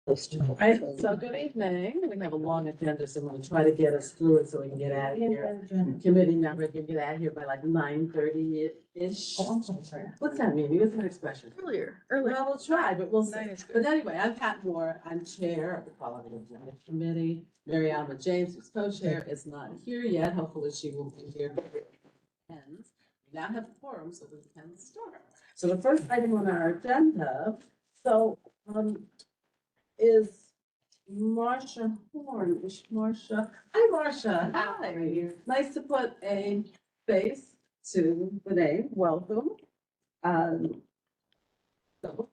Right, so good evening. We have a long agenda, so I'm gonna try to get us through it so we can get out of here. Committee member can get out of here by like 9:30-ish. What's that mean? What's that expression? Earlier. Well, we'll try, but we'll see. 9 is But good. anyway, I'm Pat Moore. I'm Chair of the Quality of Life Committee. Mary Alma James, who's co-chair, is not here yet. Hopefully she will be here. Ends. We now have a forum, so we can start. So the first item on our agenda, is Marcia Horn. Is Marcia? Hi, Marcia. Hi. Nice to put a face to the name. Welcome. So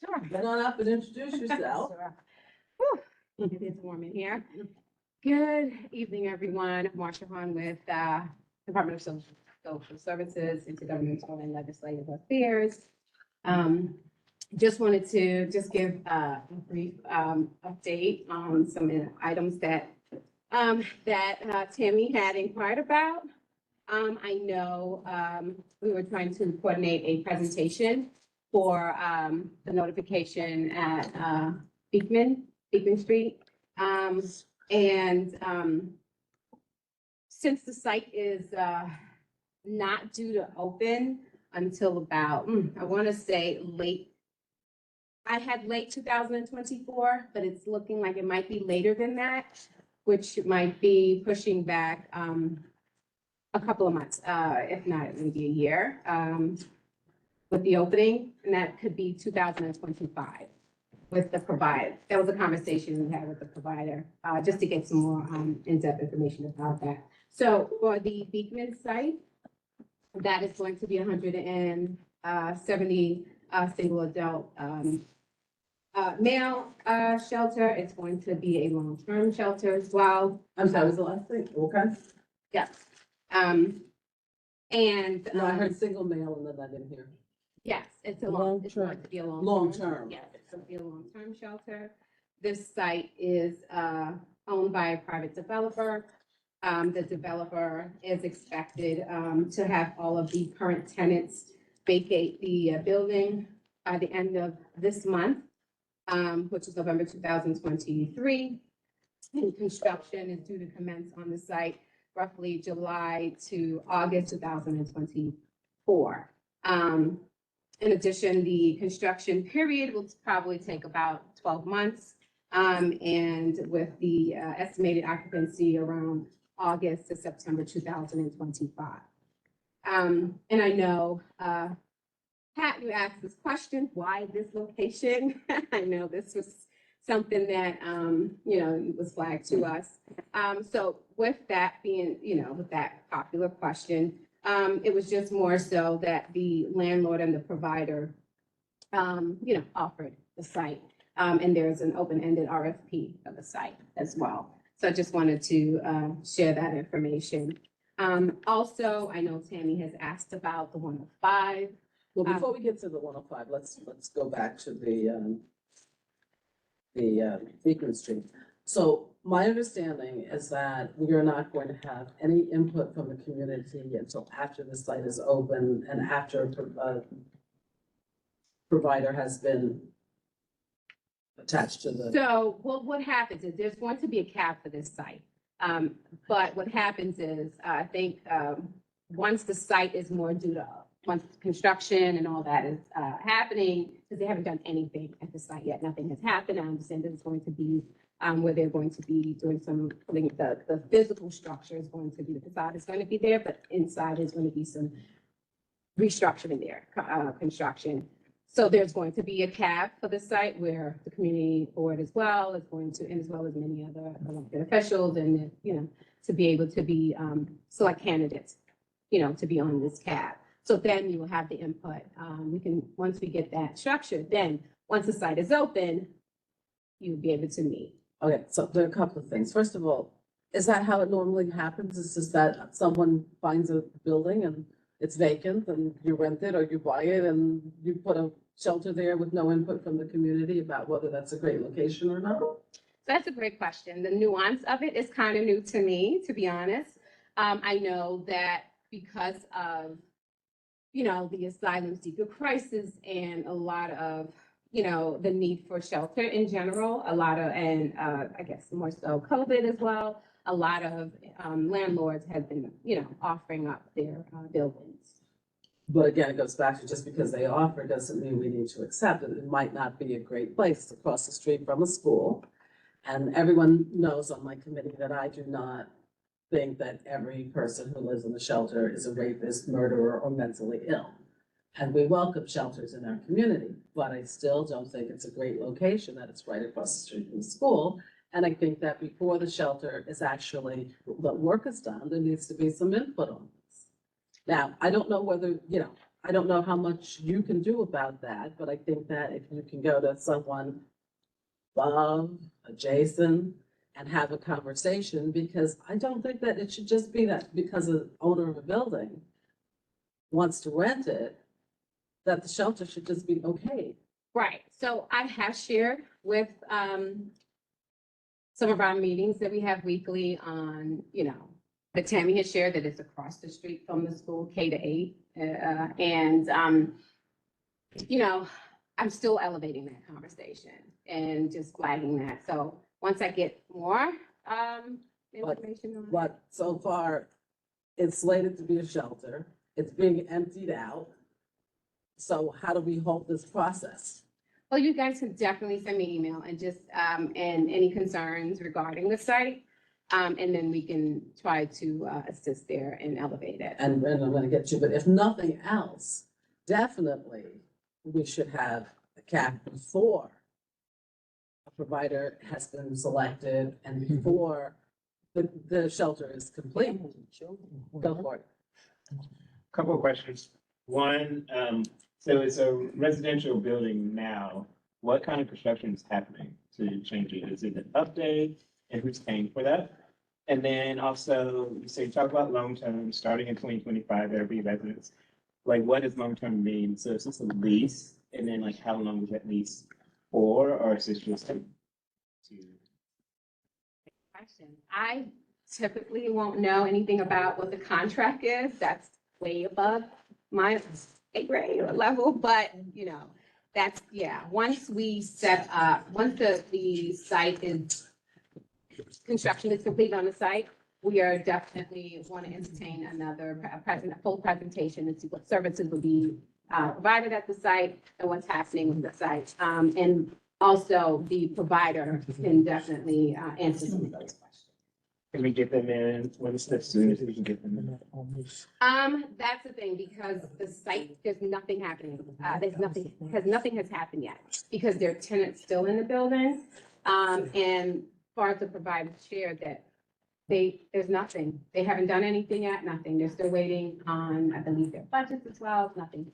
Sure. get on up and introduce yourself. Sure. Whew, it is warm in here. Good evening, everyone. Marsha Hahn with Department of Social Services, Intergovernmental and Legislative Affairs. Just wanted to give a brief update on some items that Tammy had inquired about. I know we were trying to coordinate a presentation for the notification at Beekman Street. Since the site is not due to open until about, I want to say I had late 2024, but it's looking like it might be later than that, which might be pushing back a couple of months, if not maybe a year, with the opening, and that could be 2025 with the provider. That was a conversation we had with the provider, just to get some more in-depth information about that. So for the Beekman site, that is going to be 170 single adult male shelter. It's going to be a long-term shelter as well. I'm sorry, was the last thing? Okay. Yes. No, I heard single male and then I didn't hear. Yes, it's going to be a long. Long-term. Yes, it's going to be a long-term shelter. This site is owned by a private developer. The developer is expected to have all of the current tenants vacate the building by the end of this month, which is November 2023. And construction is due to commence on the site roughly July to August 2024. In addition, the construction period will probably take about 12 months. And with the estimated occupancy around August to September 2025. And I know, Pat, you asked this question, why this location? I know this was something that, was flagged to us. So with that being, with that popular question, it was just more so that the landlord and the provider, offered the site. And there's an open-ended RFP of the site as well. So I just wanted to share that information. Also, I know Tammy has asked about the 105. Well, before we get to the 105, let's go back to the Beacon Street. So my understanding is that we are not going to have any input from the community until after the site is open and after a provider has been attached to the. So what happens is there's going to be a cap for this site. But what happens is, I think, once the site is more due to, once construction and all that is happening, because they haven't done anything at the site yet, nothing has happened. I understand that it's going to be where they're going to be doing the physical structure is going to be, the facade is going to be there, but inside is going to be some restructuring there, construction. So there's going to be a cap for the site where the community board as well is going to, and as well as many other elected officials and, to be able to be select candidates, to be on this cap. So then you will have the input. Once we get that structured, then once the site is open, you'll be able to meet. Okay, so there are a couple of things. First of all, is that how it normally happens? Is just that someone finds a building and it's vacant and you rent it or you buy it and you put a shelter there with no input from the community about whether that's a great location or not? That's a great question. The nuance of it is kind of new to me, to be honest. I know that because of, the asylum seeker crisis and a lot of you know, the need for shelter in general, a lot of, and I guess more so COVID as well, a lot of landlords have been, you know, offering up their buildings. But again, it goes back to just because they offer doesn't mean we need to accept it. It might not be a great place across the street from a school. And everyone knows on my committee that I do not think that every person who lives in the shelter is a rapist, murderer, or mentally ill. And we welcome shelters in our community, but I still don't think it's a great location that it's right across the street from the school. And I think that before the shelter is actually, the work is done, there needs to be some input on this. Now, I don't know whether, I don't know how much you can do about that, but I think that if you can go to someone above, adjacent, and have a conversation, because I don't think that it should just be that because the owner of a building wants to rent it, that the shelter should just be okay. Right, so I have shared with some of our meetings that we have weekly on, you know, that Tammy has shared that it's across the street from the school, K-8. You know, I'm still elevating that conversation and just flagging that. So once I get more information on it. But so far, it's slated to be a shelter, it's being emptied out. So how do we hold this process? Well, you guys can definitely send me email and just, and any concerns regarding the site. And then we can try to assist there and elevate it. And I'm gonna get you, but if nothing else, definitely we should have a cap before a provider has been selected and before the shelter is complete. Go for it. Couple of questions. One, so it's a residential building now. What kind of construction is happening to change it? Is it an update? And who's paying for that? And then also, you say, talk about long-term, starting in 2025, there'll be residents. Like, what does long-term mean? So is this a lease? And then like, how long is that lease for? Or is this just to? Question. I typically won't know anything about what the contract is. That's way above my grade or level, but you know, that's, yeah, once we set up, once the site is, construction is complete on the site, we are definitely want to entertain another full presentation and see what services will be provided at the site and what's happening with the site. And also the provider can definitely answer some of those questions. Can we get them in? What is the soonest we can get them in? That's the thing, because the site, there's nothing happening. Nothing has happened yet, because there are tenants still in the building. And far as the provider shared that there's nothing. They haven't done anything yet, nothing. They're still waiting on, I believe, their budgets as well, nothing.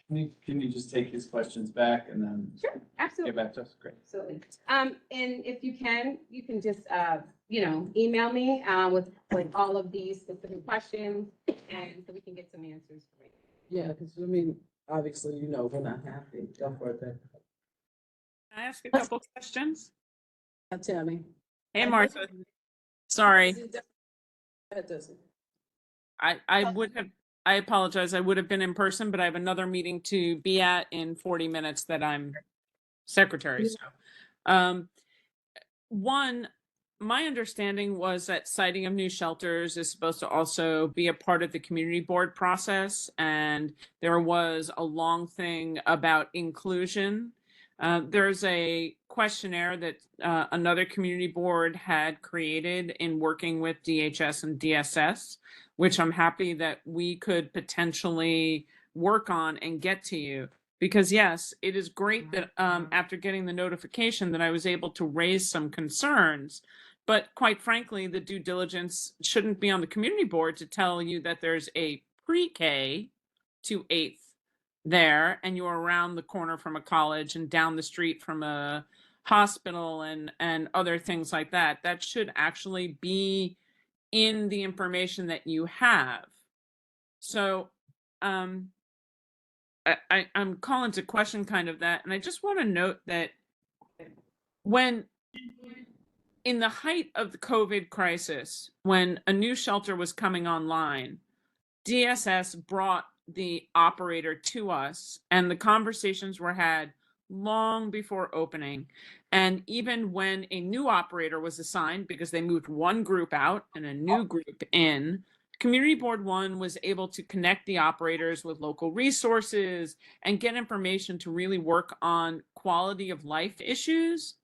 Can you just take his questions back and then Sure, absolutely. get back to us? Great. Absolutely. And if you can just, you know, email me, with all of these specific questions, and so we can get some answers for you. Yeah, because I mean, obviously, we're not happy. Go for it then. Can I ask a couple questions? Tammy. Hey, Martha. Sorry, It doesn't. I apologize. I would have been in person, but I have another meeting to be at in 40 minutes that I'm secretary. So, one, my understanding was that siting of new shelters is supposed to also be a part of the community board process. And there was a long thing about inclusion. There's a questionnaire that another community board had created in working with DHS and DSS, which I'm happy that we could potentially work on and get to you. Because yes, it is great that after getting the notification that I was able to raise some concerns, but quite frankly, the due diligence shouldn't be on the community board to tell you that there's a pre-K to 8th there, and you're around the corner from a college and down the street from a hospital and other things like that. That should actually be in the information that you have. So I'm calling to question kind of that. And I just want to note that when in the height of the COVID crisis, when a new shelter was coming online, DSS brought the operator to us and the conversations were had long before opening. And even when a new operator was assigned, because they moved one group out and a new group in, Community Board One was able to connect the operators with local resources and get information to really work on quality of life issues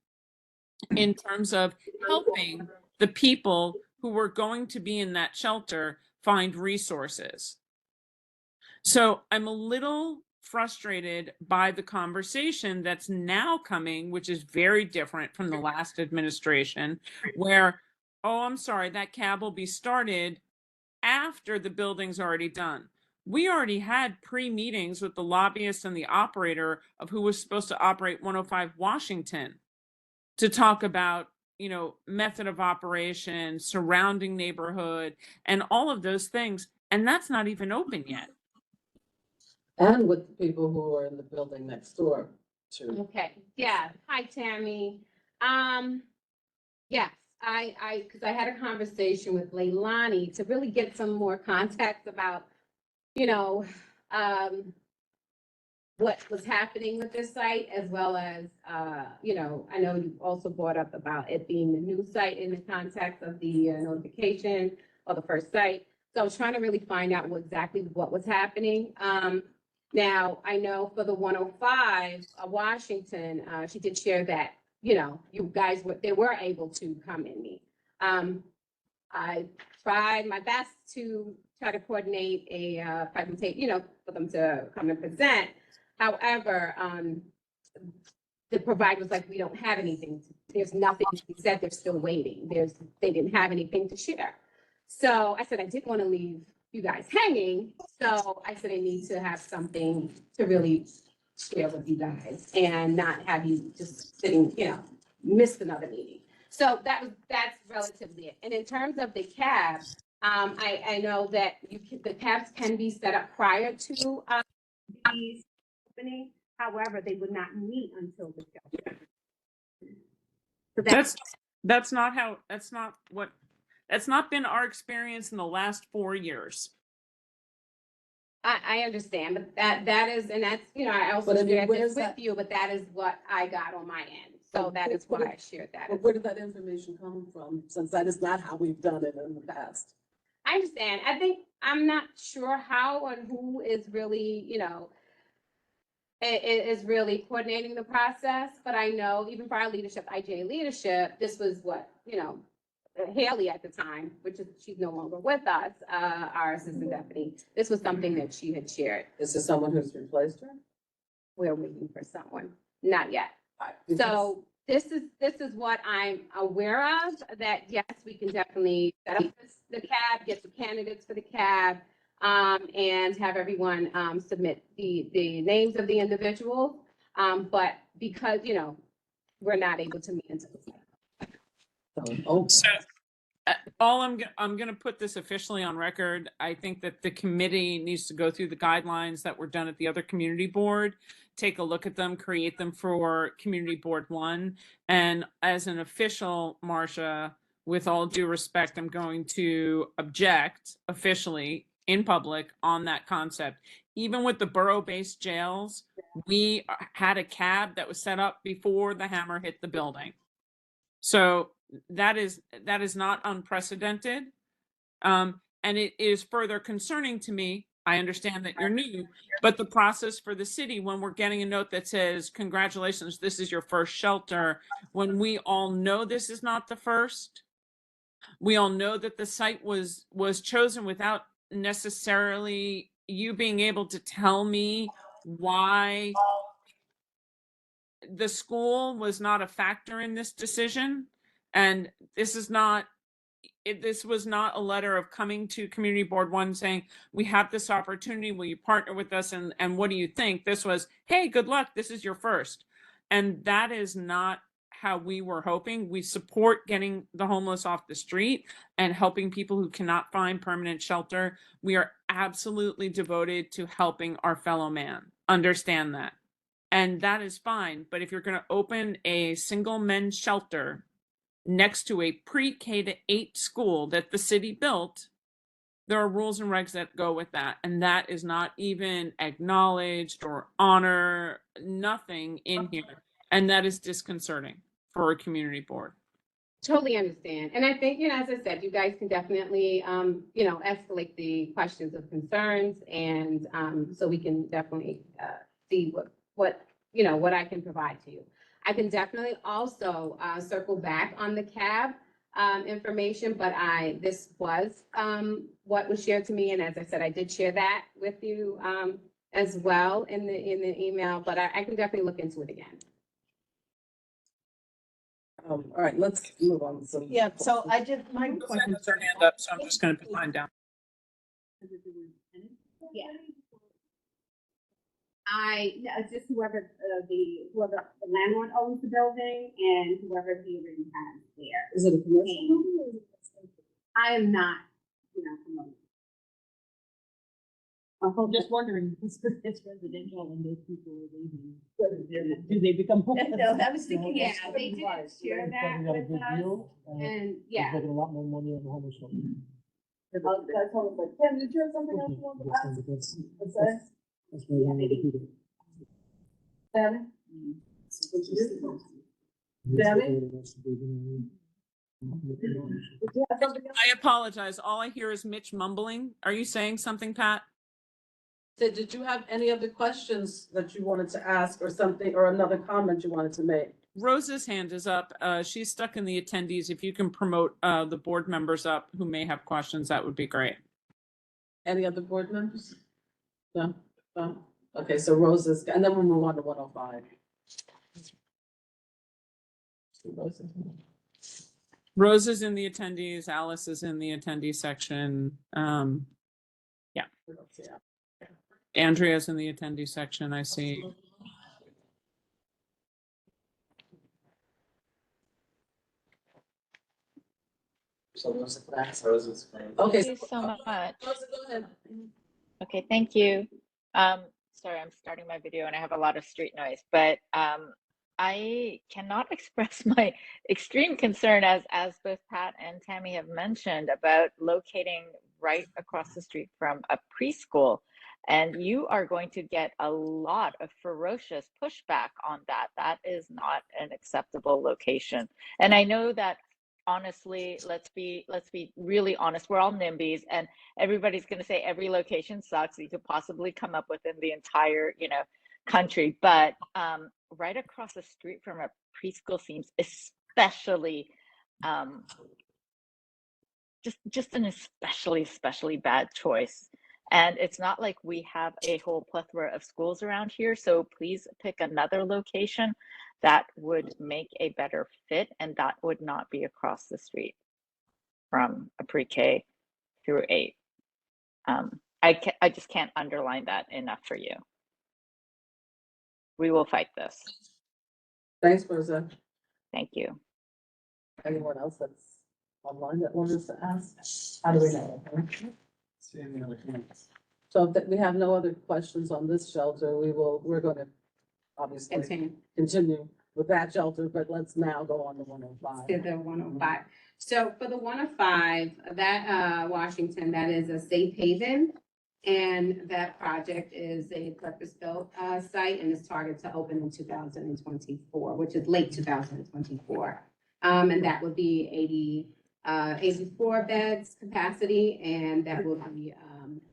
in terms of helping the people who were going to be in that shelter find resources. So I'm a little frustrated by the conversation that's now coming, which is very different from the last administration, where, oh, I'm sorry, that cab will be started after the building's already done. We already had pre-meetings with the lobbyist and the operator of who was supposed to operate 105 Washington to talk about, method of operation, surrounding neighborhood, and all of those things. And that's not even open yet. And with the people who are in the building next door to. Okay, yeah. Hi, Tammy. Yes, because I had a conversation with Leilani to really get some more context about, what was happening with this site, as well as, I know you also brought up about it being the new site in the context of the notification of the first site. So I was trying to really find out exactly what was happening. Now, I know for the 105 Washington, she did share that, you guys they were able to come and meet. I tried my best to try to coordinate a presentation, for them to come and present. However, the provider was like, we don't have anything. There's nothing. He said they're still waiting. They didn't have anything to share. So I said, I didn't want to leave you guys hanging. So I said, I need to have something to really share with you guys and not have you just sitting, missed another meeting. So that's relatively it. And in terms of the cab, I know that the cabs can be set up prior to the opening. However, they would not meet until the shelter. So That's not been our experience in the last 4 years. I understand, but that is, and that's, I also But I mean, shared where this is with that- you, but that is what I got on my end. So that is why I shared that. But where did that information come from, since that is not how we've done it in the past? I understand. I'm not sure how and who is really, is really coordinating the process, but I know even for our leadership, IJ leadership, this was what, Haley at the time, she's no longer with us, our assistant deputy. This was something that she had shared. Is this someone who's replaced her? We're waiting for someone, not yet. Because- So this is what I'm aware of, that yes, we can definitely set up the cab, get the candidates for the cab, and have everyone submit the names of the individuals. But because, we're not able to meet until. Oh, So I'm going to put this officially on record. I think that the committee needs to go through the guidelines that were done at the other community board, take a look at them, create them for Community Board One. And as an official, Marcia, with all due respect, I'm going to object officially in public on that concept. Even with the borough-based jails, we had a cab that was set up before the hammer hit the building. So that is not unprecedented. And it is further concerning to me. I understand that you're new, but the process for the city, when we're getting a note that says, congratulations, this is your first shelter, when we all know this is not the first, we all know that the site was chosen without necessarily you being able to tell me why the school was not a factor in this decision. And this was not a letter of coming to Community Board One saying, we have this opportunity, will you partner with us, and what do you think? This was, hey, good luck, this is your first. And that is not how we were hoping. We support getting the homeless off the street and helping people who cannot find permanent shelter. We are absolutely devoted to helping our fellow man. Understand that. And that is fine. But if you're going to open a single men's shelter next to a pre-K to 8 school that the city built, There are rules and regs that go with that, and that is not even acknowledged or honor, nothing in here. And that is disconcerting for a community board. Totally understand. And I think, as I said, you guys can definitely, escalate the questions of concerns. And so we can definitely see what I can provide to you. I can definitely also circle back on the CAB information, but this was what was shared to me. And as I said, I did share that with you as well in the email, but I can definitely look into it again. All right, let's move on. So Yeah, so I did my Rosa question. has her hand up, so I'm just gonna put mine down. Yeah. It's just whoever the landlord owns the building and whoever he already has there. is it a commercial? I am not, promoting. I'm just wondering, it's residential and those people are leaving. Do they become homeless? I was thinking, yeah, they did share that with us, and yeah. Making a lot more money on the homeless one. That's almost like, Tim, did you have something else you wanted to ask? What's that? That's why one of the people. Devin? Did you have something else? I apologize. All I hear is Mitch mumbling. Are you saying something, Pat? So did you have any other questions that you wanted to ask or something, or another comment you wanted to make? Rosa's hand is up. She's stuck in the attendees. If you can promote the board members up who may have questions, that would be great. Any other board members? No? No? Okay, so Rosa's, and then we'll move on to 105. Rosa. Rosa's in the attendees. Alice is in the attendee section. Yeah. Andrea's in the attendee section, I see. So Rosa, that's- Rosa's fine. Okay. Thank you so much. Rosa, go ahead. Okay, thank you. Sorry, I'm starting my video and I have a lot of street noise, but I cannot express my extreme concern as both Pat and Tammy have mentioned about locating right across the street from a preschool. And you are going to get a lot of ferocious pushback on that. That is not an acceptable location. And I know that honestly, let's be really honest. We're all NIMBYs, and everybody's going to say every location sucks that you could possibly come up with in the entire, country. But right across the street from a preschool seems especially, just an especially bad choice. And it's not like we have a whole plethora of schools around here. So please pick another location that would make a better fit, and that would not be across the street from a pre-K through 8. I just can't underline that enough for you. We will fight this. Thanks, Rosa. Thank you. Anyone else that's online that wanted to ask? How do we know? See any other comments? So if we have no other questions on this shelter, we're going to obviously continue with that shelter, but let's now go on to 105. To the 105. So for the 105, that Washington, that is a safe haven. And that project is a purpose-built site and is targeted to open in 2024, which is late 2024. And that would be 84 beds capacity, and that will be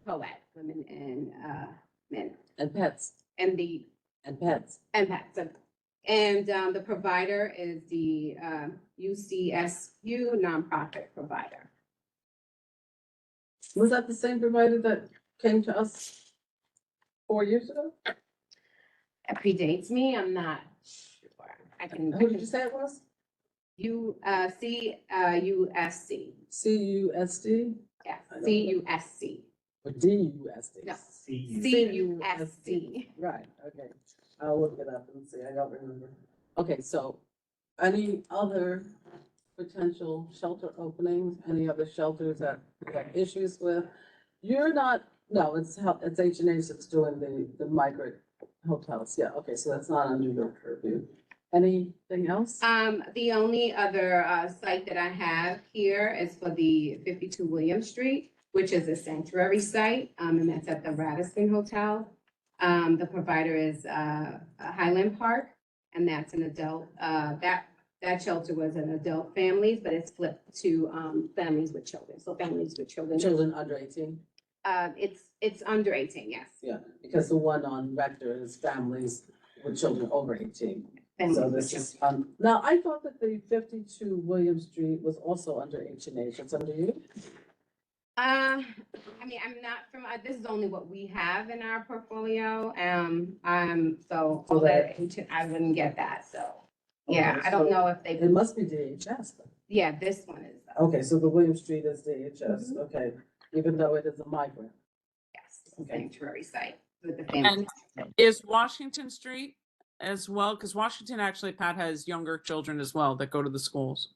co-ed, women and men. And pets. And the And pets. and pets. And the provider is the UCSU nonprofit provider. Was that the same provider that came to us 4 years ago? It predates me, I'm not sure. I can. Who did you say it was? USC. CUSD Yes, CUSC. or DUSD? No, See, CUSC. Right, okay. I'll look it up and see. I don't remember. Okay, so any other potential shelter openings, any other shelters that you have issues with? You're not, no, it's H&H that's doing the migrant hotels. Yeah, okay, so that's not under your purview. Anything else? The only other site that I have here is for the 52 William Street. which is a sanctuary site, and that's at the Radisson Hotel. The provider is Highland Park, and that's an adult, that shelter was an adult families, but it's flipped to families with children, so families with children. Children under 18? It's under 18, yes. Yeah, because the one on Rector is families with children over 18. Families So with this children. is, now I thought that the 52 William Street was also under H&H. It's under you? I mean, I'm not from, this is only what we have in our portfolio, so all that, I wouldn't get that, so. Yeah, Okay, I don't so know if they, It must be DHS then. yeah, this one is, Okay, so the William Street is DHS, Mm-hmm. okay, even though it is a migrant. yes, it's a Okay. sanctuary site with the family. And is Washington Street as well? Because Washington actually, Pat, has younger children as well that go to the schools.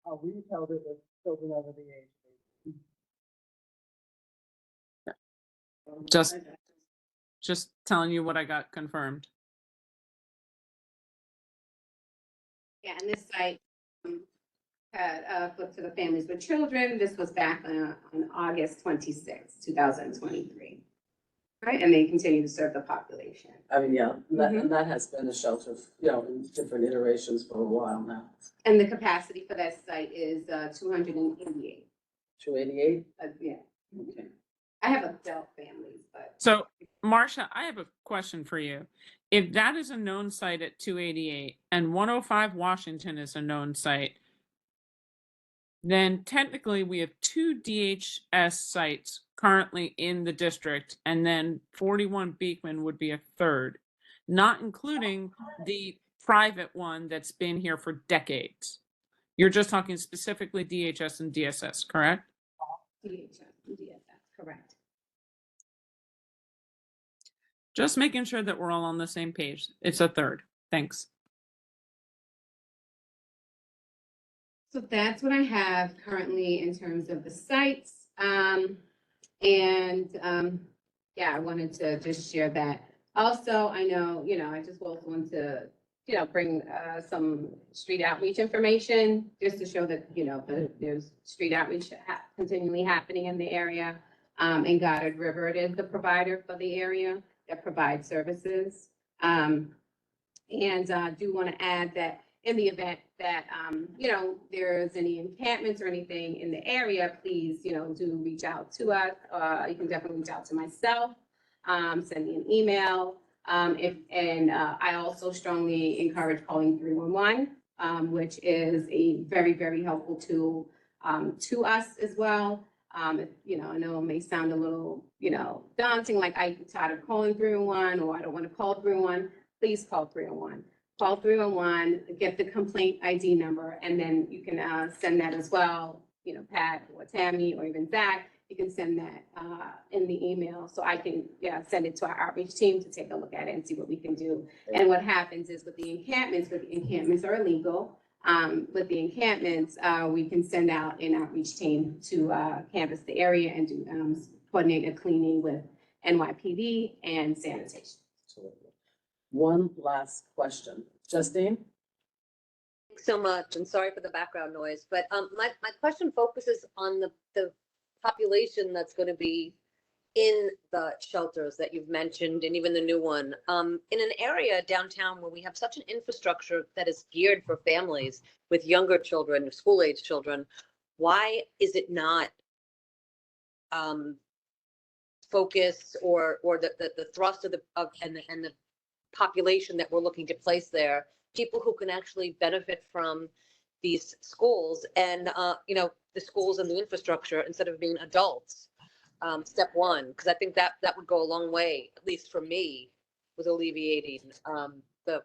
Oh, we held it with children over the age. Just- Just telling you what I got confirmed. Yeah, and this site had flipped to the families with children. This was back on August 26, 2023. Right, and they continue to serve the population. I mean, yeah, that, Mhm. and that has been a shelter, in different iterations for a while now. And the capacity for that site is 288. 288? Yeah, Okay. I have adult families, but So, Marcia, I have a question for you. If that is a known site at 288 and 105 Washington is a known site, then technically we have two DHS sites currently in the district, and then 41 Beekman would be a third, not including the private one that's been here for decades. You're just talking specifically DHS and DSS, correct? DHS and DSS, correct. Just making sure that we're all on the same page. It's a third. Thanks. So that's what I have currently in terms of the sites. Yeah, I wanted to just share that. Also, I know, I just also want to, bring some street outreach information, just to show that, that there's street outreach continually happening in the area. And Goddard River, it is the provider for the area that provides services. And I do want to add that in the event that, there's any encampments or anything in the area, please, do reach out to us. You can definitely reach out to myself, send me an email. I also strongly encourage calling 311, which is a very, very helpful tool to us as well. I know it may sound a little, daunting, like I'm tired of calling 311 or I don't want to call 311. Please call 311. Call 311, get the complaint ID number, and then you can send that as well. Pat or Tammy or even Zach, you can send that in the email so I can send it to our outreach team to take a look at it and see what we can do. And what happens is with the encampments are illegal. With the encampments, we can send out an outreach team to canvass the area and do coordinate a cleaning with NYPD and sanitation. Absolutely. One last question. Justine? Thanks so much, and sorry for the background noise, but my question focuses on the population that's going to be in the shelters that you've mentioned, and even the new one. In an area downtown where we have such an infrastructure that is geared for families with younger children, school-age children, why is it not focus or the thrust of the population that we're looking to place there, people who can actually benefit from these schools and the schools and the infrastructure instead of being adults? Step one, because I think that would go a long way, at least for me, with alleviating the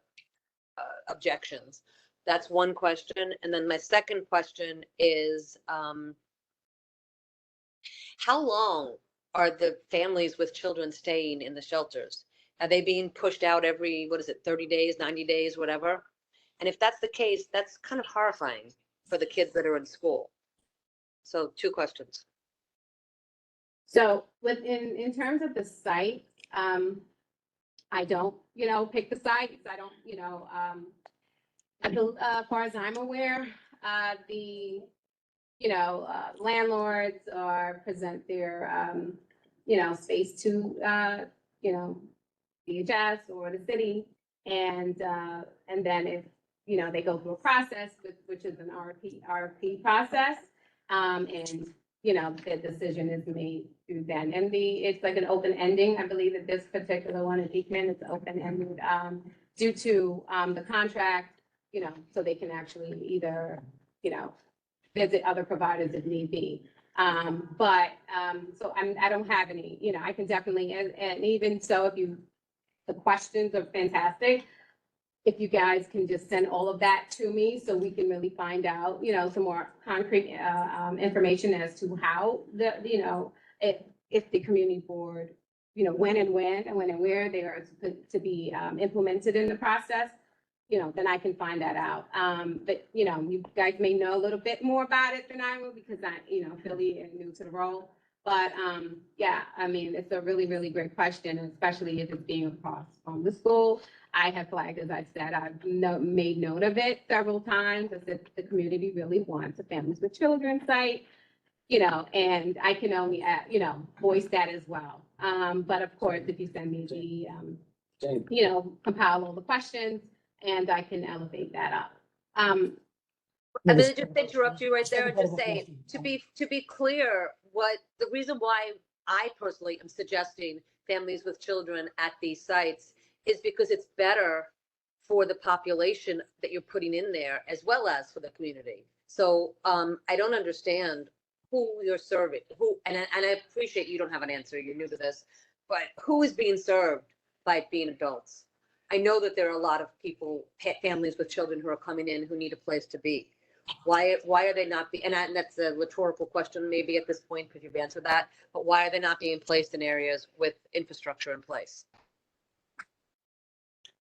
objections. That's one question. And then my second question is, how long are the families with children staying in the shelters? Are they being pushed out every, 30 days, 90 days, whatever? And if that's the case, that's kind of horrifying for the kids that are in school. So 2 questions. So in terms of the site, I don't, pick the sites. I don't, as far as I'm aware, the landlords or present their, space to, DHS or the city. And then if, they go through a process, which is an RFP process. And, the decision is made through then. And it's like an open ending. I believe that this particular one in Beekman is open ended, due to, the contract, so they can actually either, visit other providers if need be. So I don't have any, I can definitely, and even so, the questions are fantastic. If you guys can just send all of that to me so we can really find out, some more concrete, information as to how if the community board, when and where they are to be, implemented in the process, then I can find that out. But, you guys may know a little bit more about it than I will because I, Philly and new to the role. But, yeah, I mean, it's a really, really great question, especially if it's being across from the school. I have flagged, as I said, I've made note of it several times, as if the community really wants a families with children site, and I can only, voice that as well. But of course, if you send me the, compile all the questions, and I can elevate that up. I'm gonna just interrupt you right there and just say, to be clear, the reason why I personally am suggesting families with children at these sites is because it's better for the population that you're putting in there as well as for the community. So I don't understand who you're serving, and I appreciate you don't have an answer, you're new to this, but who is being served by it being adults? I know that there are a lot of people, families with children who are coming in who need a place to be. Why are they not and that's a rhetorical question maybe at this point, because you've answered that, but why are they not being placed in areas with infrastructure in place?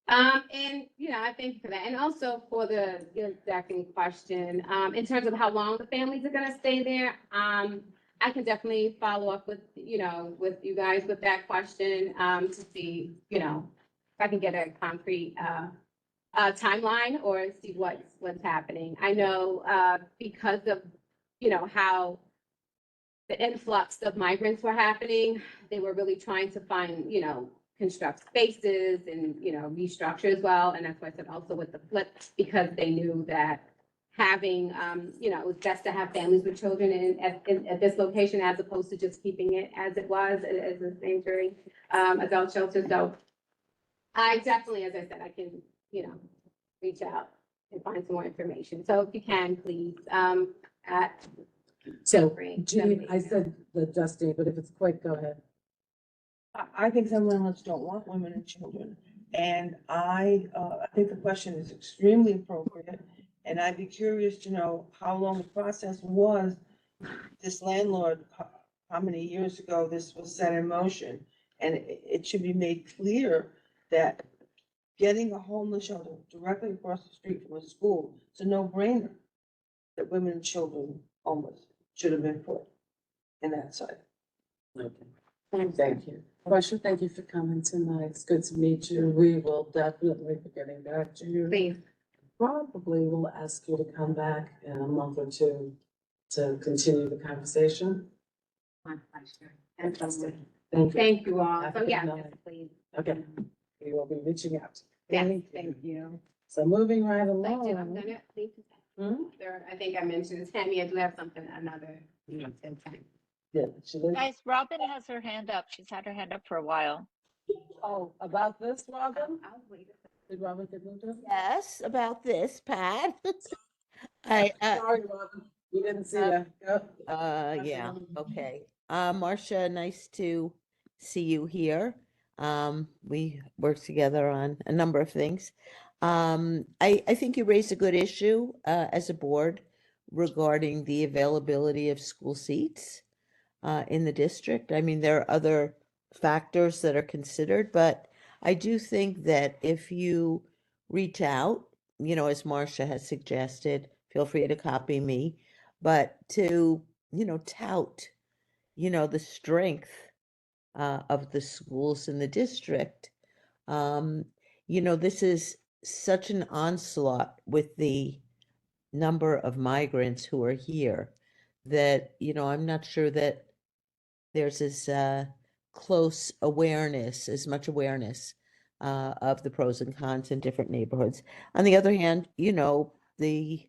And, I thank you for that. And also for the second question, in terms of how long the families are gonna stay there, I can definitely follow up with you guys with that question, to see, if I can get a concrete, timeline or see what's happening. I know, because of, how the influx of migrants were happening, they were really trying to find, construct spaces and, restructure as well. And that's why I said also with the flip, because they knew that having, it was best to have families with children at this location as opposed to just keeping it as it was, as a sanctuary, adult shelter. So I definitely, as I said, I can, reach out and find some more information. So if you can, please, So, free. Jean, I said the Justine, but if it's quick, go ahead. I think some landlords don't want women and children. And I think the question is extremely appropriate. And I'd be curious to know how long the process was. This landlord, how many years ago this was set in motion? And it should be made clear that getting a homeless shelter directly across the street from a school, it's a no-brainer that women and children homeless should have been put in that site. Okay. Thank you. Question, thank you for coming tonight. It's good to meet you. We will definitely be getting back to you. Please. Probably will ask you to come back in a month or two to continue the conversation. My pleasure. Fantastic. Thank you. Thank you all. Have a So good yeah, night. yes, please. Okay, we will be reaching out. Yes, Thank you. thank you. So moving right Thank you. I'm along. gonna leave. Hmm? There, I think I mentioned, Tammy, I do have something, another. Yeah, she Guys, Robin has her hand up. She's had her hand up for a while. Oh, about this, Robin? I'll wait a second. Did Robin get moved up? Yes, about this, Pat. I, Sorry, Robin, we didn't see that. yeah, okay. Marcia, nice to see you here. We work together on a number of things. I think you raised a good issue, as a board regarding the availability of school seats, in the district. I mean, there are other factors that are considered, but I do think that if you reach out, as Marcia has suggested, feel free to copy me, but to, tout, the strength of the schools in the district. This is such an onslaught with the number of migrants who are here that, I'm not sure that there's as close awareness, as much awareness of the pros and cons in different neighborhoods. On the other hand, the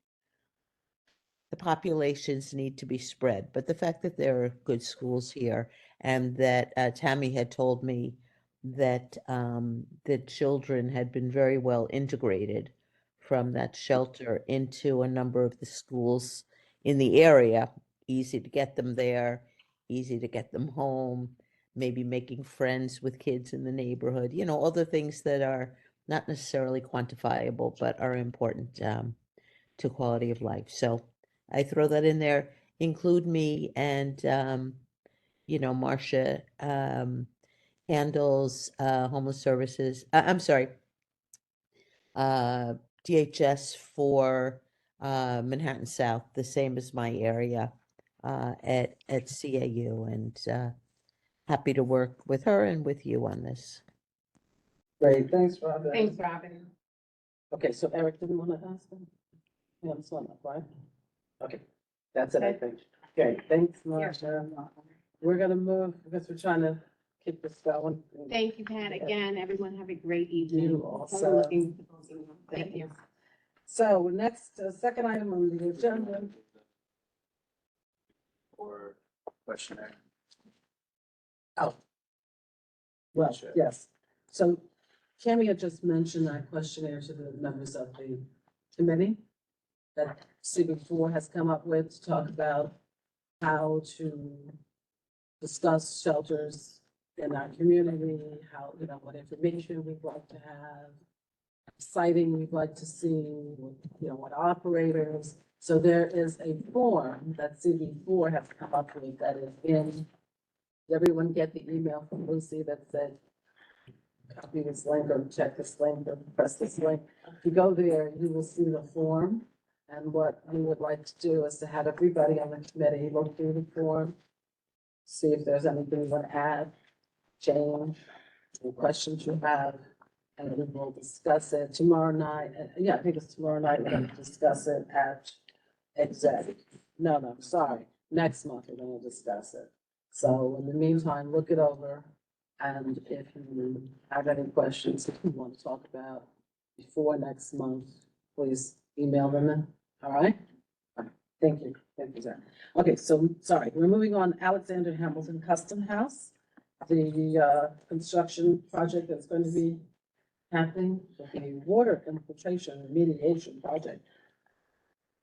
populations need to be spread, but the fact that there are good schools here and that Tammy had told me that the children had been very well integrated from that shelter into a number of the schools in the area, easy to get them there, easy to get them home, maybe making friends with kids in the neighborhood, all the things that are not necessarily quantifiable, but are important to quality of life. So I throw that in there, include me, and Marcia handles homeless services. I'm sorry, DHS for Manhattan South, the same as my area at CAU, and happy to work with her and with you on this. Great, thanks, Robin. Thanks, Robin. Okay, so Eric didn't want to ask them? Yeah, this one up, right? Okay, that's it, I think. Okay, thanks, Marcia. We're gonna move, because we're trying to keep this going. Thank you, Pat. Again, everyone have a great evening. You also. Thank you. So next, second item on the agenda. Or questionnaire. Oh. Well, Sure. yes. So Tammy had just mentioned that questionnaire to the members of the committee that CB4 has come up with to talk about how to discuss shelters in our community, how, what information we'd like to have, citing we'd like to see, what operators. So there is a form that CB4 has come up with that is in, did everyone get the email from Lucy that said, copy this link or check this link or press this link? If you go there, you will see the form. And what we would like to do is to have everybody on the committee look through the form, see if there's anything you want to add, change, any questions you have, and then we'll discuss it tomorrow night. Yeah, I think it's tomorrow night, we're going to discuss it at exec. No, sorry, next month we're going to discuss it. So in the meantime, look it over, and if you have any questions that you want to talk about before next month, please email them in. All right? Thank you, Zach. Okay, so, sorry, we're moving on. Alexander Hamilton Custom House, the construction project that's going to be happening, the water infiltration remediation project.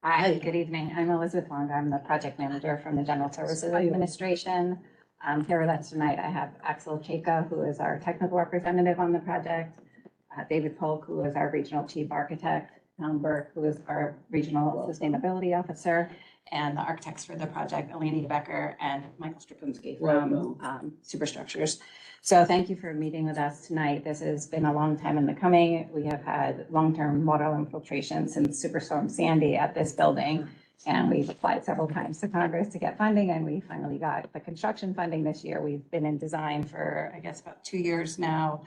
Hi, good evening. I'm Elizabeth Long. I'm the project manager from the General Services Administration. Here with us tonight, I have Axel Cheka, who is our technical representative on the project, David Polk, who is our regional chief architect, Tom Burke, who is our regional sustainability officer, and the architects for the project, Eleni Becker and Michael Strapunski from Superstructures. So thank you for meeting with us tonight. This has been a long time in the coming. We have had long-term water infiltration since Superstorm Sandy at this building. And we've applied several times to Congress to get funding, and we finally got the construction funding this year. We've been in design for, I guess, about 2 years now,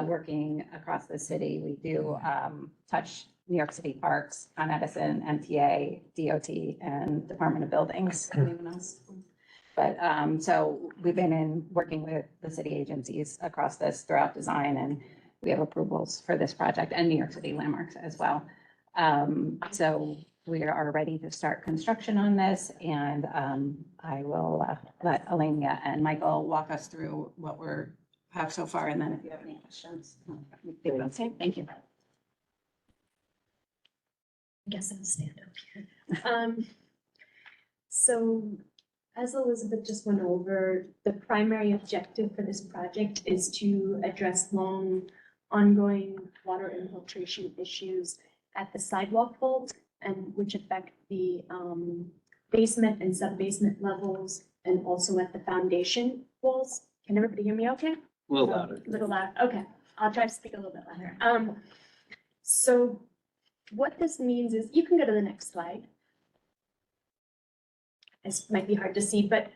working across the city. We do touch New York City Parks, Con Edison, MTA, DOT, and Department of Buildings. Anyone else? But so we've been working with the city agencies across this throughout design, and we have approvals for this project and New York City landmarks as well. So we are ready to start construction on this, and I will let Elena and Michael walk us through what we're have so far, and then if you have any questions, thank you. I guess I'll stand up here. So as Elizabeth just went over, the primary objective for this project is to address ongoing water infiltration issues at the sidewalk vault, and which affect the basement and sub-basement levels, and also at the foundation walls. Can everybody hear me okay? A little louder. A little loud, okay. I'll try to speak a little bit louder. So what this means is, you can go to the next slide. This might be hard to see, but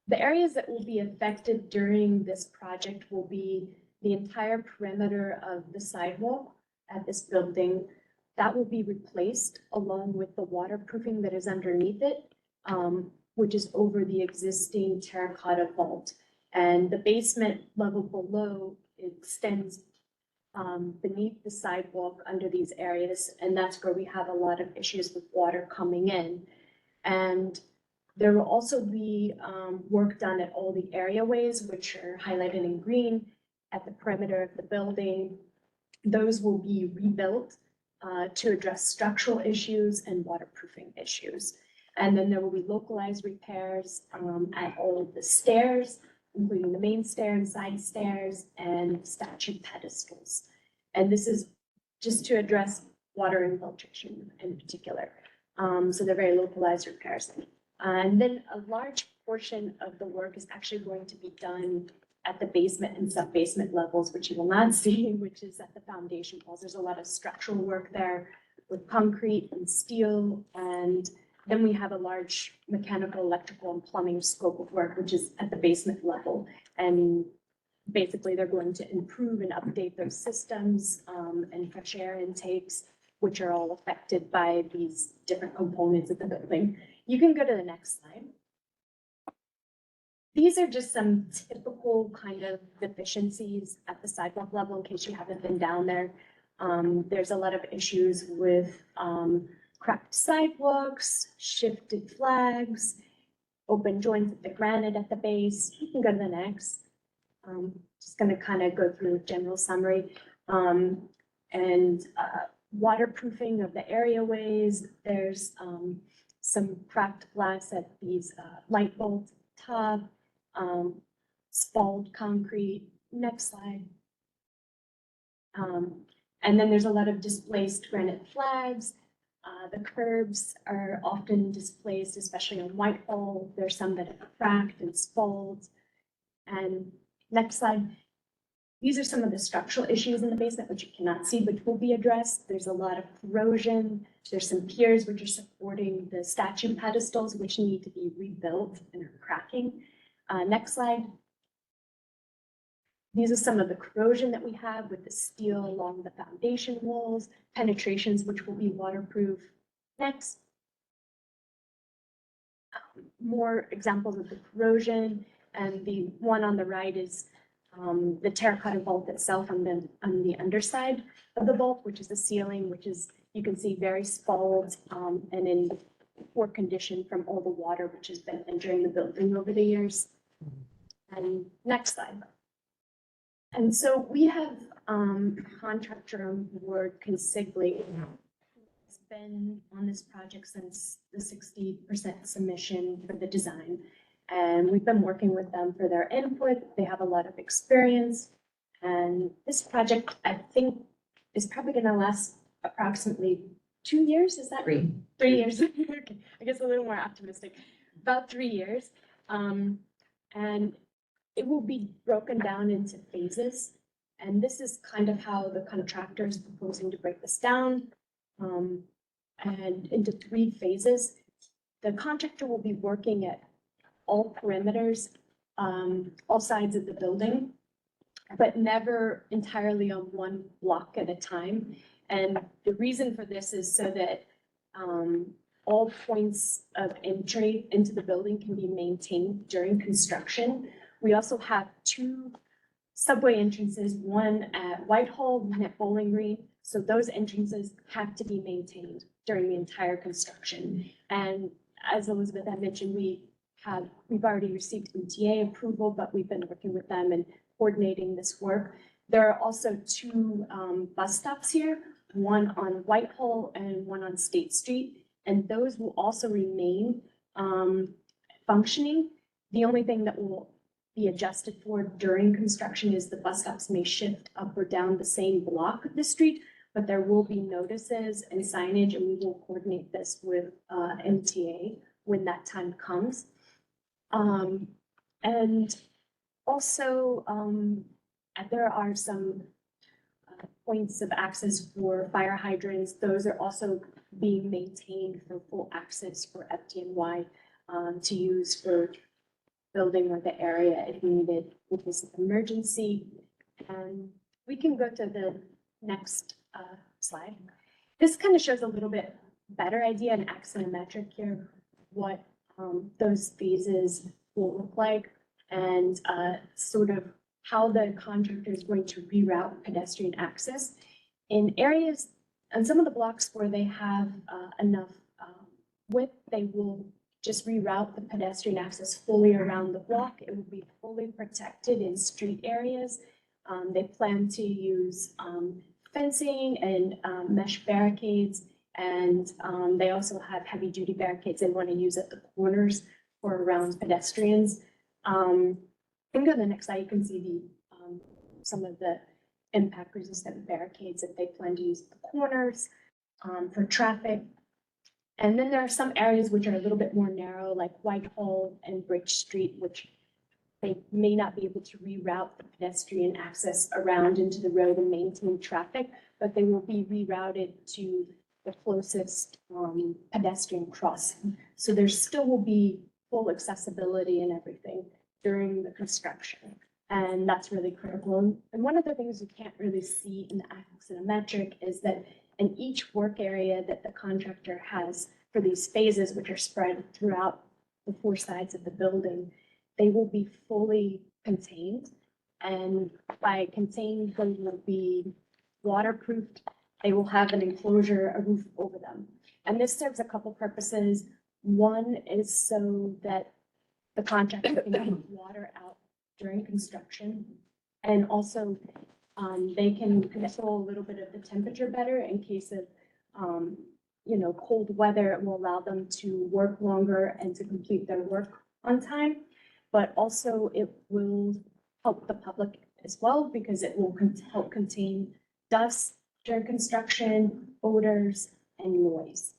the areas that will be affected during this project will be the entire perimeter of the sidewalk at this building. That will be replaced along with the waterproofing that is underneath it. which is over the existing terracotta vault. And the basement level below extends beneath the sidewalk under these areas, and that's where we have a lot of issues with water coming in. And there will also be work done at all the areaways, which are highlighted in green at the perimeter of the building. Those will be rebuilt to address structural issues and waterproofing issues. And then there will be localized repairs at all of the stairs, including the main stair and side stairs and statue pedestals. And this is just to address water infiltration in particular. So they're very localized repairs. And then a large portion of the work is actually going to be done at the basement and sub-basement levels, which you will not see, which is at the foundation walls. There's a lot of structural work there with concrete and steel. And then we have a large mechanical, electrical, and plumbing scope of work, which is at the basement level. And basically, they're going to improve and update those systems and fresh air intakes, which are all affected by these different components of the building. You can go to the next slide. These are just some typical kind of deficiencies at the sidewalk level, in case you haven't been down there. There's a lot of issues with cracked sidewalks, shifted flags, open joints at the granite at the base. You can go to the next. Just going to kind of go through a general summary. Waterproofing of the areaways. There's some cracked glass at these light bulbs at the top, spalled concrete. Next slide. And then there's a lot of displaced granite flags. The curbs are often displaced, especially on Whitehall. There's some that are cracked and spalled. And next slide. These are some of the structural issues in the basement, which you cannot see, which will be addressed. There's a lot of corrosion. There's some piers which are supporting the statue pedestals, which need to be rebuilt and are cracking. Next slide. These are some of the corrosion that we have with the steel along the foundation walls, penetrations which will be waterproof. Next. More examples of the corrosion, and the one on the right is the terracotta vault itself on the underside of the vault, which is the ceiling, which is, you can see, very spalled and in poor condition from all the water which has been entering the building over the years. And next slide. And so we have a contractor on board, Consigli, has been on this project since the 60% submission for the design. And we've been working with them for their input. They have a lot of experience. And this project, I think, is probably going to last approximately 2 years. Is that 3 years? Okay. I guess a little more optimistic. About 3 years. And it will be broken down into phases. And this is kind of how the contractor is proposing to break this down and into 3 phases. The contractor will be working at all perimeters, all sides of the building, but never entirely on one block at a time. And the reason for this is so that all points of entry into the building can be maintained during construction. We also have 2 subway entrances, one at Whitehall, one at Bowling Green. So those entrances have to be maintained during the entire construction. And as Elizabeth had mentioned, we've already received MTA approval, but we've been working with them and coordinating this work. There are also 2 bus stops here, one on Whitehall and one on State Street, and those will also remain functioning. The only thing that will be adjusted for during construction is the bus stops may shift up or down the same block of the street, but there will be notices and signage, and we will coordinate this with MTA when that time comes. And also, there are some points of access for fire hydrants. Those are also being maintained for full access for FDNY to use for building or the area if needed with this emergency. And we can go to the next slide. This kind of shows a little bit better idea and axonometric here, what those phases will look like and sort of how the contractor is going to reroute pedestrian access in areas, and some of the blocks where they have enough width, they will just reroute the pedestrian access fully around the block. It will be fully protected in street areas. They plan to use fencing and mesh barricades, and they also have heavy duty barricades they want to use at the corners for around pedestrians. I think on the next slide you can see the some of the impact resistant barricades that they plan to use at the corners for traffic. And then there are some areas which are a little bit more narrow, like Whitehall and Bridge Street, which they may not be able to reroute the pedestrian access around into the road and maintain traffic, but they will be rerouted to the closest pedestrian crossing. So there still will be full accessibility and everything during the construction. And that's really critical. And one of the things you can't really see in the axonometric is that in each work area that the contractor has for these phases, which are spread throughout the 4 sides of the building, they will be fully contained. And by contained, they will be waterproofed. They will have an enclosure, a roof over them. And this serves a couple purposes. One is so that the contractor can keep water out during construction. And also they can control a little bit of the temperature better in case of, cold weather. It will allow them to work longer and to complete their work on time. But also it will help the public as well because it will help contain dust during construction, odors, and noise.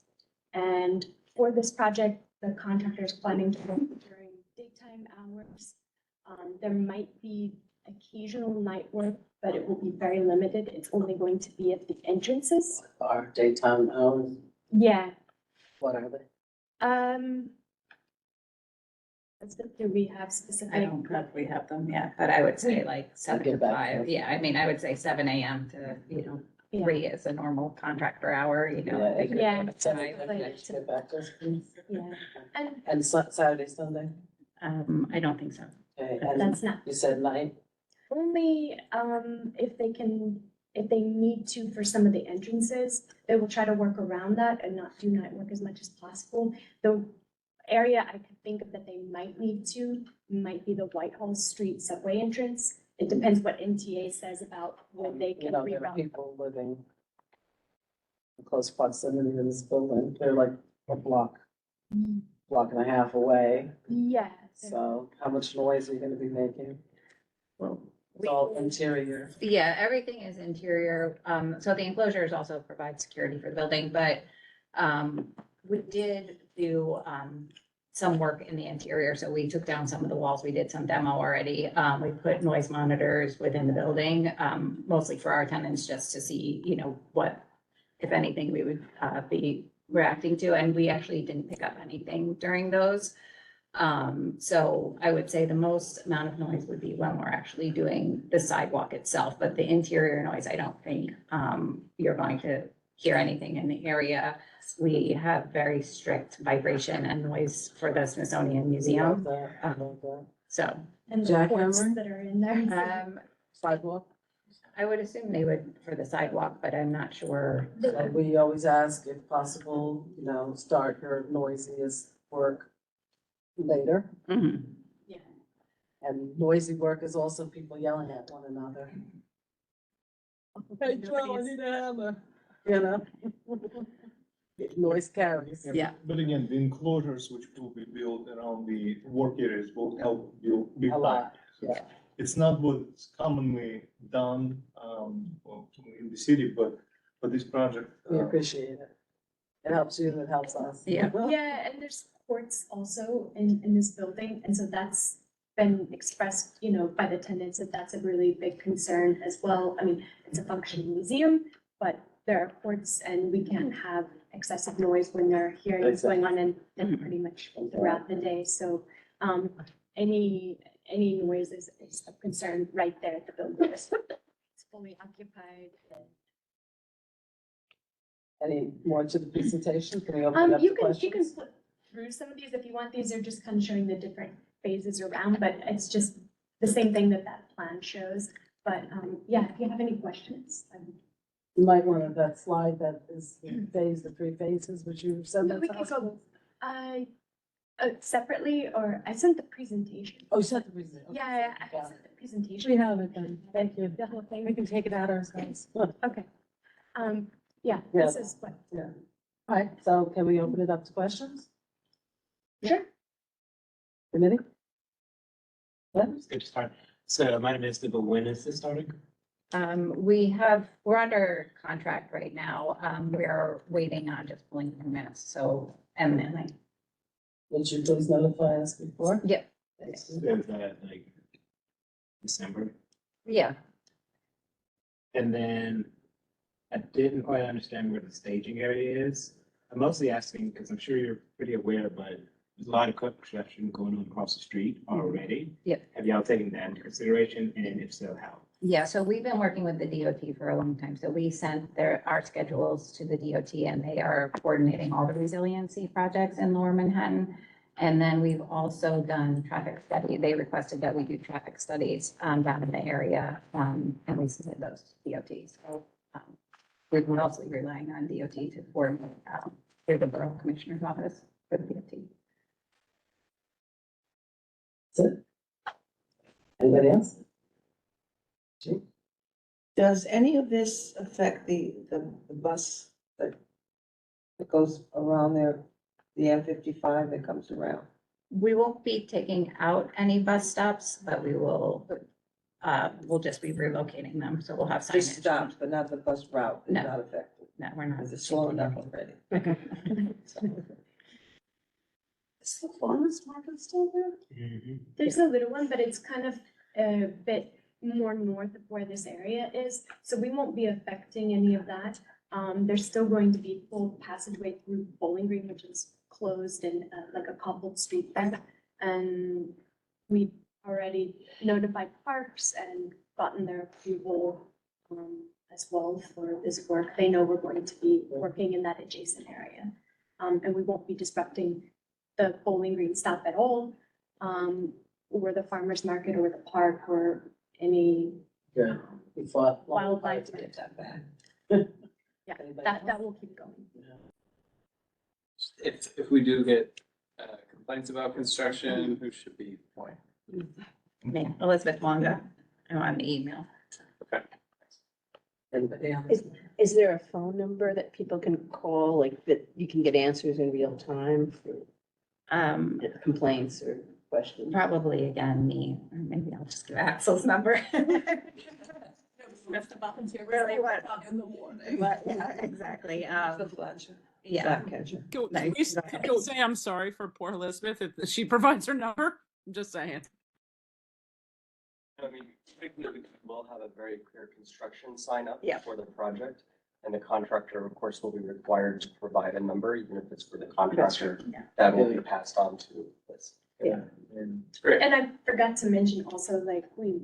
And for this project, the contractor is planning to work during daytime hours. There might be occasional night work, but it will be very limited. It's only going to be at the entrances. Our daytime hours, Yeah. what are they? Do we have specific? I don't know if we have them yet, but I would say like 7 to get back 5. to- Yeah, I mean, I would say 7 a.m. to, Yeah. 3 is a normal contractor hour, they could Yeah. go to So 5. get back to us, please. Yeah, and And Saturday, Sunday? I don't think so. Okay, and that's not you said night? only, if they need to for some of the entrances, they will try to work around that and not do night work as much as possible. The area I could think of that they might need to might be the Whitehall Street subway entrance. It depends what MTA says about when they can There are reroute. people living in close proximity to this building. They're like a block and a half away. Yeah. So how much noise are you gonna be making? Well, It's all interior. Yeah, everything is interior. So the enclosures also provide security for the building, but we did do some work in the interior. So we took down some of the walls. We did some demo already. We put noise monitors within the building, mostly for our tenants, just to see, what, if anything, we would be reacting to. And we actually didn't pick up anything during those. So I would say the most amount of noise would be when we're actually doing the sidewalk itself, but the interior noise, I don't think you're going to hear anything in the area. We have very strict vibration and noise for the Smithsonian Museum. I love that. So And the ports that are in there. Sidewalk? I would assume they would for the sidewalk, but I'm not sure. So we always ask if possible, start your noisiest work later. Mhm. And noisy work is also people yelling at one another. Hey, Joe, I need a hammer. Noise carries. Yeah. But again, the enclosures which will be built around the work areas will help build big A time. lot, yeah. It's not what's commonly done in the city, but for this project. We appreciate it. It helps you and it helps us. Yeah. Yeah, and there's ports also in this building, and so that's been expressed, by the tenants that that's a really big concern as well. I mean, it's a functioning museum, but there are ports and we can't have excessive noise when there are hearings going on and pretty much throughout the day. So any noise is a concern right there at the building. It's fully occupied. Any more to the presentation? Can we open it up You to can questions? flip through some of these if you want. These are just kind of showing the different phases around, but it's just the same thing that that plan shows. But yeah, if you have any questions. You might want to, that slide that is the 3 phases, which you said that's We can helpful. go separately, or I sent the presentation. Oh, you sent the presentation. Yeah, I sent the presentation. We have it then. Thank you. The whole thing. We can take it out ourselves. Okay. Yeah, Yeah. this is what. Yeah. All right, so can we open it up to questions? Sure. Committee? What? It's good to start. So I might have missed it, but when is this starting? We're under contract right now. We are waiting on just pulling permits, so eminently. Would you please notify us before? Yep. Is that like December? Yeah. And then I didn't quite understand where the staging area is. I'm mostly asking because I'm sure you're pretty aware, but there's a lot of construction going on across the street already. Yep. Have y'all taken that into consideration? And if so, how? Yeah, so we've been working with the DOT for a long time. So we sent our schedules to the DOT and they are coordinating all the resiliency projects in Lower Manhattan. And then we've also done traffic study. They requested that we do traffic studies down in the area, and we submit those to DOT. So we're mostly relying on DOT to coordinate through the Borough Commissioner's Office for the DOT. That's it. Anybody else? Does any of this affect the bus that goes around there, the M55 that comes around? We won't be taking out any bus stops, but we'll just be relocating them. So we'll have Just signage. stops, but not the bus route is No. not affected. No, we're not. Is it slow enough already? Is the farmer's market still there? There's a little one, but it's kind of a bit more north of where this area is. So we won't be affecting any of that. There's still going to be full passageway through Bowling Green, which is closed and like a cobbled street there. And we've already notified Parks and gotten their approval as well for this work. They know we're going to be working in that adjacent area. And we won't be disrupting the Bowling Green stop at all, or the farmer's market or the park or any Good. We fought. wildlife. Get that back. Yeah, that will keep going. If we do get complaints about construction, who should be point? Me, Elizabeth Wonga, I'm on the email. Okay. Anybody else? Is there a phone number that people can call, like that you can get answers in real time for complaints or questions? Probably again, me, or maybe I'll just give Axel's number. Rest of us here Really, what? in the morning. But, yeah, exactly. The flasher. Yeah. Stop catcher. Can Nice. we say I'm sorry for poor Elizabeth if she provides her number? I'm just saying. I mean, typically, we'll have a very clear construction sign up Yeah. for the project. And the contractor, of course, will be required to provide a number, even if it's for the contractor. Yeah. That will be passed on to Liz. Yeah. It's great. And I forgot to mention also, like, we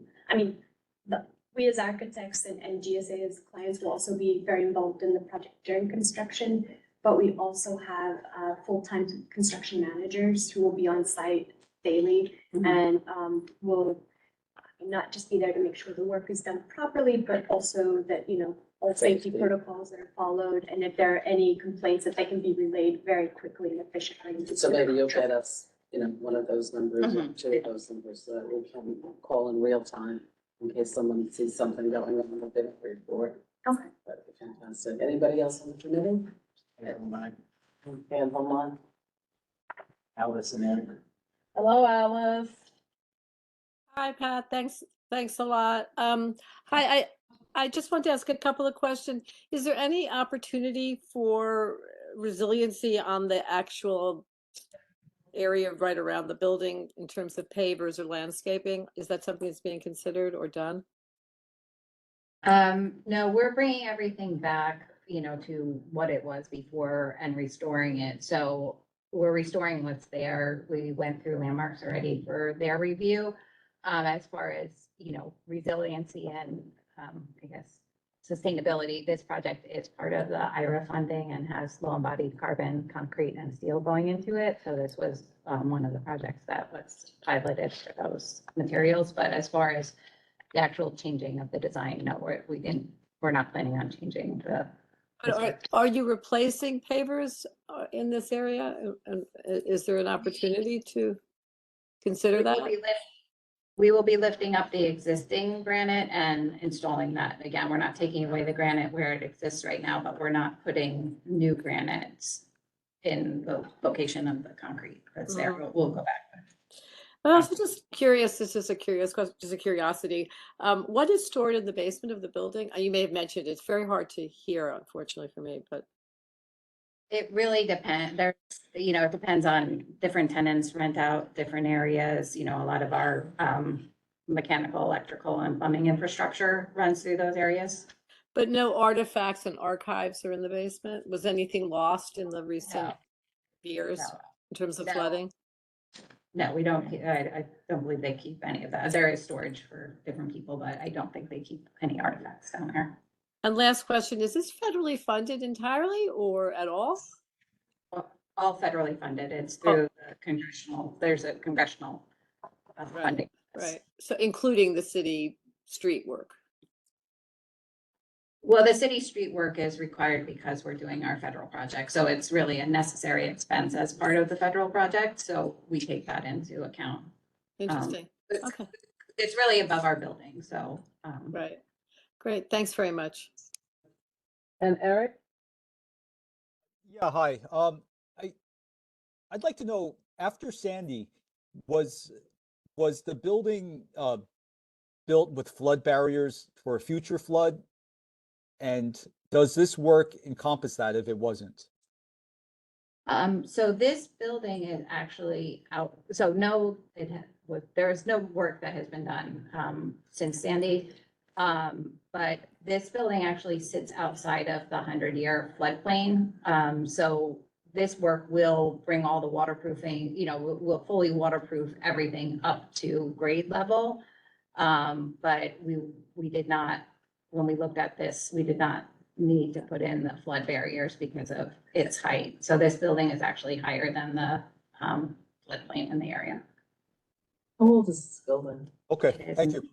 as architects and GSA as clients will also be very involved in the project during construction. But we also have full-time construction managers who will be on site daily and will not just be there to make sure the work is done properly, but also that, all safety protocols that are followed. And if there are any complaints, that they can be relayed very quickly and efficiently. So maybe you'll get us, one of those numbers or 2 of those numbers so that we can call in real time in case someone sees something going on with their report. Okay. That'd be fantastic. Anybody else on the committee? Online. And online? Alice and Eric. Hello, Alice. Hi, Pat. Thanks a lot. Hi, I just want to ask a couple of questions. Is there any opportunity for resiliency on the actual area right around the building in terms of pavers or landscaping? Is that something that's being considered or done? No, we're bringing everything back, to what it was before and restoring it. So we're restoring what's there. We went through Landmarks already for their review. As far as, resiliency and, I guess, sustainability, this project is part of the IRA funding and has low embodied carbon, concrete and steel going into it. So this was one of the projects that was piloted for those materials. But as far as the actual changing of the design, no, we're not planning on changing the. But are you replacing pavers in this area? And is there an opportunity to consider that? We will be lifting up the existing granite and installing that. Again, we're not taking away the granite where it exists right now, but we're not putting new granites in the location of the concrete that's there. We'll go back. I'm also just curious, this is a curious question, just a curiosity. What is stored in the basement of the building? You may have mentioned, it's very hard to hear, unfortunately for me, but. It really depends. There's, it depends on different tenants rent out different areas. A lot of our mechanical, electrical and plumbing infrastructure runs through those areas. But no artifacts and archives are in the basement? Was anything lost in the recent years in terms of flooding? No, we don't. I don't believe they keep any of that. There is storage for different people, but I don't think they keep any artifacts down there. And last question, is this federally funded entirely or at all? All federally funded. It's through the congressional, there's a congressional funding. Right. So including the city street work. Well, the city street work is required because we're doing our federal project. So it's really a necessary expense as part of the federal project. So we take that into account. Interesting. Okay. It's really above our building. So. Right. Great. Thanks very much. And Eric? Yeah, hi. I'd like to know, after Sandy, was the building built with flood barriers for a future flood? And does this work encompass that if it wasn't? So this building is actually out, so no, there is no work that has been done since Sandy. But this building actually sits outside of the 100-year floodplain. So this work will bring all the waterproofing, we'll fully waterproof everything up to grade level. But we did not, when we looked at this, we did not need to put in the flood barriers because of its height. So this building is actually higher than the floodplain in the area. How old is this building? Okay, thank you.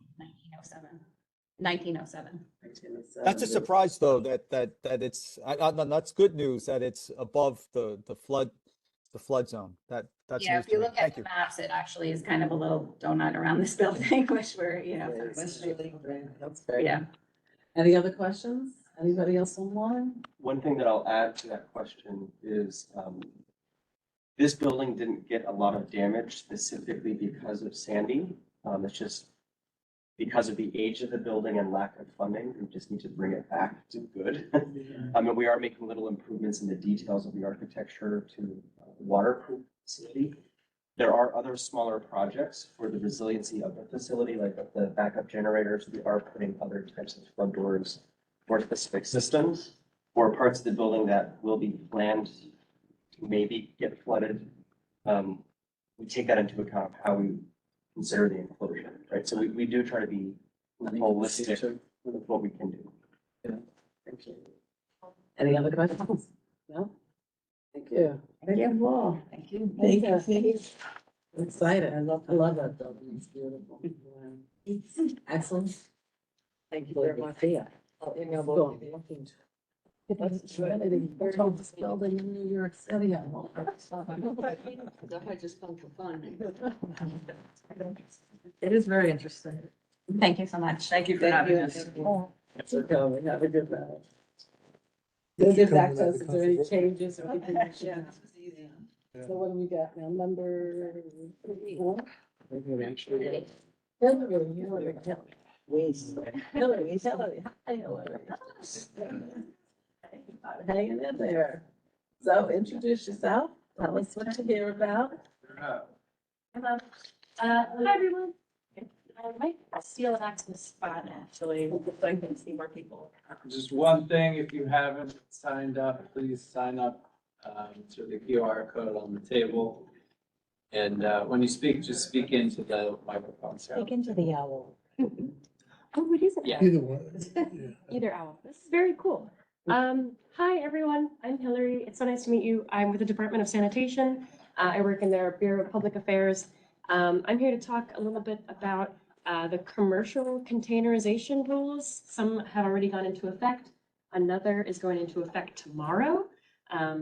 1907. That's a surprise, though, that it's, that's good news that it's above the flood zone. That's Yeah, news if you to me. look at the maps, it actually is kind of a little donut around this building, which we're, That's great. Yeah. Any other questions? Anybody else online? One thing that I'll add to that question is this building didn't get a lot of damage specifically because of Sandy. It's just because of the age of the building and lack of funding, we just need to bring it back to good. And we are making little improvements in the details of the architecture to the waterproof facility. There are other smaller projects for the resiliency of the facility, like the backup generators. We are putting other types of front doors for specific systems or parts of the building that will be planned to maybe get flooded. We take that into account of how we consider the enclosure, right? So we do try to be holistic with what we can do. Yeah. Thank you. Any other questions? No? Thank you. Thank you. Well, thank you. Thank you. I'm excited. I love that building. It's beautiful. Excellent. Thank you very much. I'll email both of you. That's Trinity. We're told this building in New York City. I won't. I just come for fun. It is very interesting. Thank you so much. Thank you for having us. It's okay. Have a good night. We'll get back to us. Is there any changes or anything? Yeah. So what do we got now? Number 3? Hillary. Hi, Hillary. Hanging in there. So introduce yourself. Tell us what you're here about. Hello. Hi, everyone. I might steal an access spot, actually, so I can see more people. Just one thing, if you haven't signed up, please sign up to the QR code on the table. And when you speak, just speak into the microphone. Speak into the owl. Oh, it isn't. Yeah. Either one. Either owl. This is very cool. Hi, everyone. I'm Hillary. It's so nice to meet you. I'm with the Department of Sanitation. I work in their Bureau of Public Affairs. I'm here to talk a little bit about the commercial containerization rules. Some have already gone into effect. Another is going into effect tomorrow.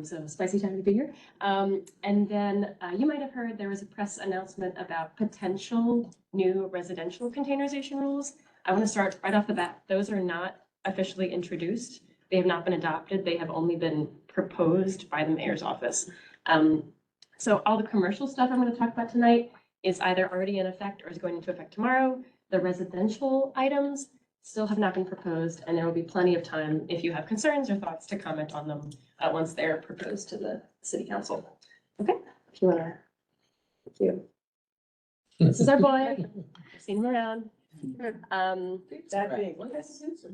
So spicy time to be here. And then you might have heard there was a press announcement about potential new residential containerization rules. I want to start right off the bat. Those are not officially introduced. They have not been adopted. They have only been proposed by the mayor's office. So all the commercial stuff I'm going to talk about tonight is either already in effect or is going into effect tomorrow. The residential items still have not been proposed, and there will be plenty of time if you have concerns or thoughts to comment on them once they're proposed to the city council. Okay, if you want to. Thank you. This is our boy. I've seen him around. That big. What is this?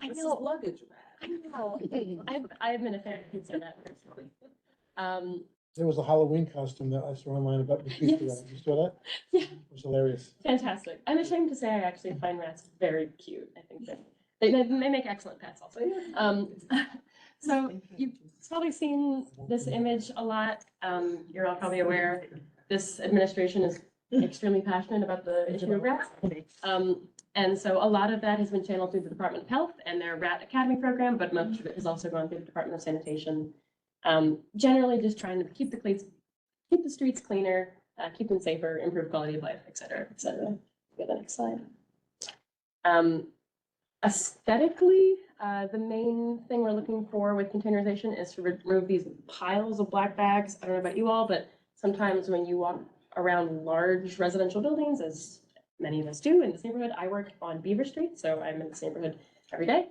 I This is know. luggage. I know. I've been a fan of pizza that personally. There was a Halloween costume that I saw online about the pizza. Yes. You saw that? Yeah. It was hilarious. Fantastic. I'm ashamed to say I actually find rats very cute. I think that they make excellent pets also. So you've probably seen this image a lot. You're all probably aware this administration is extremely passionate about the issue of rats. And so a lot of that has been channeled through the Department of Health and their Rat Academy program, but much of it has also gone through the Department of Sanitation. Generally just trying to keep the streets cleaner, keep them safer, improve quality of life, et cetera, et cetera. Go to the next slide. Aesthetically, the main thing we're looking for with containerization is to remove these piles of black bags. I don't know about you all, but sometimes when you walk around large residential buildings, as many of us do in this neighborhood, I work on Beaver Street, so I'm in this neighborhood every day.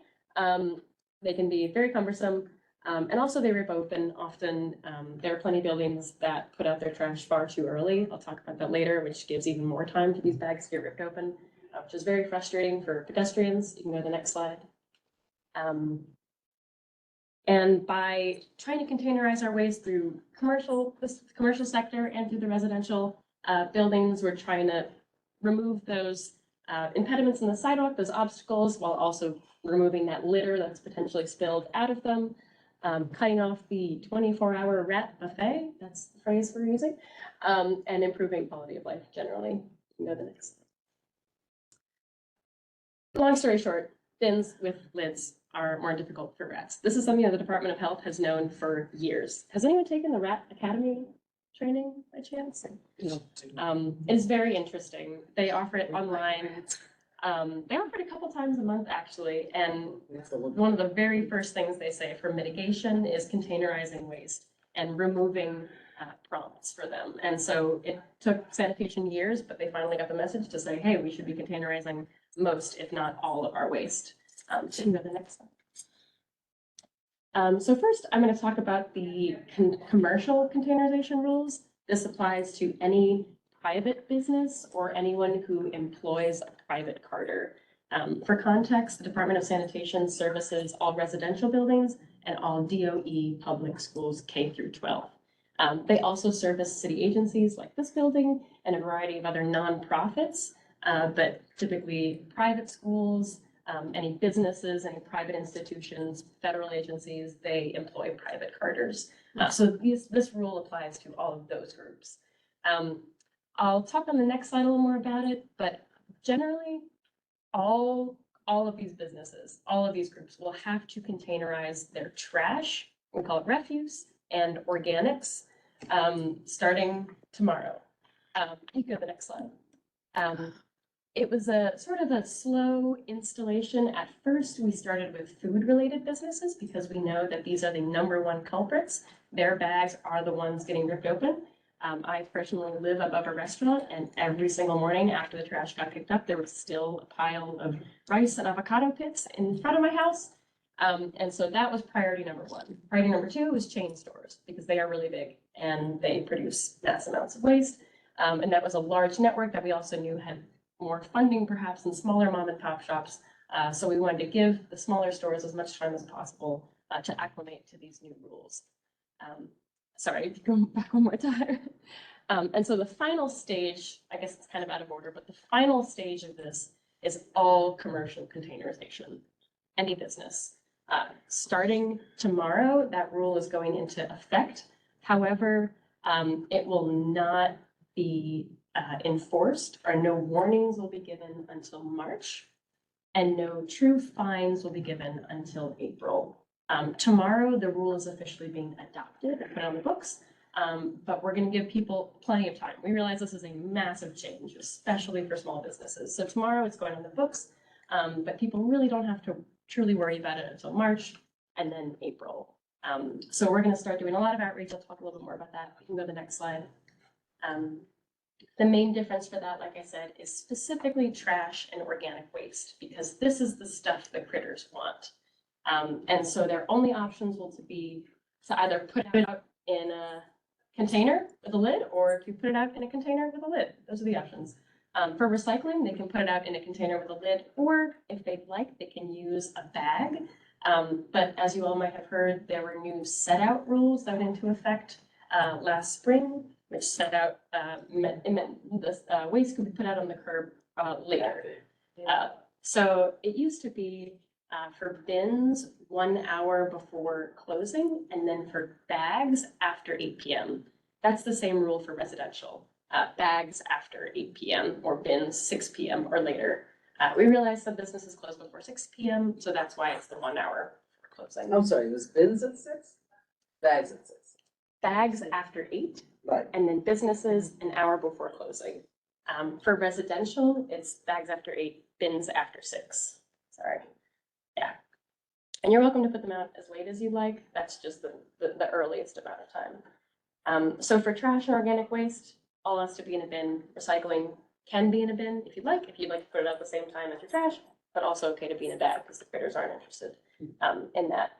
They can be very cumbersome. And also they rip open often. There are plenty of buildings that put out their trash far too early. I'll talk about that later, which gives even more time for these bags to get ripped open, which is very frustrating for pedestrians. You can go to the next slide. And by trying to containerize our waste through the commercial sector and through the residential buildings, we're trying to remove those impediments in the sidewalk, those obstacles, while also removing that litter that's potentially spilled out of them. Cutting off the 24-hour rat buffet, that's the phrase we're using, and improving quality of life generally. You can go to the next. Long story short, bins with lids are more difficult for rats. This is something that the Department of Health has known for years. Has anyone taken the Rat Academy training by chance? No. It is very interesting. They offer it online. They offer it a couple times a month actually, and one of the very first things they say for mitigation is containerizing waste and removing prompts for them. And so it took sanitation years, but they finally got the message to say, hey, we should be containerizing most, if not all, of our waste. So you can go to the next slide. So first, I'm going to talk about the commercial containerization rules. This applies to any private business or anyone who employs a private carter. For context, the Department of Sanitation services all residential buildings and all DOE public schools K through 12. They also service city agencies like this building and a variety of other nonprofits, but typically private schools, any businesses, any private institutions, federal agencies, they employ private carters. So this rule applies to all of those groups. I'll talk on the next slide a little more about it, but generally, all of these businesses, all of these groups will have to containerize their trash, we call it refuse, and organics, starting tomorrow. You can go to the next slide. It was a sort of a slow installation. At first, we started with food-related businesses because we know that these are the #1 culprits. Their bags are the ones getting ripped open. I personally live above a restaurant, and every single morning after the trash got picked up, there was still a pile of rice and avocado pits in front of my house. And so that was priority #1. Priority #2 was chain stores because they are really big and they produce mass amounts of waste. And that was a large network that we also knew had more funding perhaps than smaller mom and pop shops. So we wanted to give the smaller stores as much time as possible to acclimate to these new rules. Sorry, go back one more time. And so the final stage, I guess it's kind of out of order, but the final stage of this is all commercial containerization, any business. Starting tomorrow, that rule is going into effect. However, it will not be enforced, or no warnings will be given until March, and no true fines will be given until April. Tomorrow, the rule is officially being adopted and put on the books, but we're going to give people plenty of time. We realize this is a massive change, especially for small businesses. So tomorrow it's going on the books, but people really don't have to truly worry about it until March and then April. So we're going to start doing a lot of outreach. I'll talk a little bit more about that. We can go to the next slide. The main difference for that, like I said, is specifically trash and organic waste, because this is the stuff the critters want. And so their only options will be to either put it out in a container with a lid, or to put it out in a container with a lid. Those are the options. For recycling, they can put it out in a container with a lid, or if they'd like, they can use a bag. But as you all might have heard, there were new set out rules that went into effect last spring, which set out, it meant this waste could be put out on the curb later. So it used to be for bins 1 hour before closing, and then for bags after 8 p.m. That's the same rule for residential. Bags after 8 p.m. or bins 6 p.m. or later. We realized some businesses close before 6 p.m., so that's why it's the 1 hour for closing. I'm sorry, it was bins at 6? Bags at 6? Bags after 8, Right. and then businesses an hour before closing. For residential, it's bags after 8, bins after 6. Sorry. Yeah. And you're welcome to put them out as late as you like. That's just the earliest amount of time. So for trash and organic waste, all has to be in a bin. Recycling can be in a bin if you'd like to put it out at the same time as your trash, but also okay to be in a bag because the critters aren't interested in that.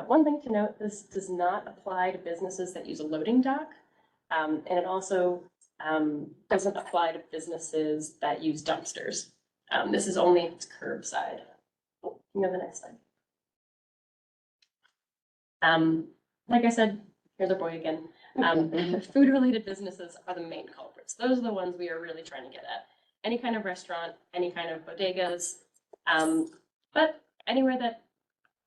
One thing to note, this does not apply to businesses that use a loading dock. And it also doesn't apply to businesses that use dumpsters. This is only if it's curbside. Oh, you know, the next slide. Like I said, here's our boy again. Food-related businesses are the main culprits. Those are the ones we are really trying to get at. Any kind of restaurant, any kind of bodegas, but anywhere that,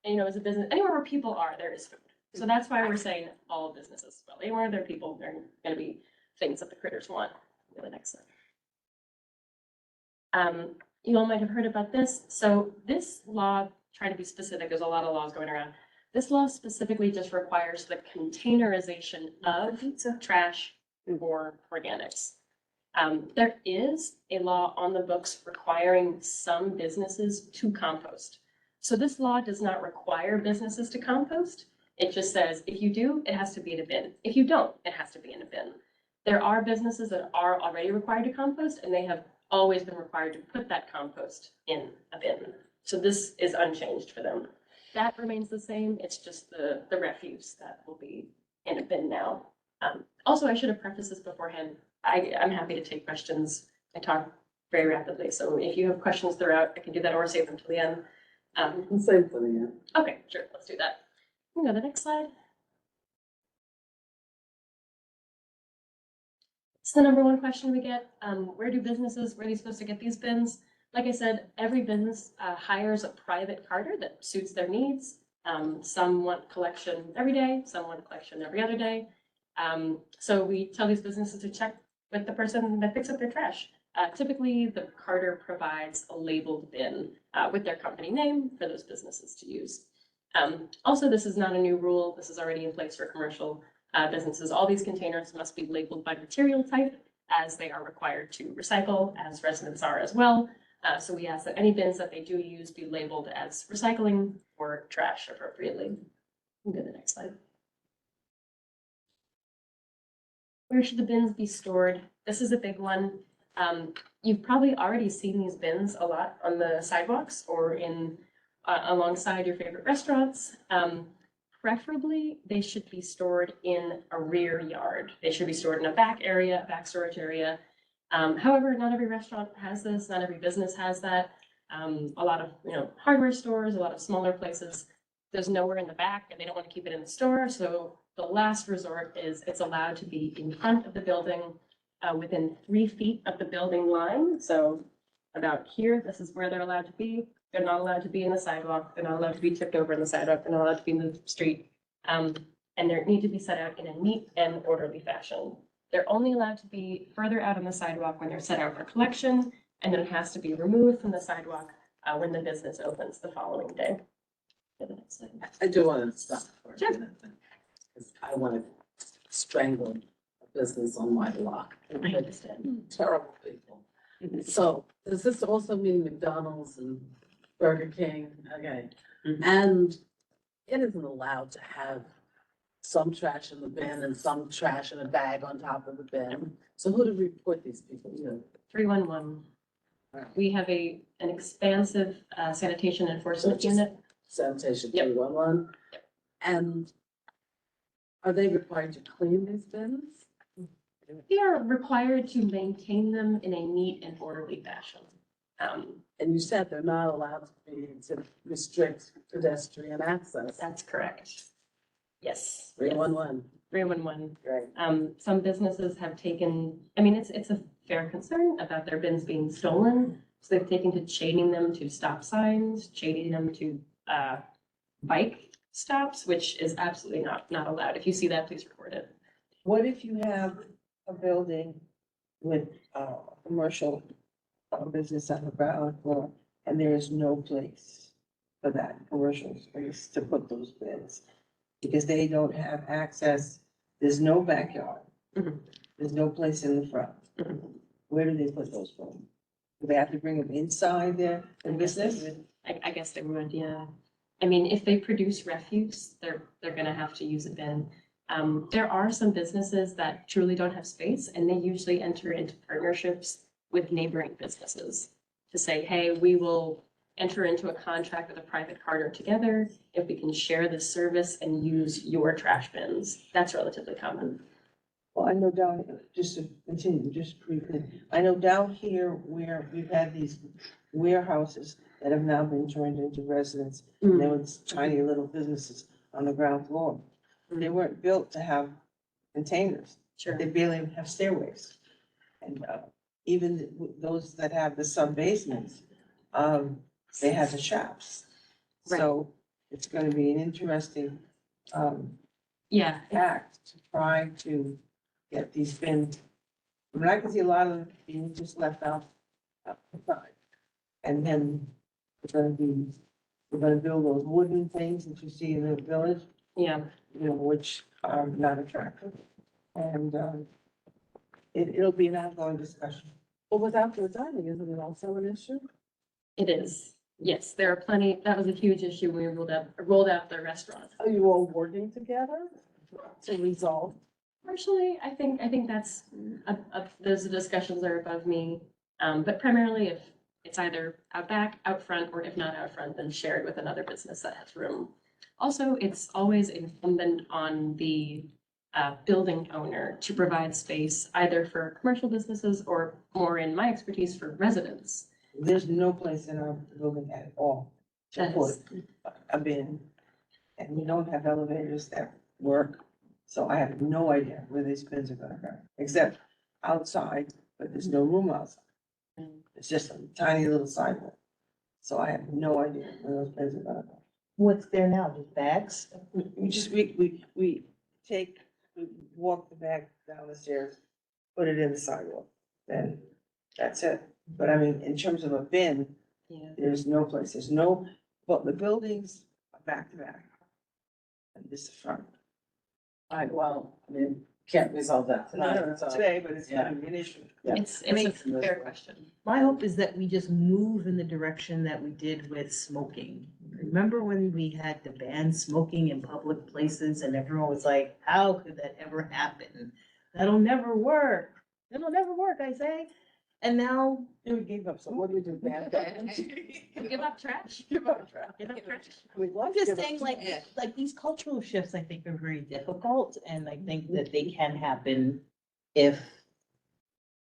you know, is a business, anywhere where people are, there is food. So that's why we're saying all businesses. Well, anywhere there are people, there are going to be things that the critters want. Go to the next slide. You all might have heard about this. So this law, trying to be specific, there's a lot of laws going around. This law specifically just requires the containerization of trash or organics. There is a law on the books requiring some businesses to compost. So this law does not require businesses to compost. It just says, if you do, it has to be in a bin. If you don't, it has to be in a bin. There are businesses that are already required to compost, and they have always been required to put that compost in a bin. So this is unchanged for them. That remains the same. It's just the refuse that will be in a bin now. Also, I should have prefaced this beforehand. I'm happy to take questions. I talk very rapidly, so if you have questions throughout, I can do that or save them till the end. Same for the end. Okay, sure, let's do that. We can go to the next slide. It's the number one question we get. Where are they supposed to get these bins? Like I said, every business hires a private carter that suits their needs. Some want collection every day, some want collection every other day. So we tell these businesses to check with the person that picks up their trash. Typically, the carter provides a labeled bin with their company name for those businesses to use. Also, this is not a new rule. This is already in place for commercial businesses. All these containers must be labeled by material type, as they are required to recycle, as residents are as well. So we ask that any bins that they do use be labeled as recycling or trash appropriately. We'll go to the next slide. Where should the bins be stored? This is a big one. You've probably already seen these bins a lot on the sidewalks or in alongside your favorite restaurants. Preferably, they should be stored in a rear yard. They should be stored in a back area, a back storage area. However, not every restaurant has this, not every business has that. A lot of, hardware stores, a lot of smaller places, there's nowhere in the back and they don't want to keep it in the store. So the last resort is it's allowed to be in front of the building within 3 feet of the building line. So about here, this is where they're allowed to be. They're not allowed to be in the sidewalk, they're not allowed to be tipped over in the sidewalk, they're not allowed to be in the street. And they need to be set out in a neat and orderly fashion. They're only allowed to be further out on the sidewalk when they're set out for collection, and then it has to be removed from the sidewalk when the business opens the following day. I do want to stop for a minute, because I want to strangle a business on my block. I understand. Terrible people. So does this also mean McDonald's and Burger King? Okay. And it isn't allowed to have some trash in the bin and some trash in a bag on top of the bin. So who do we report these people to? 311. We have an expansive sanitation enforcement unit. Sanitation Yep. 311. And are they required to clean these bins? We are required to maintain them in a neat and orderly fashion. And you said they're not allowed to restrict pedestrian access. That's correct. Yes. 311. 311. Right. Some businesses have taken, I mean, it's a fair concern about their bins being stolen. So they've taken to chaining them to stop signs, chaining them to bike stops, which is absolutely not allowed. If you see that, please report it. What if you have a building with commercial business on the ground floor and there is no place for that commercial space to put those bins? Because they don't have access, there's no backyard, there's no place in the front. Where do they put those from? Do they have to bring them inside their business? I guess they would, yeah. I mean, if they produce refuse, they're gonna have to use a bin. There are some businesses that truly don't have space, and they usually enter into partnerships with neighboring businesses to say, hey, we will enter into a contract with a private carter together if we can share this service and use your trash bins. That's relatively common. Well, I know down, just to continue, just briefly, I know down here where we've had these warehouses that have now been turned into residents. And there was tiny little businesses on the ground floor. They weren't built to have containers. Sure. They barely even have stairways. And even those that have the sub basements, they have the shops. So it's gonna be an interesting Yeah. act to try to get these bins. I mean, I can see a lot of them being just left out outside. And then we're gonna build those wooden things that you see in the village, Yeah. you know, which are not attractive. And it'll be an ongoing discussion. Well, with outdoor dining, isn't it also an issue? It is. Yes, there are plenty. That was a huge issue when we rolled out the restaurant. Are you all working together to resolve? Partially, I think that's, those discussions are above me. But primarily if it's either out back, out front, or if not out front, then shared with another business that has room. Also, it's always incumbent on the building owner to provide space either for commercial businesses or, more in my expertise, for residents. There's no place in our building at all to That put is- a bin. And we don't have elevators that work, so I have no idea where these bins are gonna go, except outside, but there's no room outside. It's just a tiny little sidewalk. So I have no idea where those bins are gonna go. What's there now, just bags? We walk the bag down the stairs, put it in the sidewalk, then that's it. But I mean, in terms of a bin, Yeah. there's no place, but the buildings are back to back. And this is the front. All right, well, I mean, can't resolve that tonight. so- Today, but it's Yeah. gonna be an issue. Yeah. It's I mean, a fair question. My hope is that we just move in the direction that we did with smoking. Remember when we had to ban smoking in public places and everyone was like, how could that ever happen? That'll never work. It'll never work, I say. And now. We gave up, so What do we do, ban bans? Give up trash? Give up trash. Give up trash? I'm just saying, like these cultural shifts, I think are very difficult, and I think that they can happen if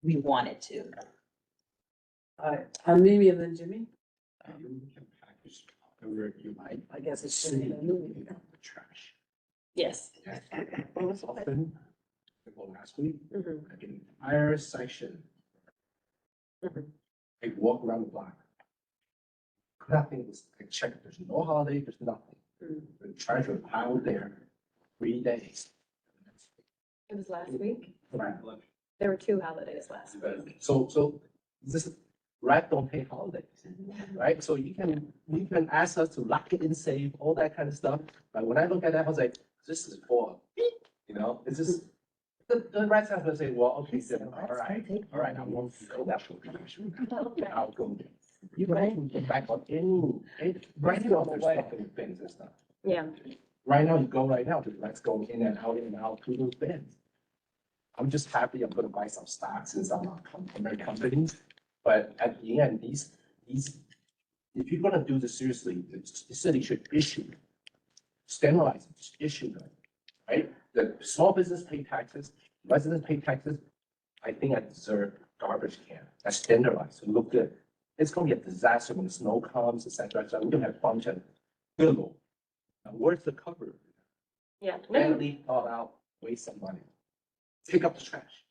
we wanted to. All right, Mimi and then Jimmy. I guess it's Jimmy and Mimi. Trash. Yes. Often, people ask me, Mhm. I get an entire section. I walk around the block. Nothing was, I checked, there's no holiday, there's nothing. The trash was piled there 3 days. It was last week. Right. There were 2 holidays last week. So this rat don't pay holidays, right? So you can ask us to lock it in safe, all that kind of stuff. But when I look at that, I was like, this is for, it's just, the rat's not gonna say, well, okay, then, all right, I won't go that way. I'll go. You guys can get back on any, right now, there's fucking bins and stuff. Yeah. Right now, you go right now, the rats go in and out to those bins. I'm just happy I'm gonna buy some stocks in some American companies. But at the end, these, if you're gonna do this seriously, the city should issue, standardize, just issue them, right? The small business pay taxes, residents pay taxes. I think I deserve garbage can. That's standardized, so look good. It's gonna be a disaster when the snow comes, et cetera. So we're gonna have a bunch of billable. Now, where's the cover? Yeah. Badly thought out, waste some money. Pick up the trash.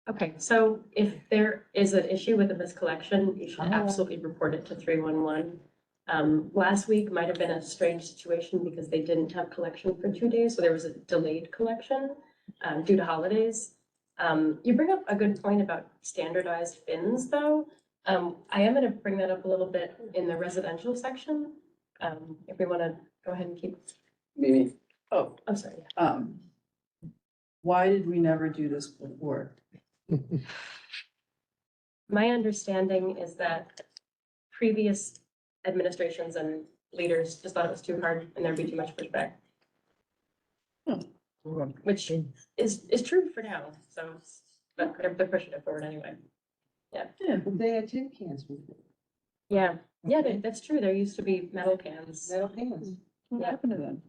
Okay, so if there is an issue with a miscollection, you should absolutely report it to 311. Last week might have been a strange situation because they didn't have collection for 2 days, so there was a delayed collection due to holidays. You bring up a good point about standardized bins, though. I am going to bring that up a little bit in the residential section. If we want to go ahead and keep. Maybe, Oh, I'm sorry. why did we never do this before? My understanding is that previous administrations and leaders just thought it was too hard and there'd be too much pushback. Which is true for now, so, but they're pushing it forward anyway. Yeah. Yeah, but they had tin cans with it. Yeah, that's true. There used to be metal cans. Metal cans. What happened to them?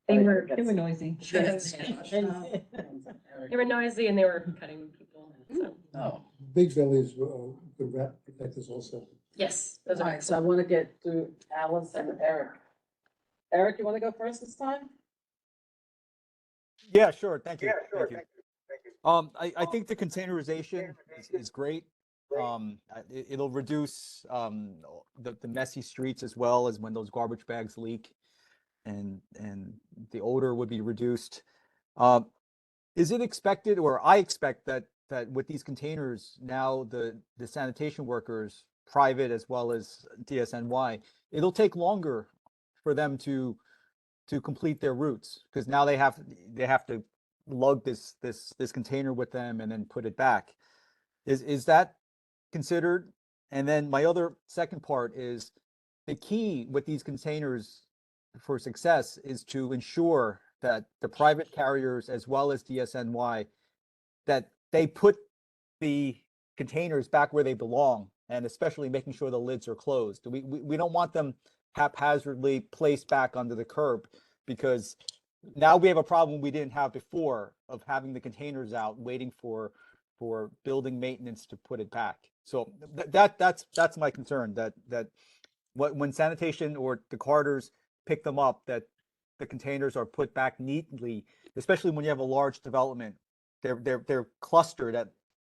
They were. They were noisy. They were noisy and they were cutting people, so, Oh. Big Billy's, good rat protectors also. yes, All those are. right, so I want to get through Alice and Eric. Eric, you want to go first this time? Yeah, sure. Thank you. Thank you. I think the containerization is great. It'll reduce the messy streets as well as when those garbage bags leak, and the odor would be reduced. Is it expected, or I expect that with these containers now, the sanitation workers, private as well as DSNY, it'll take longer for them to complete their routes, because now they have to lug this container with them and then put it back. Is that considered? And then my other second part is the key with these containers for success is to ensure that the private carriers as well as DSNY, that they put the containers back where they belong, and especially making sure the lids are closed. We don't want them haphazardly placed back under the curb, because now we have a problem we didn't have before of having the containers out waiting for building maintenance to put it back. So that's my concern, that when sanitation or the carters pick them up, that the containers are put back neatly, especially when you have a large development. They're clustered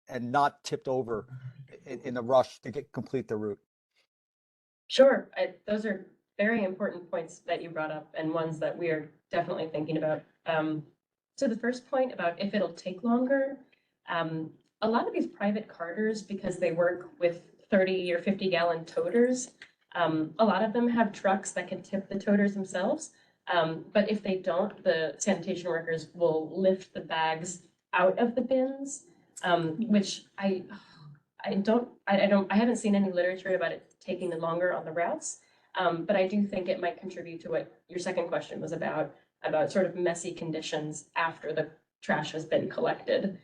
and not tipped over in a rush to complete the route. Sure, those are very important points that you brought up and ones that we are definitely thinking about. So the first point about if it'll take longer, a lot of these private carters, because they work with 30 or 50 gallon toters, a lot of them have trucks that can tip the toters themselves. But if they don't, the sanitation workers will lift the bags out of the bins, which I haven't seen any literature about it taking longer on the routes. But I do think it might contribute to what your second question was about sort of messy conditions after the trash has been collected.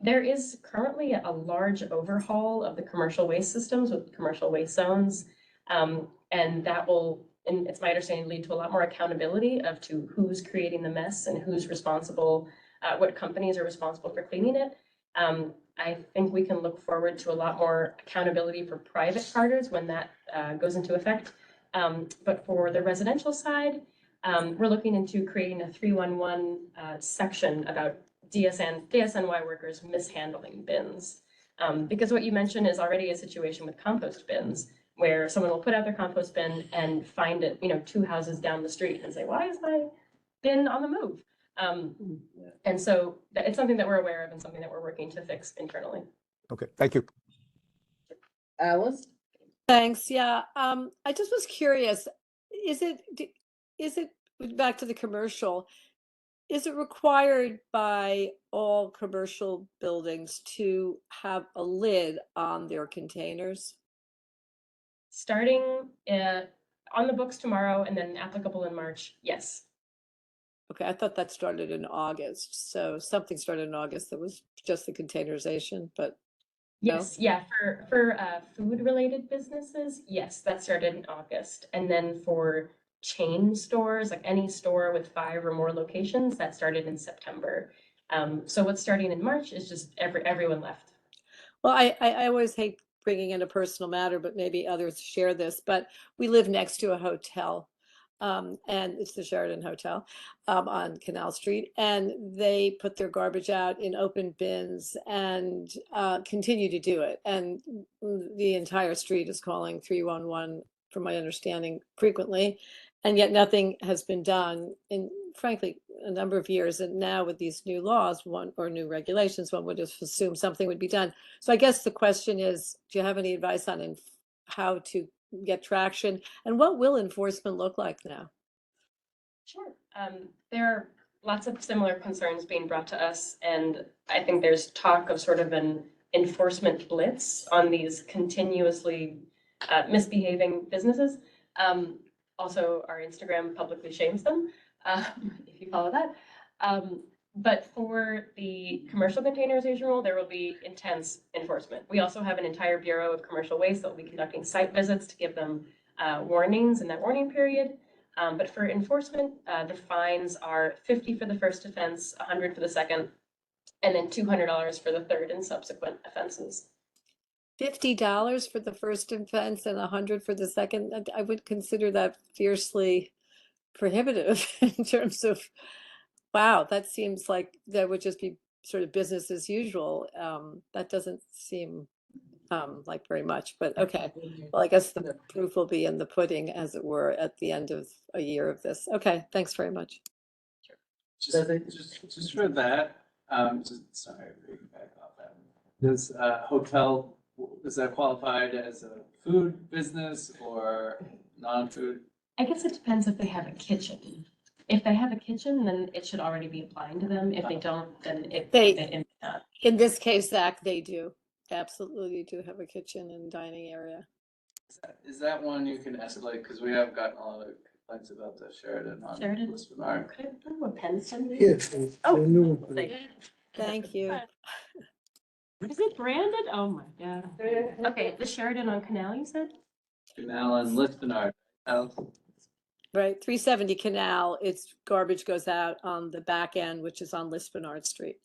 There is currently a large overhaul of the commercial waste systems with commercial waste zones. And that will, and it's my understanding, lead to a lot more accountability to who's creating the mess and who's responsible, what companies are responsible for cleaning it. I think we can look forward to a lot more accountability for private carters when that goes into effect. But for the residential side, we're looking into creating a 311 section about DSNY workers mishandling bins. Because what you mentioned is already a situation with compost bins, where someone will put out their compost bin and find it, 2 houses down the street and say, why is my bin on the move? And so it's something that we're aware of and something that we're working to fix internally. Okay, thank you. Alice? Thanks. Yeah. I just was curious, is it, back to the commercial, is it required by all commercial buildings to have a lid on their containers? Starting on the books tomorrow and then applicable in March, yes. Okay, I thought that started in August. So something started in August that was just the containerization, but no? Yes, yeah, for food-related businesses, yes, that started in August. And then for chain stores, like any store with 5 or more locations, that started in September. So what's starting in March is just everyone left. Well, I always hate bringing in a personal matter, but maybe others share this, but we live next to a hotel. And it's the Sheraton Hotel on Canal Street, and they put their garbage out in open bins and continue to do it. And the entire street is calling 311, from my understanding, frequently, and yet nothing has been done in, frankly, a number of years. And now with these new laws, or new regulations, one would assume something would be done. So I guess the question is, do you have any advice on how to get traction, and what will enforcement look like now? Sure. There are lots of similar concerns being brought to us, and I think there's talk of sort of an enforcement blitz on these continuously misbehaving businesses. Also, our Instagram publicly shames them, if you follow that. But for the commercial containerization rule, there will be intense enforcement. We also have an entire Bureau of Commercial Waste that will be conducting site visits to give them warnings in that warning period. But for enforcement, the fines are $50 for the first offense, $100 for the second, and then $200 for the third and subsequent offenses. $50 for the first offense and $100 for the second. I would consider that fiercely prohibitive in terms of, wow, that seems like that would just be sort of business as usual. That doesn't seem like very much, but okay. Well, I guess the proof will be in the pudding, as it were, at the end of a year of this. Okay, thanks very much. Just for that, sorry, back off that. Does hotel, is that qualified as a food business or non-food? I guess it depends if they have a kitchen. If they have a kitchen, then it should already be applying to them. If they don't, then In this case, Zach, they do. Absolutely do have a kitchen and dining area. Is that one you can escalate? Because we have gotten a lot of complaints about the Sheraton on Lisbon Arc. Could I put a pen? Yes. Oh, thank you. Is it branded? Oh my God. Okay, the Sheraton on Canal, you said? Canal and Lisbon Arc. Right, 370 Canal, its garbage goes out on the back end, which is on Lisbonard Street.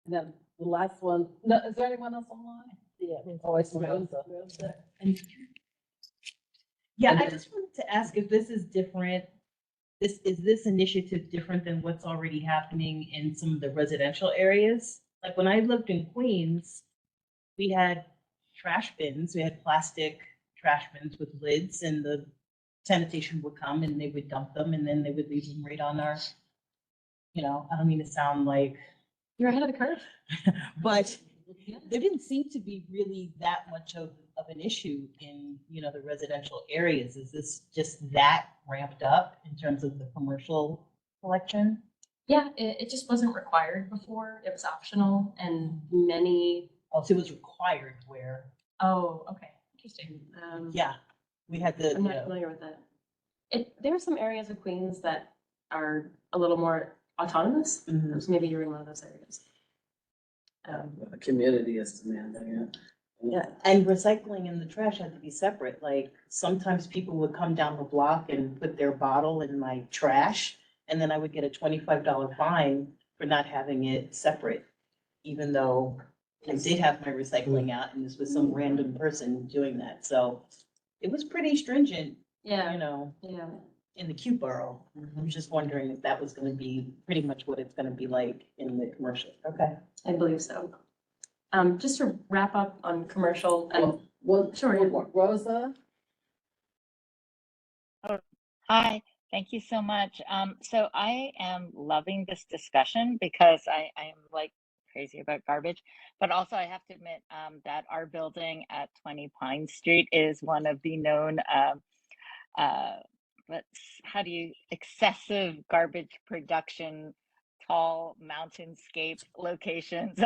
And then the last one, no, is there anyone else online? Yeah. Oh, I see Rosa. Yeah, I just wanted to ask if this is different. Is this initiative different than what's already happening in some of the residential areas? Like when I lived in Queens, we had trash bins, we had plastic trash bins with lids, and the sanitation would come and they would dump them, and then they would leave them right on our, I don't mean to sound like you're ahead of the curve, but there didn't seem to be really that much of an issue in, the residential areas. Is this just that ramped up in terms of the commercial collection? Yeah, it just wasn't required before. It was optional, and many. Oh, so it was required where? Oh, okay, interesting. Yeah, we had the. I'm not familiar with that. There are some areas of Queens that are a little more autonomous. Mm-hmm. So maybe you're in one of those areas. The community is demanding it. Yeah, and recycling and the trash had to be separate. Like sometimes people would come down the block and put their bottle in my trash, and then I would get a $25 fine for not having it separate, even though I did have my recycling out and this was some random person doing that. So it was pretty stringent. Yeah. Yeah. in the Q borough. I was just wondering if that was gonna be pretty much what it's gonna be like in the commercial. Okay. I believe so. Just to wrap up on commercial and Well, sure. Rosa? Oh, hi, thank you so much. So I am loving this discussion because I am like crazy about garbage, but also I have to admit that our building at 20 Pine Street is one of the known, excessive garbage production, tall mountainscape locations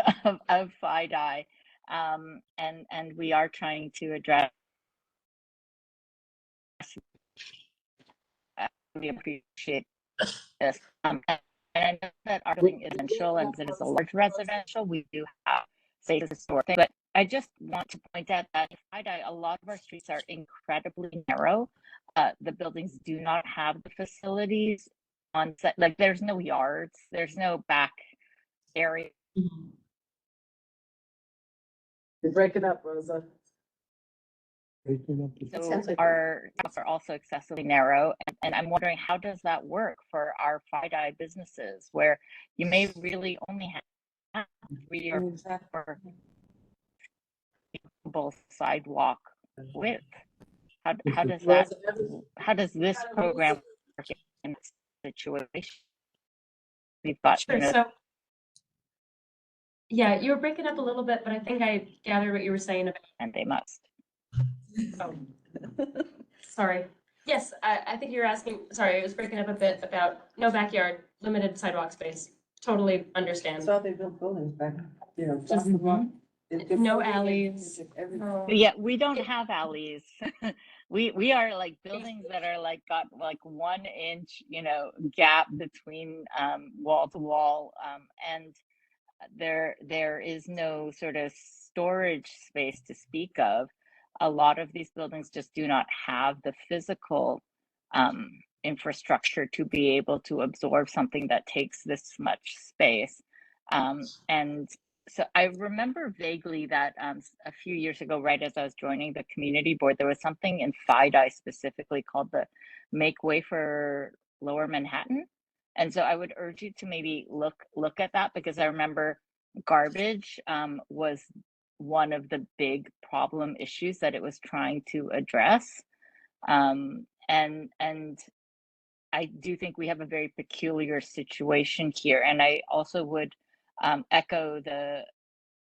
of FIDI. And we are trying to address. We appreciate this. And I know that our building is essential and that it's a large residential. We do have spaces to store things, but I just want to point out that in FIDI, a lot of our streets are incredibly narrow. The buildings do not have the facilities on set, like there's no yards, there's no back area. You're breaking up, Rosa. So our streets are also excessively narrow, and I'm wondering how does that work for our FIDI businesses where you may really only have 3 or 4 sidewalk width. How does this program work in this situation? We've got Sure. So, yeah, you were breaking up a little bit, but I think I gathered what you were saying about. And they must. Oh, sorry. Yes, I think you were asking, sorry, it was breaking up a bit about no backyard, limited sidewalk space. Totally understand. So they built buildings back, you know. Just no alleys. Yeah, we don't have alleys. We are like buildings that are like got like 1 inch, gap between wall to wall, and there is no sort of storage space to speak of. A lot of these buildings just do not have the physical infrastructure to be able to absorb something that takes this much space. And so I remember vaguely that a few years ago, right as I was joining the community board, there was something in FIDI specifically called the Make Way for Lower Manhattan. And so I would urge you to maybe look at that, because I remember garbage was one of the big problem issues that it was trying to address. And I do think we have a very peculiar situation here. And I also would echo the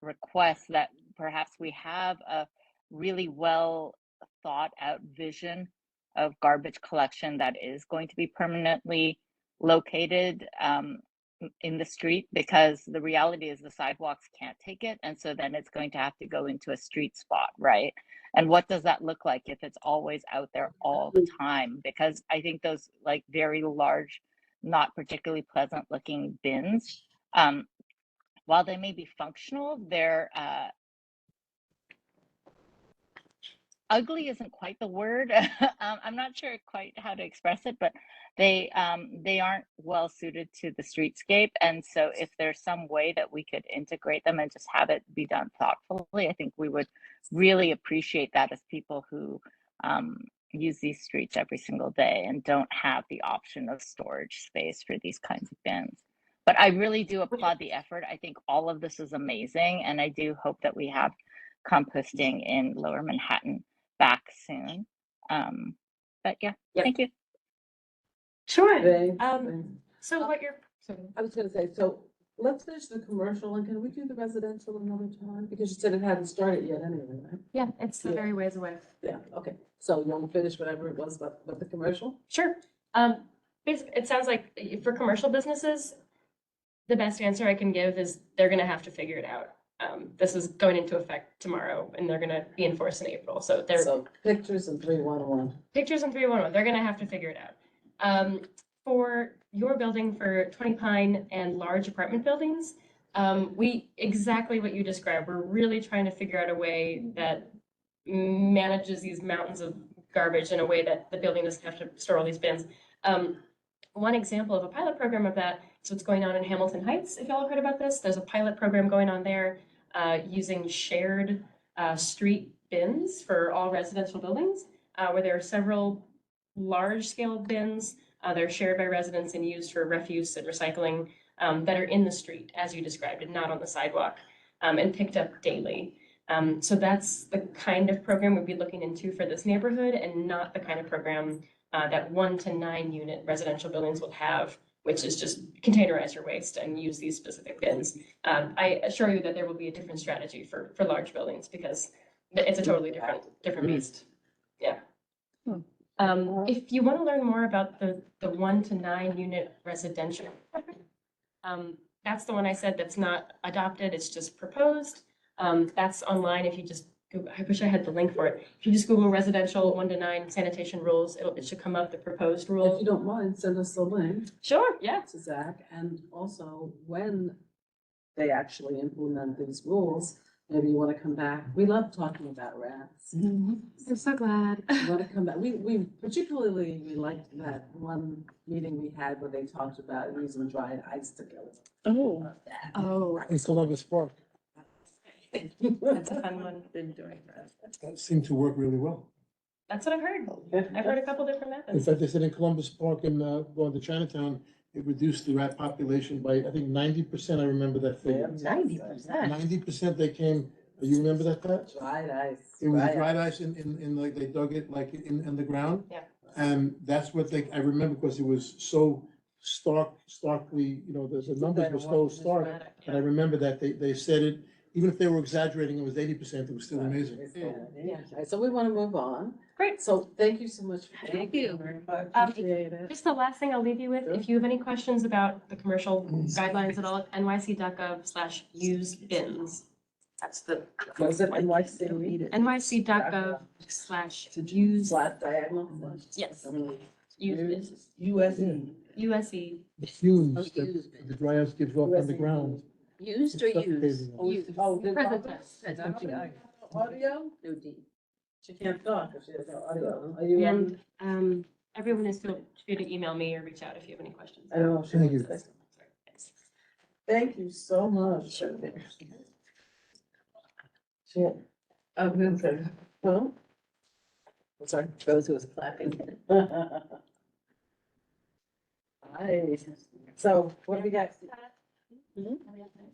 request that perhaps we have a really well thought out vision of garbage collection that is going to be permanently located in the street, because the reality is the sidewalks can't take it, and so then it's going to have to go into a street spot, right? And what does that look like if it's always out there all the time? Because I think those like very large, not particularly pleasant looking bins, while they may be functional, they're ugly isn't quite the word. I'm not sure quite how to express it, but they aren't well suited to the streetscape. And so if there's some way that we could integrate them and just have it be done thoughtfully, I think we would really appreciate that as people who use these streets every single day and don't have the option of storage space for these kinds of bins. But I really do applaud the effort. I think all of this is amazing, and I do hope that we have composting in Lower Manhattan back soon. But yeah, thank you. Sure. Thanks. So what you're, I was gonna say, so let's finish the commercial, and can we do the residential another time? Because you said it hadn't started yet anyway, right? yeah, it's a very ways away. Yeah, okay. So you want to finish whatever it was, but the commercial? Sure. Basically, it sounds like for commercial businesses, the best answer I can give is they're going to have to figure it out. This is going into effect tomorrow, and they're going to be enforced in April. So they're pictures and 311. Pictures and 311. They're going to have to figure it out. For your building, for 20 Pine and large apartment buildings, we exactly what you described. We're really trying to figure out a way that manages these mountains of garbage in a way that the building doesn't have to store all these bins. One example of a pilot program of that is what's going on in Hamilton Heights. If y'all have heard about this, there's a pilot program going on there using shared street bins for all residential buildings, where there are several large-scale bins. They're shared by residents and used for refuse and recycling that are in the street, as you described, and not on the sidewalk, and picked up daily. So that's the kind of program we'd be looking into for this neighborhood, and not the kind of program that 1 to 9 unit residential buildings will have, which is just containerize your waste and use these specific bins. I assure you that there will be a different strategy for large buildings, because it's a totally different beast. Yeah. If you want to learn more about the 1 to 9 unit residential, that's the one I said that's not adopted, it's just proposed. That's online. If you just Google, I wish I had the link for it. If you just Google residential 1 to 9 sanitation rules, it should come up, the proposed If rule. you don't mind, send us the link. Sure, yeah. To Zach, and also when they actually implement these rules, maybe you wanna come back. We love talking about rats. I'm so glad. You wanna come back? We particularly, we liked that one meeting we had where they talked about using dried ice to kill it. Oh. Oh. In Columbus Park, That's a fun one. Been doing that. that seemed to work really well. That's what I've heard. I've heard a couple different In methods. fact, they said in Columbus Park and going to Chinatown, it reduced the rat population by, I think, 90%. I remember that figure. 90%. 90% they came, you remember that, Pat? Dried ice. It was dried ice in like, they dug it like in the ground. Yeah. And that's what I remember because it was so starkly, the numbers were so stark. And I remember that they said it, even if they were exaggerating, it was 80%, it was still amazing. Yeah, right, so we wanna move on. Great. So thank you so much. Thank you. Appreciate it. Just the last thing I'll leave you with, if you have any questions about the commercial guidelines at all, nyc.gov/use bins. That's the. Was it NYC? nyc.gov/use. Flat diagonal. Yes. Use bins. USE. USE. The fumes that the dry ice gives off on the ground. Used or It's used? suffocating. Oh, Present tense. Audio? No D. She can't talk if she has no audio. Are you on? And everyone is feel free to email me or reach out if you have any questions. I don't know if she Thank wants you. to say something. Thank you so much. Shit. Okay. Huh? I'm sorry, Rose was clapping. Hi. So what do we got?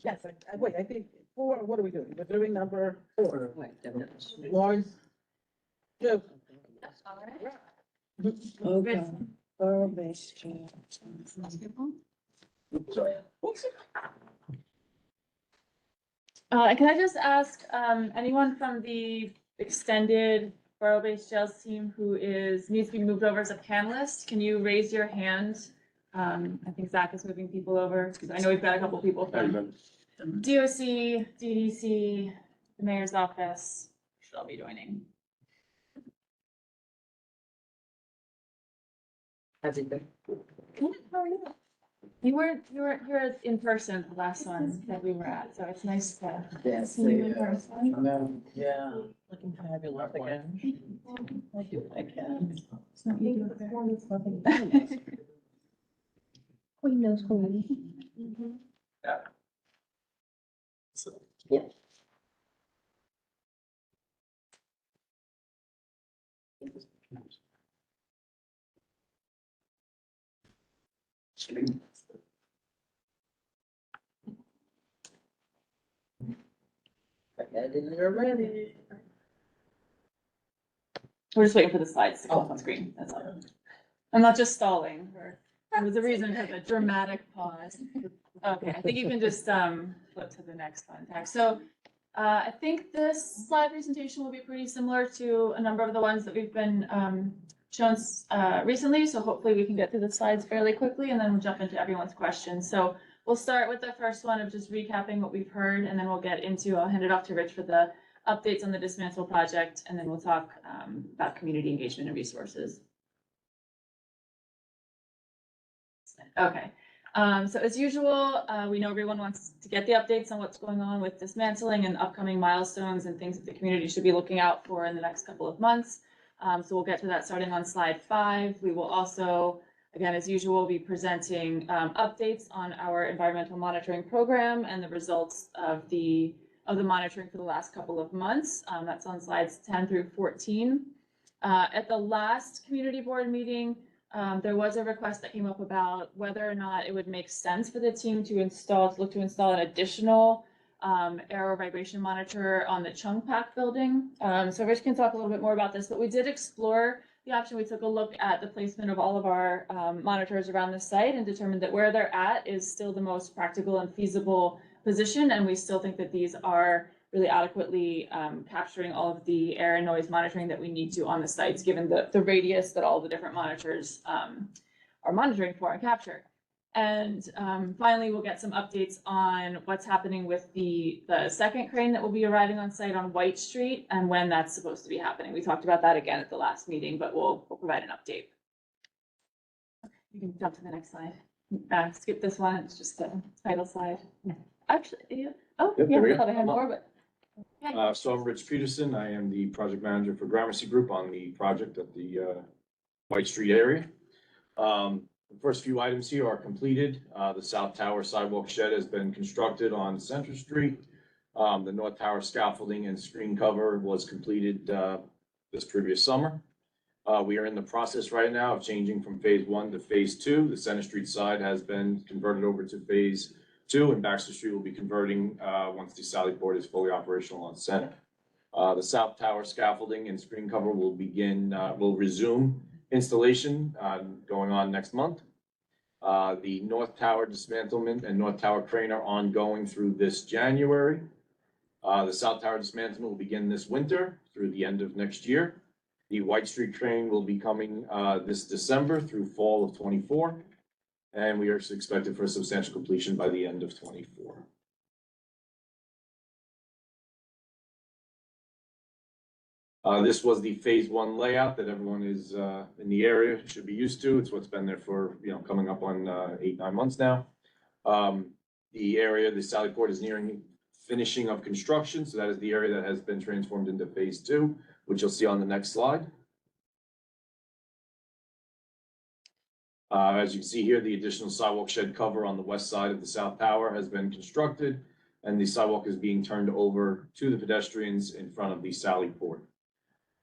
Yes, wait, I think what are we doing? We're doing number 4. Lawrence. Joe. Okay. Can I just ask, anyone from the extended borough-based jails team who needs to be moved over as a panelist, can you raise your hand? I think Zach is moving people over, because I know we've got a couple people from DOC, DDC, the mayor's office, should all be joining. You weren't here in person the last one that we were at, so it's nice to see you in person. Yeah. Looking fabulous again. I do what I can. It's not you do it. Queen knows who. Yeah. You're ready. We're just waiting for the slides to come up on screen, that's all. I'm not just stalling, there was a reason for the dramatic pause. Okay, I think you can just flip to the next one, Tack. So I think this slide presentation will be pretty similar to a number of the ones that we've been shown recently, so hopefully we can get through the slides fairly quickly and then we'll jump into everyone's questions. So we'll start with the first one of just recapping what we've heard, and then we'll get into, I'll hand it off to Rich for the updates on the dismantle project, and then we'll talk about community engagement and resources. Okay, so as usual, we know everyone wants to get the updates on what's going on with dismantling and upcoming milestones and things that the community should be looking out for in the next couple of months. So we'll get to that starting on slide 5. We will also, again, as usual, be presenting updates on our environmental monitoring program and the results of the monitoring for the last couple of months. That's on slides 10 through 14. At the last community board meeting, there was a request that came up about whether or not it would make sense for the team to look to install an additional aero vibration monitor on the Chung Pak building. So Rich can talk a little bit more about this, but we did explore the option. We took a look at the placement of all of our monitors around the site and determined that where they're at is still the most practical and feasible position. And we still think that these are really adequately capturing all of the air and noise monitoring that we need to on the sites, given the radius that all the different monitors are monitoring for and capture. And finally, we'll get some updates on what's happening with the second crane that will be arriving on site on White Street and when that's supposed to be happening. We talked about that again at the last meeting, but we'll provide an update. Okay, you can jump to the next slide. Skip this one, it's just the title slide. Actually, yeah. Oh, Yep, yeah, there we I go. thought I had more, but. Okay. So I'm Rich Peterson. I am the project manager for Gramercy Group on the project at the White Street area. The first few items here are completed. The South Tower sidewalk shed has been constructed on Center Street. The North Tower scaffolding and screen cover was completed this previous summer. We are in the process right now of changing from phase 1 to phase 2. The Center Street side has been converted over to phase 2, and Baxter Street will be converting once the Sally Port is fully operational on Center. The South Tower scaffolding and screen cover will resume installation going on next month. The North Tower dismantlement and North Tower crane are ongoing through this January. The South Tower dismantlement will begin this winter through the end of next year. The White Street crane will be coming this December through fall of '24. And we are expected for a substantial completion by the end of '24. This was the phase 1 layout that everyone is in the area should be used to. It's what's been there for, coming up on 8-9 months now. The area, the Sally Port, is nearing finishing of construction. So that is the area that has been transformed into phase 2, which you'll see on the next slide. As you can see here, the additional sidewalk shed cover on the west side of the South Tower has been constructed, and the sidewalk is being turned over to the pedestrians in front of the Sally Port.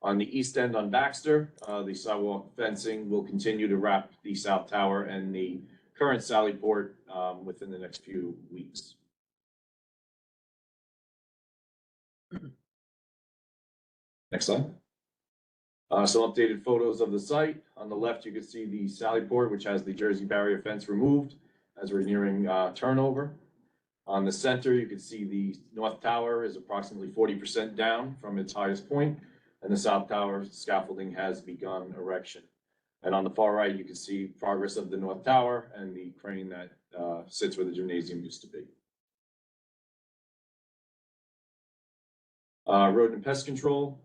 On the east end on Baxter, the sidewalk fencing will continue to wrap the South Tower and the current Sally Port within the next few weeks. Next slide. Some updated photos of the site. On the left, you can see the Sally Port, which has the Jersey barrier fence removed as we're nearing turnover. On the center, you can see the North Tower is approximately 40% down from its highest point, and the South Tower scaffolding has begun erection. And on the far right, you can see progress of the North Tower and the crane that sits where the gymnasium used to be. Rodent and pest control,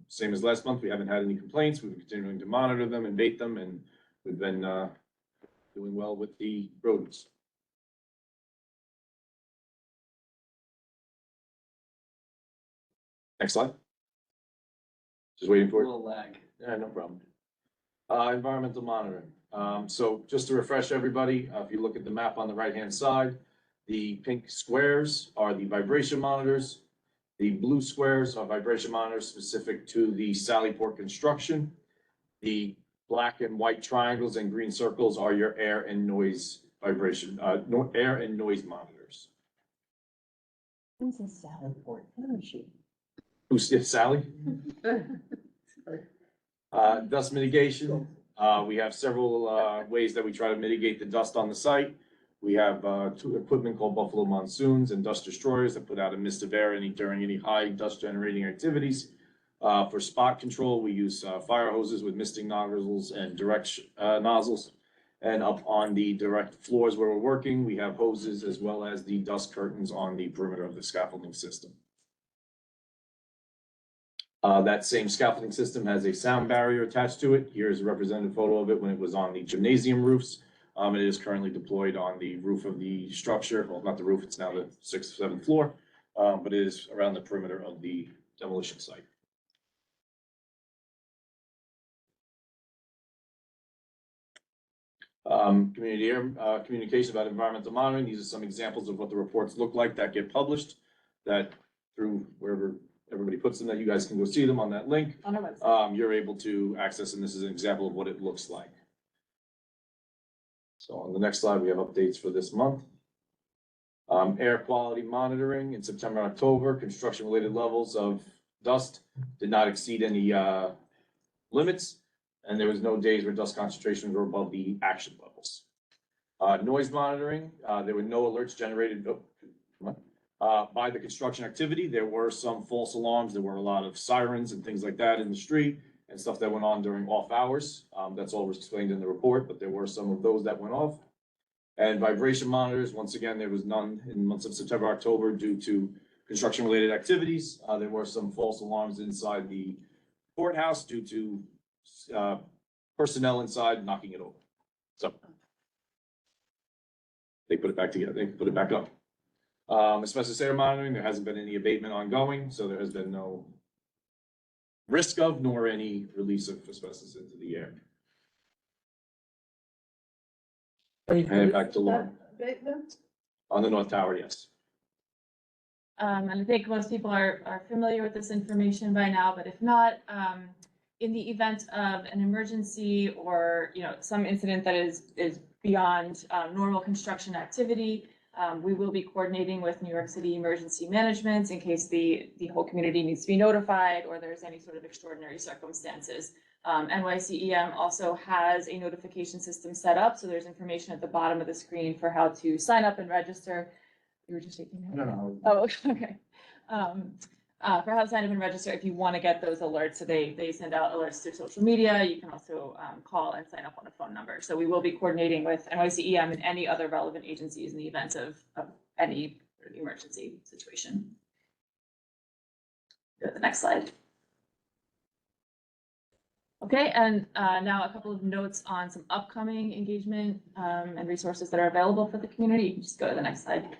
same as last month. We haven't had any complaints. We've been continuing to monitor them and bait them, and we've been doing well with the rodents. Next slide. Just waiting for it. A little lag. Yeah, no problem. Environmental monitoring. So just to refresh everybody, if you look at the map on the right-hand side, the pink squares are the vibration monitors. The blue squares are vibration monitors specific to the Sally Port construction. The black and white triangles and green circles are your air and noise vibration, air and noise monitors. Who's in Sally Port? Where is she? Who's Sally? Dust mitigation. We have several ways that we try to mitigate the dust on the site. We have two equipment called Buffalo Monsoons and dust destroyers that put out a mist of air during any high dust generating activities. For spot control, we use fire hoses with misting nozzles and direct nozzles. And up on the direct floors where we're working, we have hoses as well as the dust curtains on the perimeter of the scaffolding system. That same scaffolding system has a sound barrier attached to it. Here's a representative photo of it when it was on the gymnasium roofs. It is currently deployed on the roof of the structure. Well, not the roof, it's now the 6th or 7th floor, but it is around the perimeter of the demolition site. Community communication about environmental monitoring. These are some examples of what the reports look like that get published, that through wherever everybody puts them, that you guys can go see them on that link. On our website. You're able to access, and this is an example of what it looks like. So on the next slide, we have updates for this month. Air quality monitoring in September, October, construction-related levels of dust did not exceed any limits, and there was no days where dust concentrations were above the action levels. Noise monitoring, there were no alerts generated by the construction activity. There were some false alarms. There were a lot of sirens and things like that in the street and stuff that went on during off hours. That's all was explained in the report, but there were some of those that went off. And vibration monitors, once again, there was none in months of September, October due to construction-related activities. There were some false alarms inside the courthouse due to personnel inside knocking it over. So they put it back together, they put it back up. Asbestos air monitoring, there hasn't been any abatement ongoing, so there has been no risk of nor any release of asbestos into the air. Hand it back to Lauren. On the North Tower, yes. And I think most people are familiar with this information by now, but if not, in the event of an emergency or, some incident that is beyond normal construction activity, we will be coordinating with New York City Emergency Management in case the whole community needs to be notified or there's any sort of extraordinary circumstances. NYCEM also has a notification system set up, so there's information at the bottom of the screen for how to sign up and register. You were just taking notes? No. Oh, okay. For how to sign up and register if you want to get those alerts. So they send out alerts through social media. You can also call and sign up on a phone number. So we will be coordinating with NYCEM and any other relevant agencies in the event of any emergency situation. Go to the next slide. Okay, and now a couple of notes on some upcoming engagement and resources that are available for the community. You can just go to the next slide.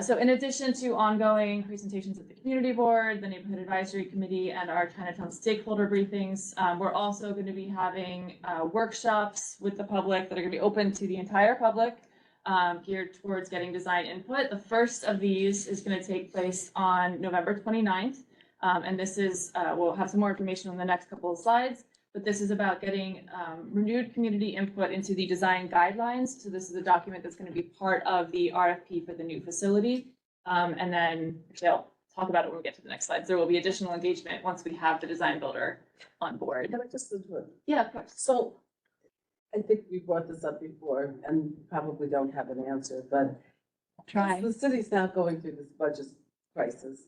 So in addition to ongoing presentations at the community board, the neighborhood advisory committee, and our Chinatown stakeholder briefings, we're also going to be having workshops with the public that are going to be open to the entire public, geared towards getting design input. The first of these is going to take place on November 29th. And this is, we'll have some more information on the next couple of slides, but this is about getting renewed community input into the design guidelines. So this is a document that's going to be part of the RFP for the new facility. And then actually I'll talk about it when we get to the next slides. There will be additional engagement once we have the design builder on board. Can I just input? Yeah, of course. So I think we brought this up before and probably don't have an answer, but try. The city's now going through this budget crisis.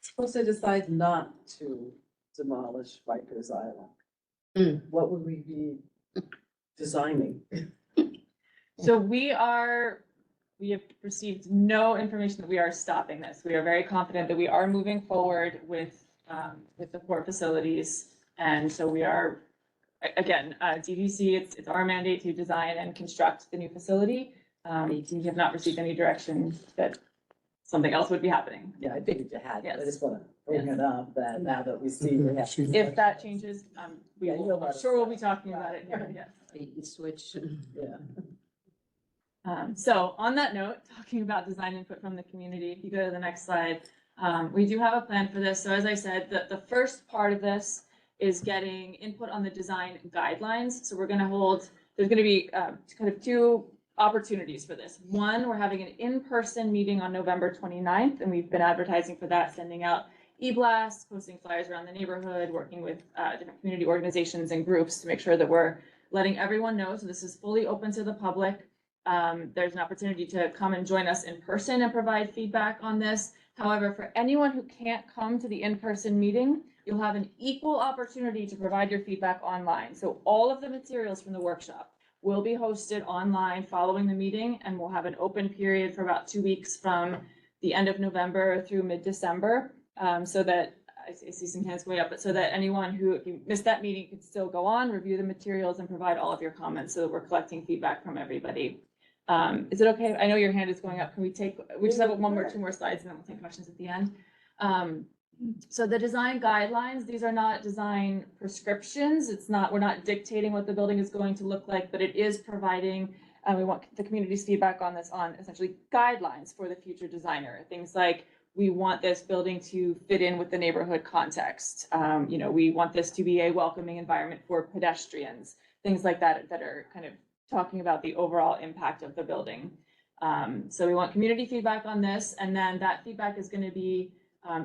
Suppose they decide not to demolish Rikers Island. What would we be designing? So we have received no information that we are stopping this. We are very confident that we are moving forward with the port facilities. And so we are, again, DVC, it's our mandate to design and construct the new facility. We have not received any direction that something else would be happening. Yeah, I figured you had, Yes. I just want to bring it up that now that we see. we have- If that changes, I'm let us sure we'll be talking about it here, yes. Bait and switch, yeah. So on that note, talking about design input from the community, if you go to the next slide, we do have a plan for this. So as I said, the first part of this is getting input on the design guidelines. So we're going to hold, there's going to be kind of two opportunities for this. One, we're having an in-person meeting on November 29th, and we've been advertising for that, sending out e-blasts, posting flyers around the neighborhood, working with different community organizations and groups to make sure that we're letting everyone know. So this is fully open to the public. There's an opportunity to come and join us in person and provide feedback on this. However, for anyone who can't come to the in-person meeting, you'll have an equal opportunity to provide your feedback online. So all of the materials from the workshop will be hosted online following the meeting, and we'll have an open period for about 2 weeks from the end of November through mid-December, so that, I see some hands going up, but so that anyone who, if you missed that meeting, could still go on, review the materials, and provide all of your comments so that we're collecting feedback from everybody. Is it okay? I know your hand is going up. Can we just have two more slides, and then we'll take questions at the end. So the design guidelines, these are not design prescriptions. We're not dictating what the building is going to look like, but it is providing, we want the community's feedback on this, on essentially guidelines for the future designer. Things like we want this building to fit in with the neighborhood context. You know, we want this to be a welcoming environment for pedestrians, things like that, that are kind of talking about the overall impact of the building. So we want community feedback on this, and then that feedback is going to be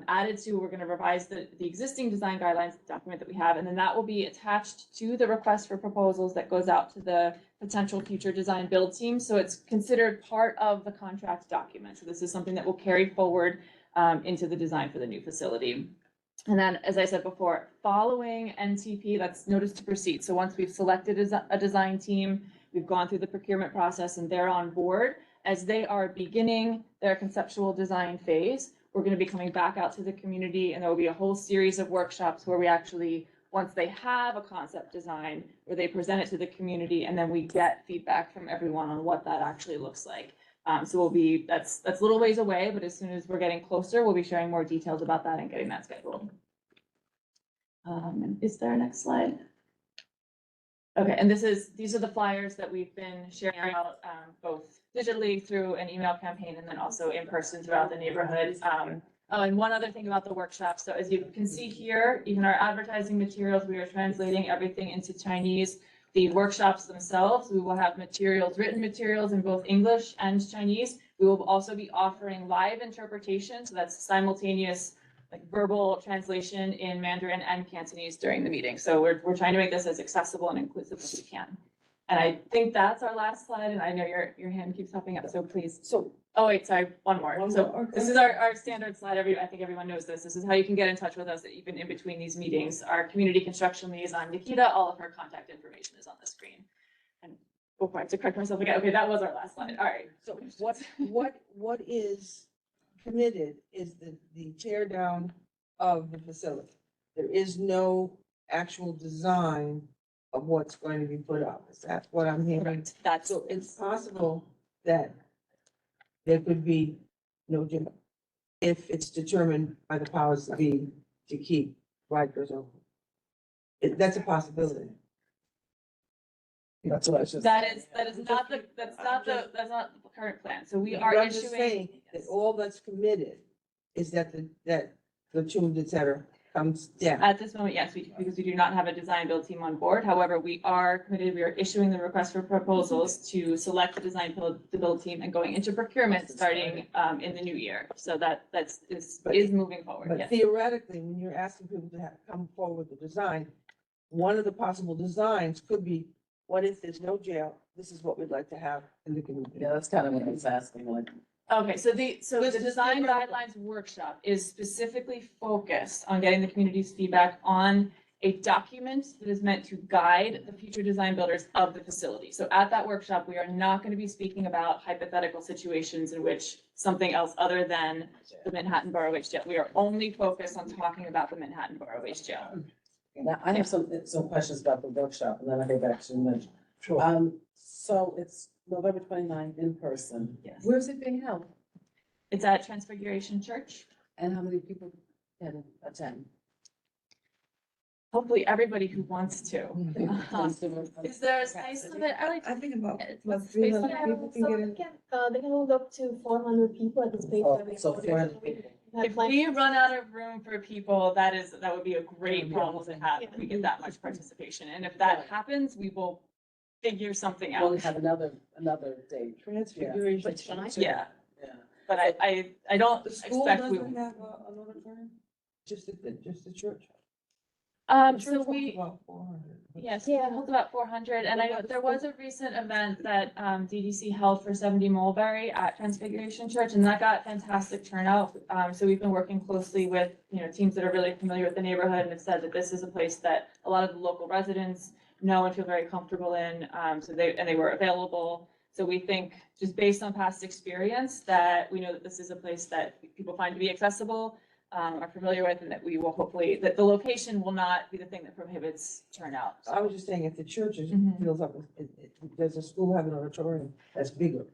added to, we're going to revise the existing design guidelines document that we have, and then that will be attached to the request for proposals that goes out to the potential future design build team. So it's considered part of the contract document. So this is something that will carry forward into the design for the new facility. And then, as I said before, following NTP, that's notice to proceed. So once we've selected a design team, we've gone through the procurement process and they're on board, as they are beginning their conceptual design phase, we're going to be coming back out to the community, and there will be a whole series of workshops where we actually, once they have a concept design, where they present it to the community, and then we get feedback from everyone on what that actually looks like. So we'll be, that's a little ways away, but as soon as we're getting closer, we'll be sharing more details about that and getting that scheduled. Is there a next slide? Okay, and these are the flyers that we've been sharing out, both digitally through an email campaign and then also in person throughout the neighborhood. Oh, and one other thing about the workshop. So as you can see here, even our advertising materials, we are translating everything into Chinese. The workshops themselves, we will have materials, written materials in both English and Chinese. We will also be offering live interpretation, so that's simultaneous, like verbal translation in Mandarin and Cantonese during the meeting. So we're trying to make this as accessible and inclusive as we can. And I think that's our last slide, and I know your hand keeps popping up, so please. So, oh wait, sorry, one more. So okay. this is our standard slide. I think everyone knows this. This is how you can get in touch with us even in between these meetings. Our community construction liaison, Nikita, all of her contact information is on the screen. And oh, I have to correct myself again. Okay, that was our last slide. All right. So what is committed is the tear down of the facility. There is no actual design of what's going to be put up. Is that what I'm hearing? Correct. That's So it's possible that there could be no gym if it's determined by the powers that be to keep Rikers open. That's a possibility. That's what I said. that is not the current plan. So we are But I'm just issuing. saying that all that's committed is that the tuned, et cetera, comes down. At this moment, yes, because we do not have a design build team on board. However, we are committed, we are issuing the request for proposals to select the design build team and going into procurement starting in the new year. So that is moving forward, But yes. theoretically, when you're asking people to come forward with the design, one of the possible designs could be, what if there's no jail? This is what we'd like to have in the community. Yeah, that's kind of what I was asking, like. Okay, so the This is design theoretical. guidelines workshop is specifically focused on getting the community's feedback on a document that is meant to guide the future design builders of the facility. So at that workshop, we are not going to be speaking about hypothetical situations in which something else other than the Manhattan Borough Waste Jail. We are only focused on talking about the Manhattan Borough Waste Jail. Now, I have some questions about the workshop, and then I'll go back to Mitch. Sure. So it's November 29th in person. Yes. Where's it being held? It's at Transfiguration Church. And how many people can attend? Hopefully, everybody who wants to. Is there a space limit? I think about What's the 300 space people can get in. They can hold up to 400 people at the space. Oh, that we so have. 400 We people. have If like- we run out of room for people, that would be a great problem to have if we get that much participation. And if that happens, we will figure something We'll out. have another date. Transfiguration. Yeah, Yeah. but I don't The school expect we. doesn't have an auditorium? Just the church? So The church holds we, about 400. yes, we hold about 400, and I know there was a recent event that DDC held for 70 Mulberry at Transfiguration Church, and that got fantastic turnout. So we've been working closely with, teams that are really familiar with the neighborhood and have said that this is a place that a lot of the local residents know and feel very comfortable in. So they were available. So we think, just based on past experience, that we know that this is a place that people find to be accessible, are familiar with, and that we will hopefully, that the location will not be the thing that prohibits turnout. I was just saying, if the church Mhm. fills up, does the school have an auditorium that's bigger?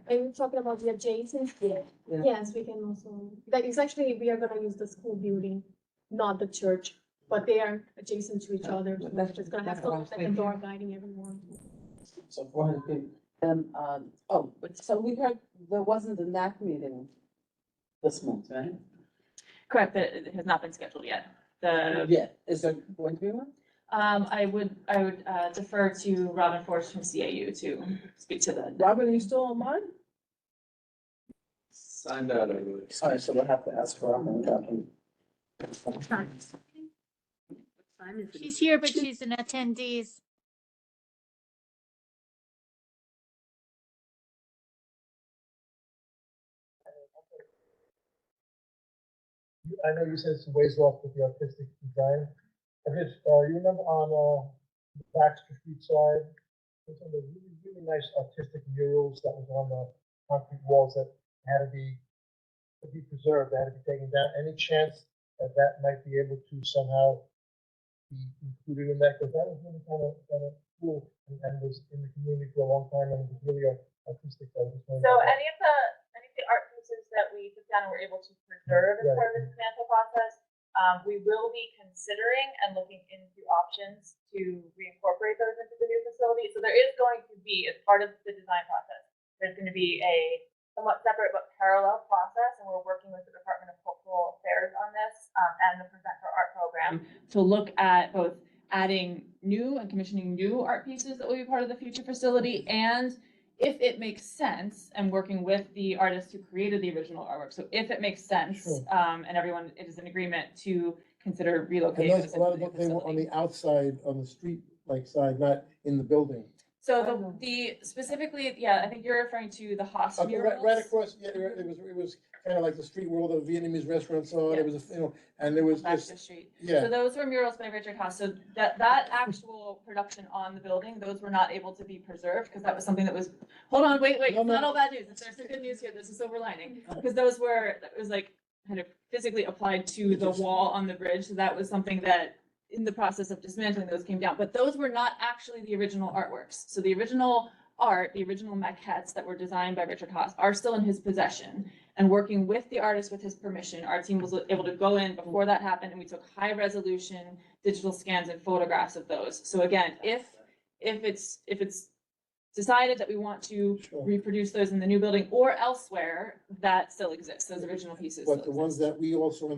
Are you talking about the adjacent? Yeah. Yeah. Yes, we can also, like, it's actually, we are gonna use the school building, not the church, but they are adjacent to each other. So That's- it's gonna have that's what I was like a thinking. door guiding everyone. So 400 people. And, but so we heard there wasn't a NAC meeting this month, right? Correct, but it has not been scheduled yet. The, Yeah, is there going to be one? I would defer to Robin Forrest from CAU to speak to the. Robin, are you still online? Signed out of it. Sorry, so we'll have to ask Robin about him. She's here, but she's an attendee. I know you said it's a ways off with the artistic design. I just, you remember on, Baxter Street side, there's some of the really, really nice artistic murals that was on the concrete walls that had to be preserved, that had to be taken down. Any chance that that might be able to somehow be included in that? Because that was really kind of cool and was in the community for a long time and was really artistic. So any of the art pieces that we took down and were able to preserve as part of the dismantle process, we will be considering and looking into options to reincorporate those into the new facility. So there is going to be, as part of the design process, there's going to be a somewhat separate but parallel process, and we're working with the Department of Cultural Affairs on this and the Present for Art program to look at both adding new and commissioning new art pieces that will be part of the future facility, and if it makes sense, and working with the artists who created the original artwork. So if it makes sense, and everyone is in agreement to consider And relocating. those, a lot of them, they were on the outside, on the street like side, not in the building. So the specifically, yeah, I think you're referring to the Haas Right, murals. right across, yeah, it was kind of like the street where all the Vietnamese restaurants are, it was, and there was Baxter just, Street. yeah. So those were murals by Richard Haas. So that actual production on the building, those were not able to be preserved because that was something that was, hold on, wait, it's not all bad news. There's some good news here. This is silver lining. Because those were, it was like kind of physically applied to the wall on the bridge. So that was something that in the process of dismantling, those came down, but those were not actually the original artworks. So the original art, the original maquettes that were designed by Richard Haas are still in his possession. And working with the artist with his permission, our team was able to go in before that happened, and we took high resolution digital scans and photographs of those. So again, if it's decided that we want to reproduce those in the new building or elsewhere, that still exists. Those original pieces. But the ones that we also,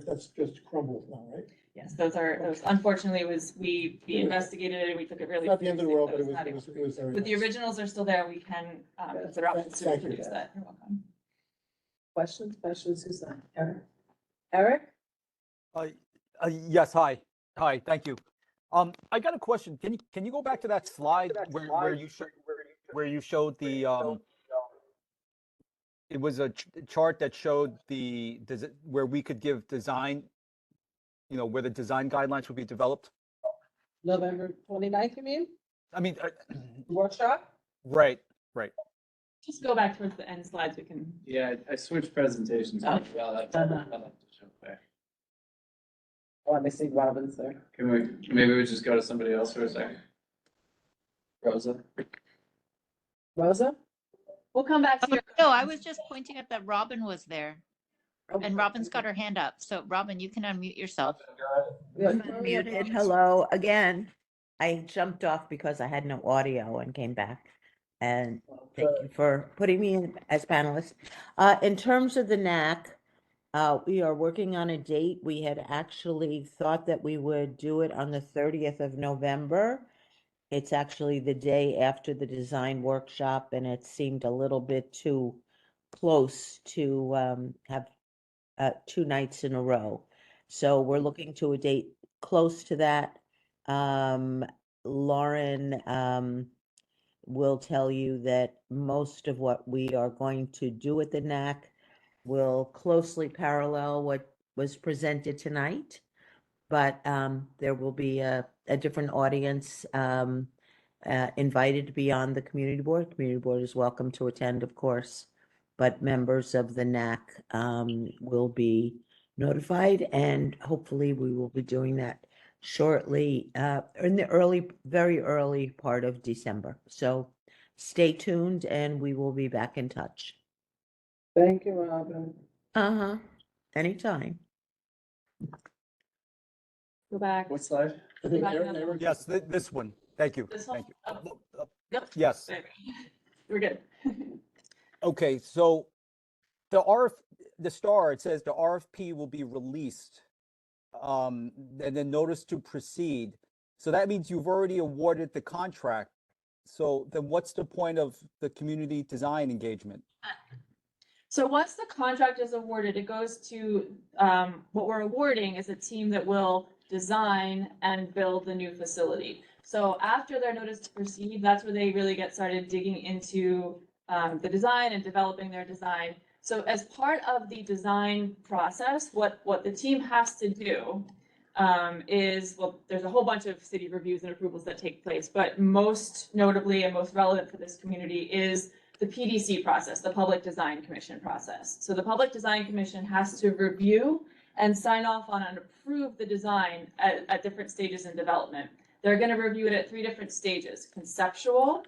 that's just crumbled now, right? Yes, those unfortunately we investigated it and we took it really. It's not the end of the world, but seriously. it was very But the nice. originals are still there. We can consider options to Thank you. reproduce that. You're welcome. Questions, Susan? Eric? Yes, hi, thank you. I got a question. Can you go back to that slide where you showed the, it was a chart that showed where we could give design, where the design guidelines would be developed? November 29th, you mean? I mean, Workshop? right. Just go back towards the end slides. We can. Yeah, I switched presentations. Oh. I'll have to show there. Oh, let me see, Robin's there. Maybe we just go to somebody else for a second. Rosa? Rosa? We'll come back to you. No, I was just pointing out that Robin was there. And Robin's got her hand up. So Robin, you can unmute yourself. Unmuted. Hello again. I jumped off because I had no audio and came back. And thank you for putting me in as panelist. In terms of the NAC, we are working on a date. We had actually thought that we would do it on the 30th of November. It's actually the day after the design workshop, and it seemed a little bit too close to have 2 nights in a row. So we're looking to a date close to that. Lauren will tell you that most of what we are going to do at the NAC will closely parallel what was presented tonight, but there will be a different audience invited beyond the community board. Community board is welcome to attend, of course, but members of the NAC will be notified, and hopefully we will be doing that shortly in the very early part of December. So stay tuned and we will be back in touch. Thank you, Robin. Anytime. Go back. What slide? I think Eric. Yes, this one. Thank you. This Thank one? you. Yep. Yes. We're good. Okay, so the star, it says the RFP will be released, and then notice to proceed. So that means you've already awarded the contract. So then what's the point of the community design engagement? So once the contract is awarded, it goes to, what we're awarding is a team that will design and build the new facility. So after their notice to proceed, that's where they really get started digging into the design and developing their design. So as part of the design process, what the team has to do is, well, there's a whole bunch of city reviews and approvals that take place, but most notably and most relevant for this community is the PDC process, the Public Design Commission process. So the Public Design Commission has to review and sign off on and approve the design at different stages in development. They're going to review it at 3 different stages: conceptual,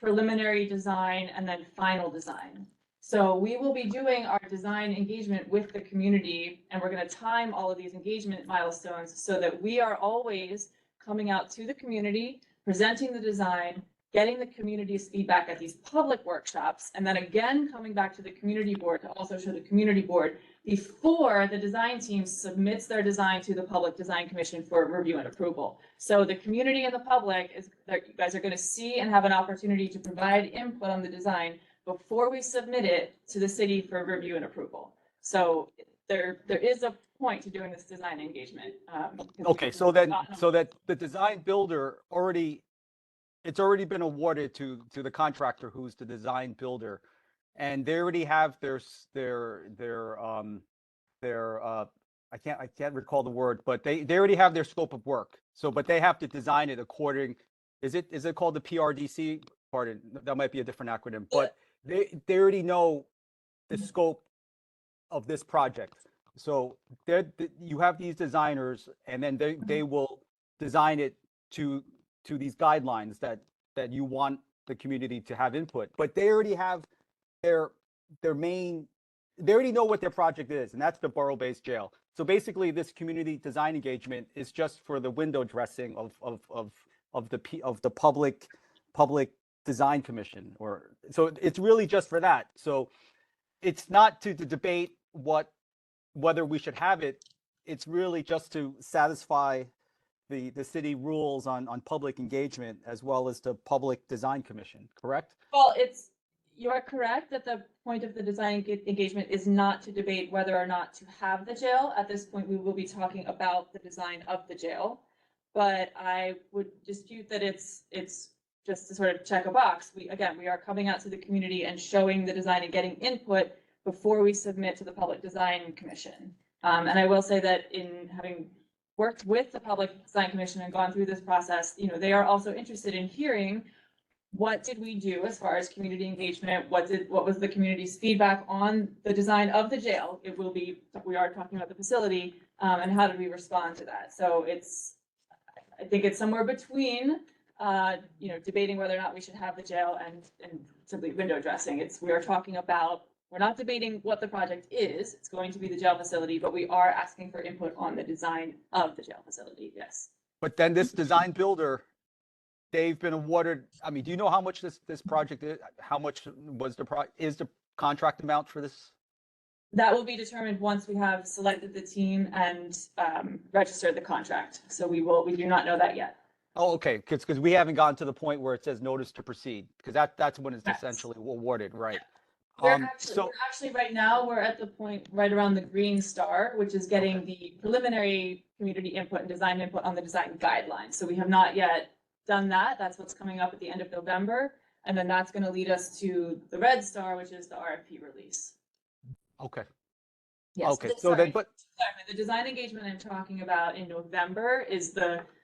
preliminary design, and then final design. So we will be doing our design engagement with the community, and we're going to time all of these engagement milestones so that we are always coming out to the community, presenting the design, getting the community's feedback at these public workshops, and then again coming back to the community board to also show the community board before the design team submits their design to the Public Design Commission for review and approval. So the community and the public is, you guys are going to see and have an opportunity to provide input on the design before we submit it to the city for review and approval. So there is a point to doing this design engagement. Okay, so then, so that the design builder it's already been awarded to the contractor who's the design builder, and they already have their I can't recall the word, but they already have their scope of work. So, but they have to design it according, is it called the PRDC? Pardon, that might be a different acronym, but they already know the scope of this project. So you have these designers, and then they will design it to these guidelines that you want the community to have input. But they already have their main, they already know what their project is, and that's the borough-based jail. So basically, this community design engagement is just for the window dressing of the public design commission, or so it's really just for that. So it's not to debate whether we should have it. It's really just to satisfy the city rules on public engagement, as well as the Public Design Commission, correct? Well, you are correct that the point of the design engagement is not to debate whether or not to have the jail. At this point, we will be talking about the design of the jail. But I would dispute that it's just to sort of check a box. We are coming out to the community and showing the design and getting input before we submit to the Public Design Commission. And I will say that in having worked with the Public Design Commission and gone through this process, they are also interested in hearing what did we do as far as community engagement? What was the community's feedback on the design of the jail? We are talking about the facility, and how did we respond to that? So I think it's somewhere between, debating whether or not we should have the jail and simply window dressing. We're not debating what the project is. It's going to be the jail facility, but we are asking for input on the design of the jail facility. Yes. But then this design builder, they've been awarded, I mean, do you know how much this project is? How much is the contract amount for this? That will be determined once we have selected the team and registered the contract. So we do not know that yet. Oh, okay, because we haven't gotten to the point where it says notice to proceed, because that's when it's essentially awarded, right? We're actually right now, we're at the point right around the green star, which is getting the preliminary community input and design input on the design guidelines. So we have not yet done that. That's what's coming up at the end of November. And then that's going to lead us to the red star, which is the RFP release. Okay. Yes. Okay. So then, but the design engagement I'm talking about in November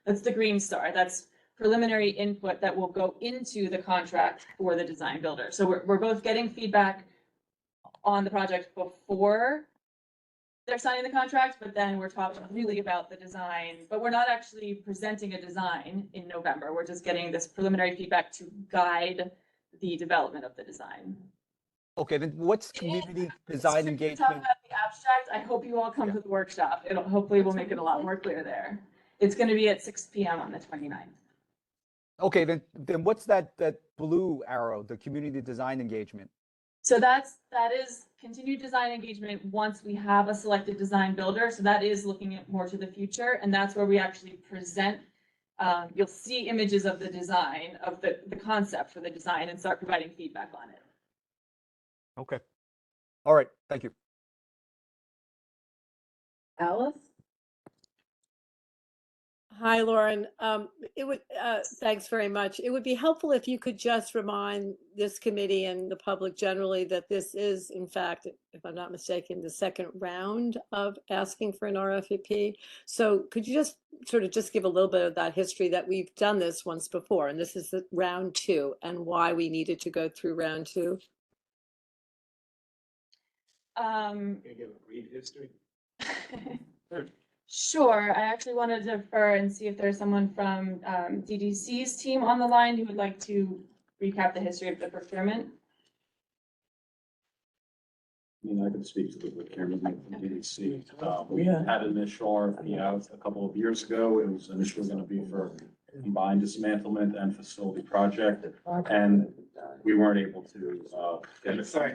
that's the green star. That's preliminary input that will go into the contract for the design builder. So we're both getting feedback on the project before they're signing the contract, but then we're talking really about the design, but we're not actually presenting a design in November. We're just getting this preliminary feedback to guide the development of the design. okay, then what's community design Talk engagement? about the abstract. I hope you all come to the workshop. Hopefully we'll make it a lot more clear there. It's going to be at 6 p.m. on the 29th. Okay, then what's that blue arrow, the community design engagement? So that is continued design engagement once we have a selected design builder. So that is looking at more to the future, and that's where we actually present. You'll see images of the design, of the concept for the design, and start providing feedback on it. Okay. All right, thank you. Alice? Hi, Lauren. Thanks very much. It would be helpful if you could just remind this committee and the public generally that this is, in fact, if I'm not mistaken, the second round of asking for an RFP. So could you just sort of just give a little bit of that history that we've done this once before, and this is the round 2, and why we needed to go through round 2? Can you give a brief history? Sure. I actually wanted to defer and see if there's someone from DDC's team on the line who would like to recap the history of the procurement. I mean, I can speak to the procurement from DDC. We had an initial RFP out a couple of years ago. It was initially going to be for combined dismantlement and facility project, and we weren't able to get it. Sorry,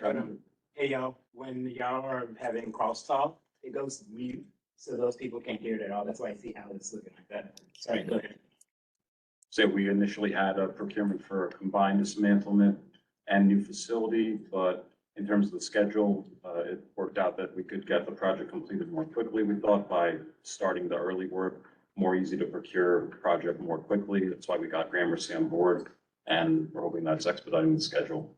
hey y'all, when y'all are having crosstalk, it goes mute, so those people can't hear it at all. That's why I see Alex looking like that. Sorry, go ahead. So we initially had a procurement for a combined dismantlement and new facility, but in terms of the schedule, it worked out that we could get the project completed more quickly, we thought, by starting the early work, more easy to procure project more quickly. That's why we got Gramercy on board, and we're hoping that's expediting the schedule.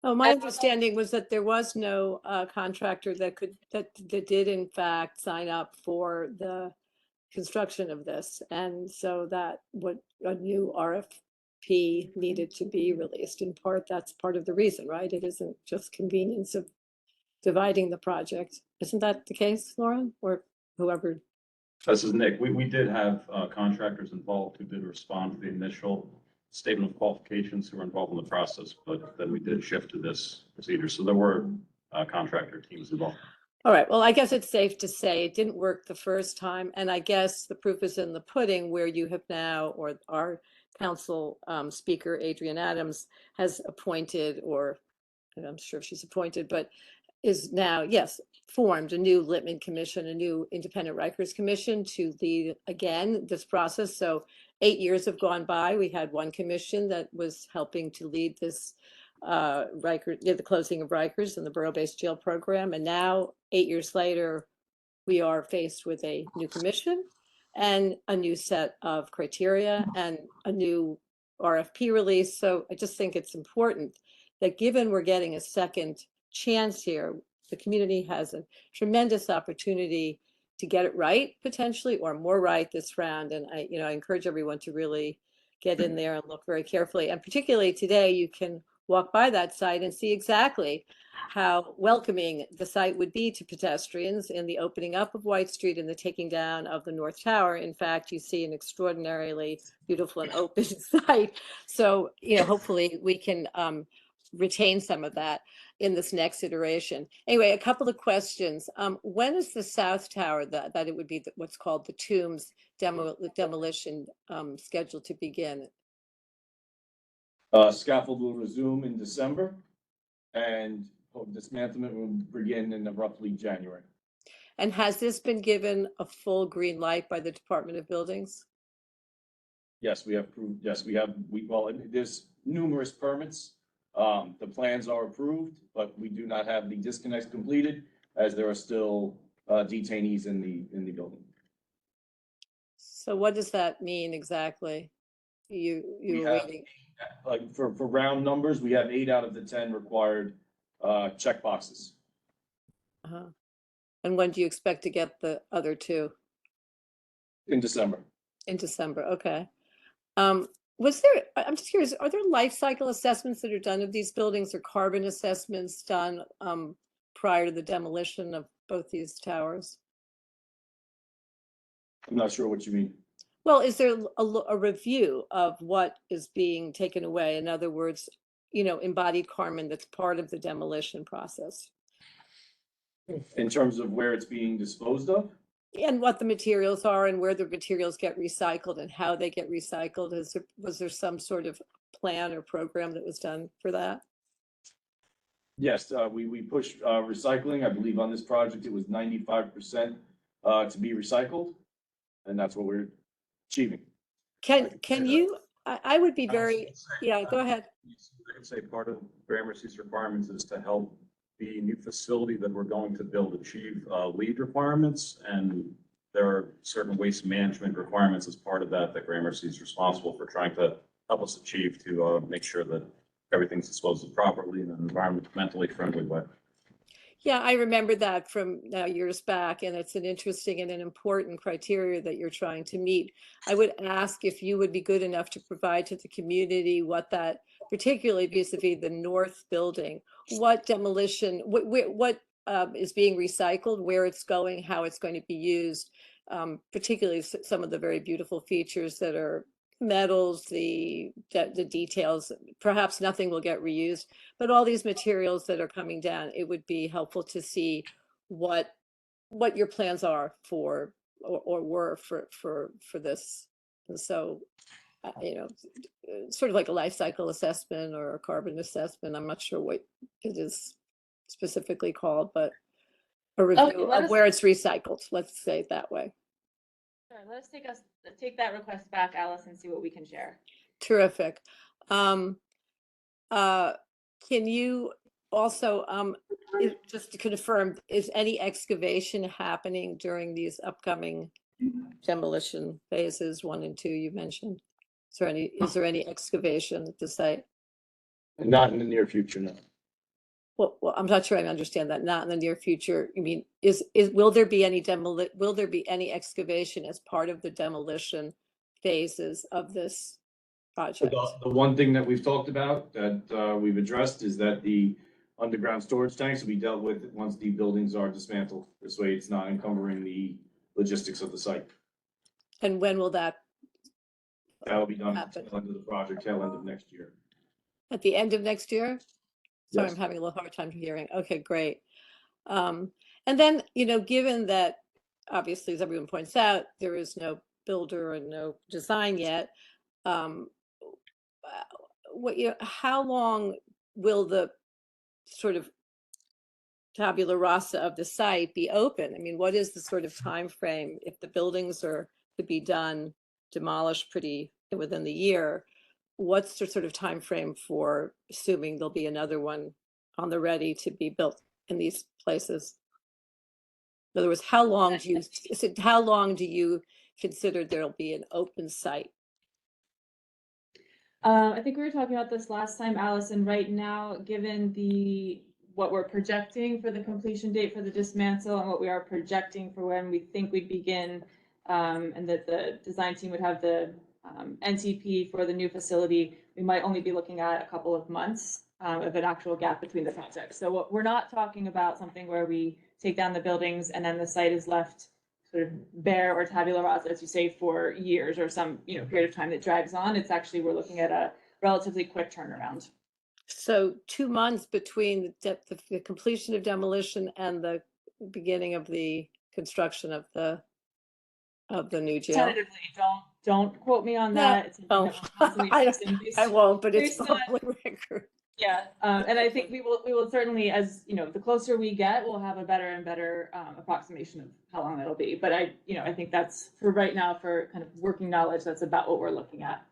Oh, my understanding was that there was no contractor that did in fact sign up for the construction of this. And so that what a new RFP needed to be released. In part, that's part of the reason, right? It isn't just convenience of dividing the project. Isn't that the case, Lauren, or whoever? This is Nick. We did have contractors involved who did respond to the initial statement of qualifications who were involved in the process, but then we did shift to this procedure. So there were contractor teams involved. All right, well, I guess it's safe to say it didn't work the first time. And I guess the proof is in the pudding, where you have now, or our council speaker, Adrienne Adams, has appointed, or and I'm sure she's appointed, but is now, yes, formed a new Littman Commission, a new independent Rikers Commission to lead again this process. So 8 years have gone by. We had one commission that was helping to lead this the closing of Rikers and the borough-based jail program. And now 8 years later, we are faced with a new commission and a new set of criteria and a new RFP release. So I just think it's important that, given we're getting a second chance here, the community has a tremendous opportunity to get it right, potentially, or more right this round. And I encourage everyone to really get in there and look very carefully. And particularly today, you can walk by that site and see exactly how welcoming the site would be to pedestrians in the opening up of White Street and the taking down of the North Tower. In fact, you see an extraordinarily beautiful and open site. So, hopefully we can retain some of that in this next iteration. Anyway, a couple of questions. When is the South Tower, that it would be what's called the Tombs demolition scheduled to begin? Scaffold will resume in December, and dismantlement will begin in roughly January. And has this been given a full green light by the Department of Buildings? Yes, we have approved. Yes, we have. Well, there's numerous permits. The plans are approved, but we do not have the disconnects completed, as there are still detainees in the building. So what does that mean exactly? You were waiting. Like for round numbers, we have 8 out of the 10 required check boxes. And when do you expect to get the other 2? In December. In December, okay. I'm just curious, are there life cycle assessments that are done of these buildings, or carbon assessments done prior to the demolition of both these towers? I'm not sure what you mean. Well, is there a review of what is being taken away? In other words, embodied carbon that's part of the demolition process? In terms of where it's being disposed of? And what the materials are, and where the materials get recycled, and how they get recycled. Was there some sort of plan or program that was done for that? Yes, we push recycling. I believe on this project, it was 95% to be recycled. And that's what we're achieving. Can you, I would be very, yeah, go ahead. I can say part of Gramercy's requirements is to help the new facility that we're going to build achieve LEED requirements. And there are certain waste management requirements as part of that Gramercy is responsible for trying to help us achieve to make sure that everything's disposed of properly in an environmentally friendly way. Yeah, I remember that from now years back, and it's an interesting and an important criteria that you're trying to meet. I would ask if you would be good enough to provide to the community what that, particularly vis-a-vis the north building, what demolition, what is being recycled, where it's going, how it's going to be used, particularly some of the very beautiful features that are metals, the details. Perhaps nothing will get reused, but all these materials that are coming down, it would be helpful to see what your plans are for or were for this. And so, you know, sort of like a life cycle assessment or a carbon assessment. I'm not sure what it is specifically called, but a review of where it's recycled. Let's say it that way. Sure, let us take that request back, Alice, and see what we can share. Terrific. Can you also, just to confirm, is any excavation happening during these upcoming demolition phases 1 and 2 you mentioned? Is there any excavation at the site? Not in the near future, no. Well, I'm not sure I understand that. Not in the near future. I mean, will there be any excavation as part of the demolition phases of this project? The one thing that we've talked about that we've addressed is that the underground storage tanks will be dealt with once the buildings are dismantled. This way it's not encumbering the logistics of the site. And when will that That'll be done at happen? the tail end of the project, tail end of next year. At the end of next year? Sorry, Yes. I'm having a little hard time hearing. Okay, great. And then, you know, given that obviously, as everyone points out, there is no builder and no design yet, how long will the sort of tabula rasa of the site be open? I mean, what is the sort of time frame if the buildings are to be done, demolished pretty within the year? What's the sort of time frame for assuming there'll be another one on the ready to be built in these places? In other words, how long do you consider there'll be an open site? I think we were talking about this last time, Alice, and right now, given what we're projecting for the completion date for the dismantle and what we are projecting for when we think we'd begin, and that the design team would have the NTP for the new facility, we might only be looking at a couple of months of an actual gap between the projects. So we're not talking about something where we take down the buildings and then the site is left sort of bare or tabula rasa, as you say, for years or some period of time that drags on. It's actually, we're looking at a relatively quick turnaround. So 2 months between the completion of demolition and the beginning of the construction of the new jail. Tentatively, don't quote me on that. It's something that we're constantly I won't, but it's based on- public record. Yeah, and I think we will certainly, as the closer we get, we'll have a better and better approximation of how long that'll be. But I think that's for right now, for kind of working knowledge, that's about what we're looking at.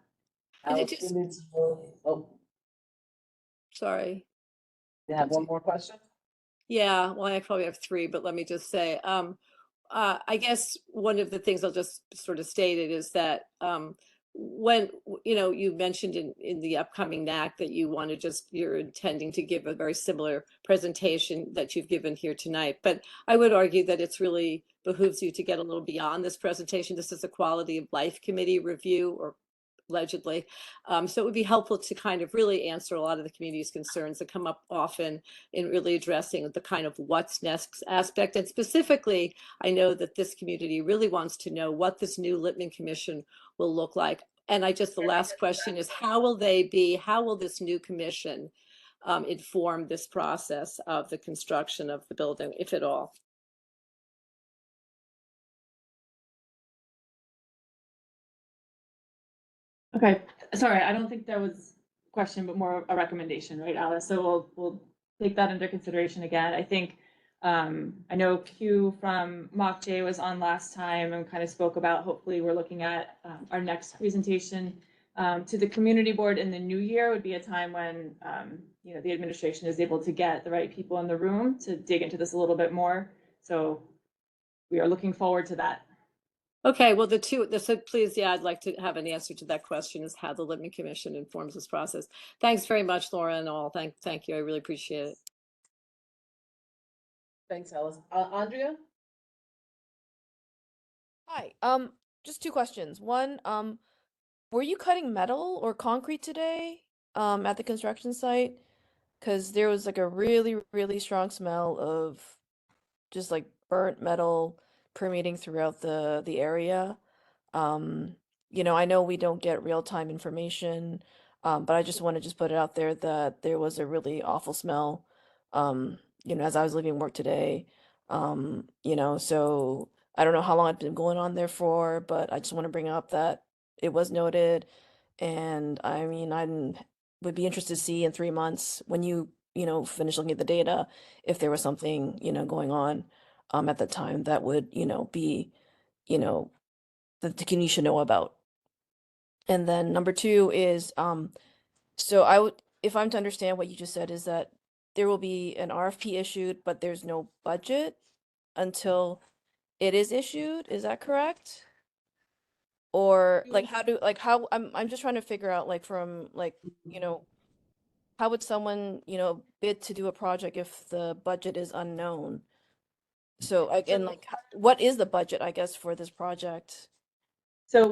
Sorry. You have one more question? Yeah, well, I probably have 3, but let me just say, I guess one of the things I'll just sort of state it is that when, you mentioned in the upcoming NAC that you're intending to give a very similar presentation that you've given here tonight. But I would argue that it's really behooves you to get a little beyond this presentation. This is a quality of life committee review, or allegedly. So it would be helpful to kind of really answer a lot of the community's concerns that come up often in really addressing the kind of what's next aspect. And specifically, I know that this community really wants to know what this new Littman Commission will look like. And the last question is, how will this new commission inform this process of the construction of the building, if at all? Okay, sorry, I don't think that was a question, but more a recommendation, right, Alice? So we'll take that under consideration again. I think, I know Q from MockJ was on last time and kind of spoke about, hopefully we're looking at our next presentation to the community board in the new year would be a time when, you know, the administration is able to get the right people in the room to dig into this a little bit more. So we are looking forward to that. Okay, well, so please, yeah, I'd like to have an answer to that question, is how the Littman Commission informs this process. Thanks very much, Laura and all. Thank you. I really appreciate it. Thanks, Alice. Andrea? Hi, just two questions. One, were you cutting metal or concrete today, at the construction site? Because there was like a really, really strong smell of just like burnt metal permeating throughout the area. You know, I know we don't get real-time information, but I just want to just put it out there that there was a really awful smell, you know, as I was leaving work today. You know, so I don't know how long it's been going on there for, but I just want to bring up that it was noted. And I mean, would be interested to see in 3 months when you know, finish looking at the data, if there was something, you know, going on at the time that would, you know, be, you know, that the community should know about. And then number two is, so I would, if I'm to understand what you just said, is that there will be an RFP issued, but there's no budget until it is issued. Is that correct? Or like how I'm just trying to figure out, like, from like, you know, how would someone, you know, bid to do a project if the budget is unknown? So again, like, what is the budget, I guess, for this project? So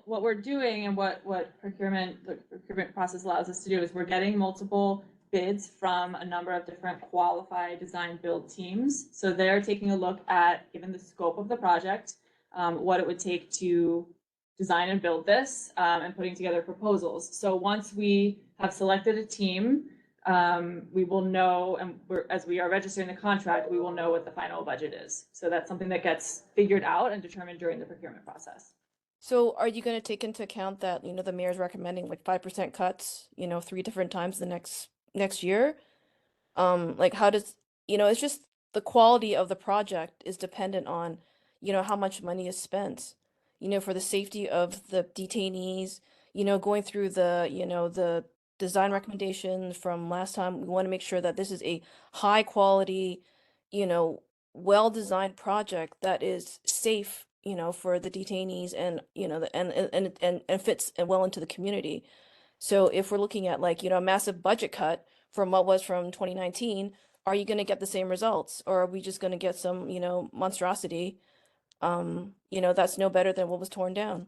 what we're doing and what the procurement process allows us to do is we're getting multiple bids from a number of different qualified design build teams. So they're taking a look at, given the scope of the project, what it would take to design and build this, and putting together proposals. So once we have selected a team, we will know, and as we are registering the contract, we will know what the final budget is. So that's something that gets figured out and determined during the procurement process. So are you going to take into account that, you know, the mayor's recommending like 5% cuts, you know, 3 different times the next year? Like, how does, you know, it's just the quality of the project is dependent on, you know, how much money is spent, you know, for the safety of the detainees, you know, going through the, you know, the design recommendations from last time. We want to make sure that this is a high quality, you know, well-designed project that is safe, you know, for the detainees, and, you know, and fits well into the community. So if we're looking at, like, you know, a massive budget cut from what was from 2019, are you going to get the same results, or are we just going to get some, you know, monstrosity, you know, that's no better than what was torn down?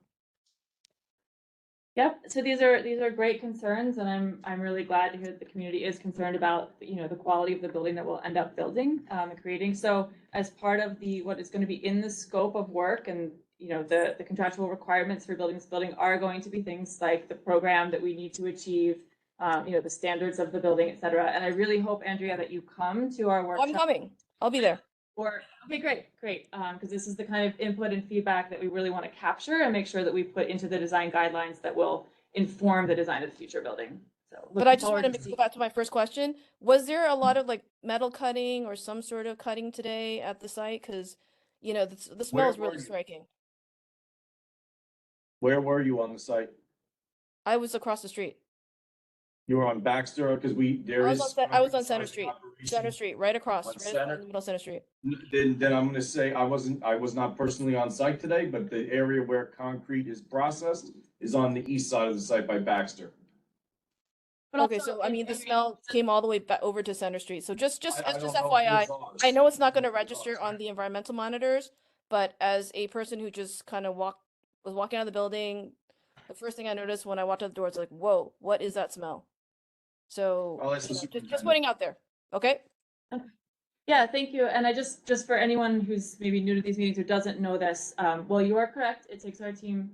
Yep. So these are great concerns, and I'm really glad to hear that the community is concerned about, you know, the quality of the building that we'll end up building and creating. So as part of what is going to be in the scope of work, and, you know, the contractual requirements for building this building are going to be things like the program that we need to achieve, you know, the standards of the building, et cetera. And I really hope, Andrea, that you come to our workshop. I'm coming. I'll be there. Okay, great. Because this is the kind of input and feedback that we really want to capture and make sure that we put into the design guidelines that will inform the design of the future building. So, but I just want to go back to my first question. Was there a lot of like metal cutting or some sort of cutting today at the site? Because, you know, the smell is really striking. Where were you on the site? I was across the street. You were on Baxter, because I was on Center Street, right across, right in the middle of Center Street. Then I'm gonna say I was not personally on site today, but the area where concrete is processed is on the east side of the site by Baxter. Okay, so I mean, the smell came all the way back over to Center Street. So just FYI, I know it's not going to register on the environmental monitors, but as a person who just kind of was walking out of the building, the first thing I noticed when I walked out the door was like, whoa, what is that smell? So you know, just putting out there. Okay. Yeah, thank you. And I just for anyone who's maybe new to these meetings or doesn't know this, well, you are correct. It takes our team.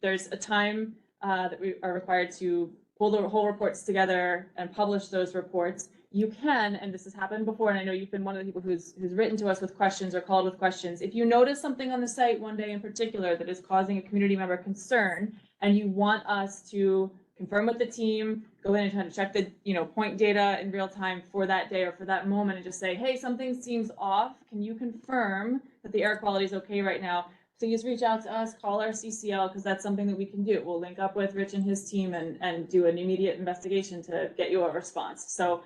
There's a time that we are required to pull the whole reports together and publish those reports. You can, and this has happened before, and I know you've been one of the people who's written to us with questions or called with questions. If you notice something on the site one day in particular that is causing a community member concern, and you want us to confirm with the team, go in and try to check the, point data in real time for that day or for that moment and just say, hey, something seems off. Can you confirm that the air quality is okay right now? Please reach out to us, call our CCL, because that's something that we can do. We'll link up with Rich and his team and do an immediate investigation to get you a response. So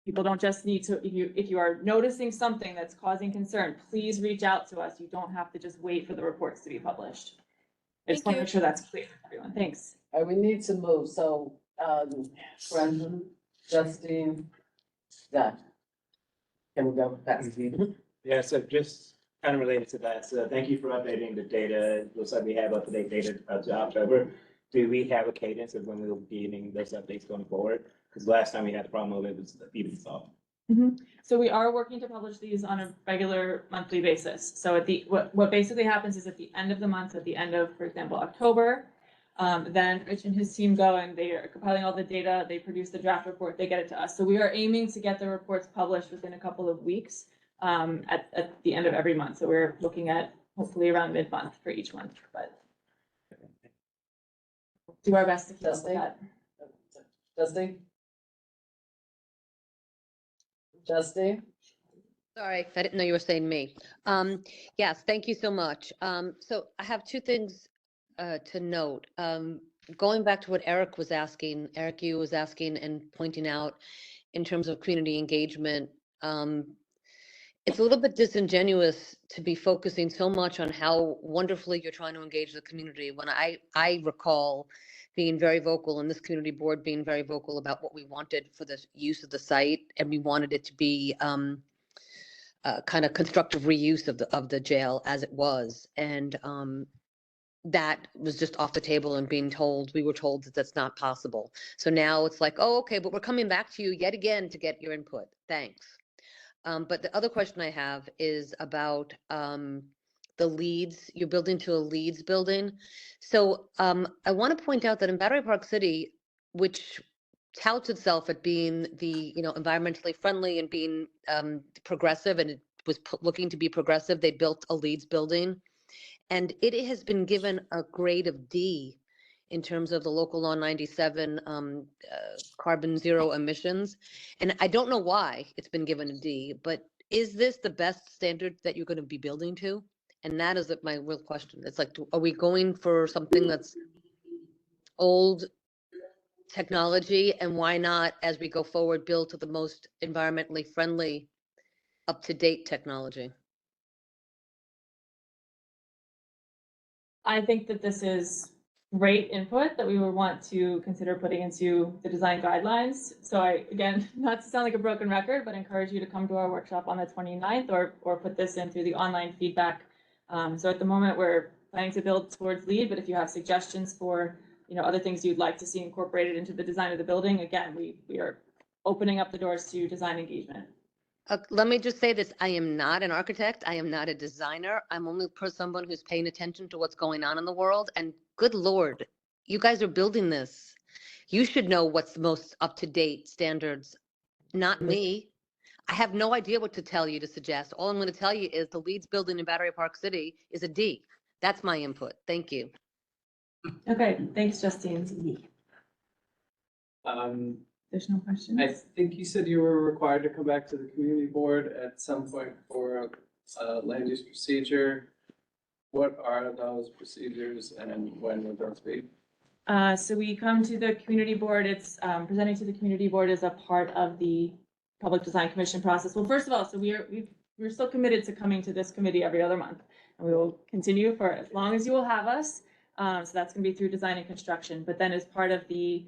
people don't just need to, if you are noticing something that's causing concern, please reach out to us. You don't have to just wait for the reports to be published. I just want to make sure that's clear for everyone. Thanks. All right, we need to move, so, Brendan, Justine, Zach. Can we go back to you? Yeah, so just kind of related to that, so thank you for updating the data. It looks like we have up-to-date data up to October. Do we have a cadence of when we'll be getting those updates going forward? Because last time we had the problem with it was even solved. So we are working to publish these on a regular monthly basis. So what basically happens is at the end of the month, at the end of, for example, October, then Rich and his team go and they are compiling all the data, they produce the draft report, they get it to us. So we are aiming to get the reports published within a couple of weeks at the end of every month. So we're looking at hopefully around mid-month for each month, but do our best to keep up with that. Justine? Justine? Sorry, I didn't know you were saying me. Yes, thank you so much. So I have two things to note. Going back to what Eric was asking, you was asking and pointing out in terms of community engagement, it's a little bit disingenuous to be focusing so much on how wonderfully you're trying to engage the community when I recall being very vocal and this community board being very vocal about what we wanted for the use of the site, and we wanted it to be kind of constructive reuse of the jail as it was, and that was just off the table and we were told that that's not possible. So now it's like, oh, okay, but we're coming back to you yet again to get your input. Thanks. But the other question I have is about the LEEDs. You're building to a LEEDs building. So I want to point out that in Battery Park City, which touts itself at being the environmentally friendly and being progressive, and it was looking to be progressive, they built a LEEDs building, and it has been given a grade of D in terms of the local law 97 carbon zero emissions. And I don't know why it's been given a D, but is this the best standard that you're going to be building to? And that is my real question. It's like, are we going for something that's old technology, and why not, as we go forward, build to the most environmentally friendly, up-to-date technology? I think that this is great input that we would want to consider putting into the design guidelines. So again, not to sound like a broken record, but encourage you to come to our workshop on the 29th or put this in through the online feedback. So at the moment, we're planning to build towards LEED, but if you have suggestions for other things you'd like to see incorporated into the design of the building, again, we are opening up the doors to design engagement. Let me just say this. I am not an architect. I am not a designer. I'm only someone who's paying attention to what's going on in the world. And good Lord, you guys are building this. You should know what's the most up-to-date standards, not me. I have no idea what to tell you to suggest. All I'm going to tell you is the LEEDs building in Battery Park City is a D. That's my input. Thank you. Okay, thanks, Justine. There's no question. I think you said you were required to come back to the community board at some point for a land use procedure. What are those procedures and when would those be? So we come to the community board. It's presenting to the community board as a part of the Public Design Commission process. Well, first of all, so we're still committed to coming to this committee every other month, and we will continue for as long as you will have us. So that's going to be through design and construction. But then as part of the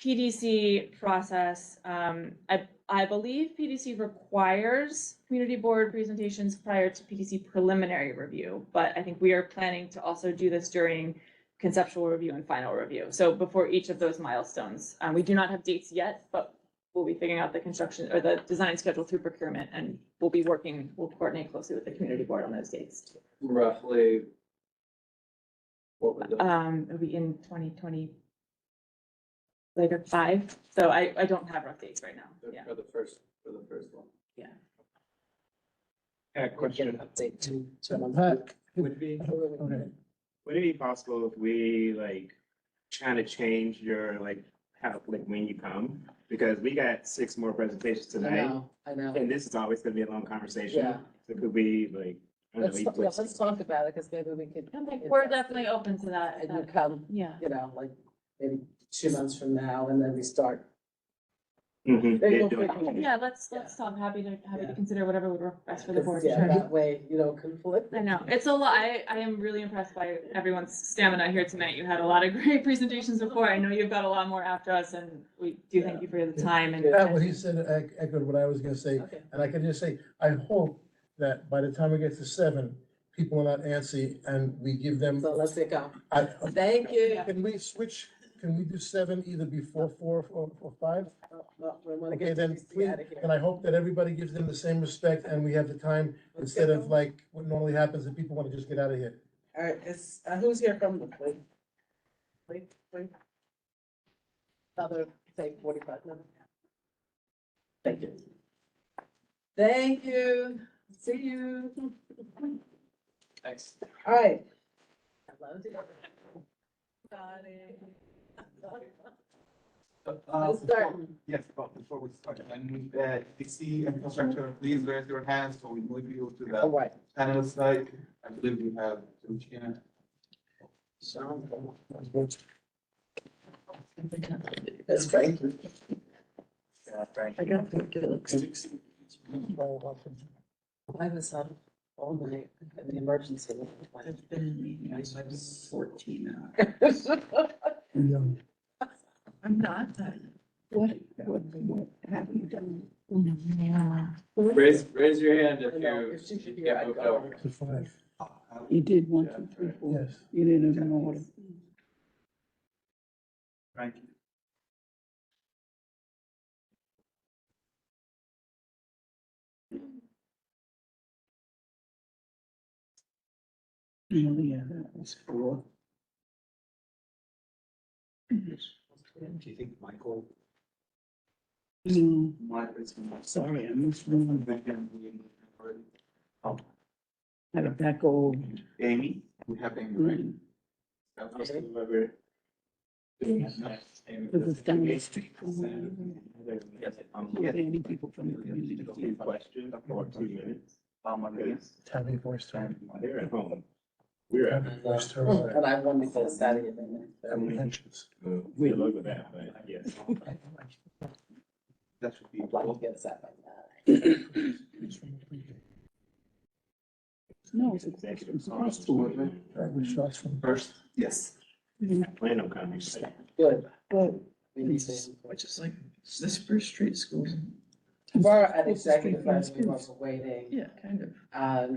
PDC process, I believe PDC requires community board presentations prior to PDC preliminary review, but I think we are planning to also do this during conceptual review and final review. So before each of those milestones, we do not have dates yet, but we'll be figuring out the construction or the design schedule through procurement, and we'll coordinate closely with the community board on those dates. Roughly, what would those? It'll be in 2020. Later 5. So I don't have rough dates right now. Yeah. For the first one. Yeah. Question. Update to Pat. Would it be possible if we trying to change your, like, how, like, when you come? Because we got 6 more presentations tonight, I know. and this is always gonna be a long conversation. Yeah. So could we, like, I don't know, Let's, you put- let's talk about it, because maybe we could. We're definitely open to that. And you come, Yeah. you know, like, maybe 2 months from now, and then we start. Mhm. Maybe Yeah, we'll doing- figure it out. Yeah, let's talk. Happy to consider whatever would work best for the board. Yeah, that way you don't conflict. I know, it's a lot. I am really impressed by everyone's stamina here tonight. You had a lot of great presentations before. I know you've got a lot more after us, and we do thank you for the time and. Yeah, what he said echoed what I was gonna say, and I can just say, I hope that by the time we get to 7, people are not antsy and we give them. So let's go. I- Thank you. Can we switch, can we do 7 either before 4 or 5? Well, we wanna Okay, get then, these please, out of here. and I hope that everybody gives them the same respect and we have the time, instead of like what normally happens, that people wanna just get out of here. All right, it's, who's here from the plate? Please. Another, say, 45 minutes. Thank you. Thank you. See you. Thanks. All right. Hello. Who's starting? Yes, but before we start, and DC infrastructure, please raise your hands so we move you to All the right. panel side. I believe we have Luciana. That's Frank. Yeah, Frank. I got to get it. I was all night in the emergency. I've been in meetings like 14 hours. I'm not. What have you done? Raise your hand if No, you if she should get hear, I'd moved go. over. To 5. You did 1, 2, 3, 4. Yes. You didn't even order. Thank you. Yeah, that was 4. Do you think Michael? No, Michael's. sorry, I missed one. Oh, I got that go. Amy, we have Amy. Right. Because it's down the street from where you live. With any people from the community. Question for 2 minutes. Tammy voiced her. They're at home. We're at home. Voiced her And I wanted to Saturday evening. apprehensions. We look at that, but yes. That should be. I'd like to get that by that. No, it's executive. It's across the board. Which shots from First, yes. Plan on coming. Good. But We need to. which is like, this First Street Schools. We're at executive session, we're also waiting. Yeah, kind of.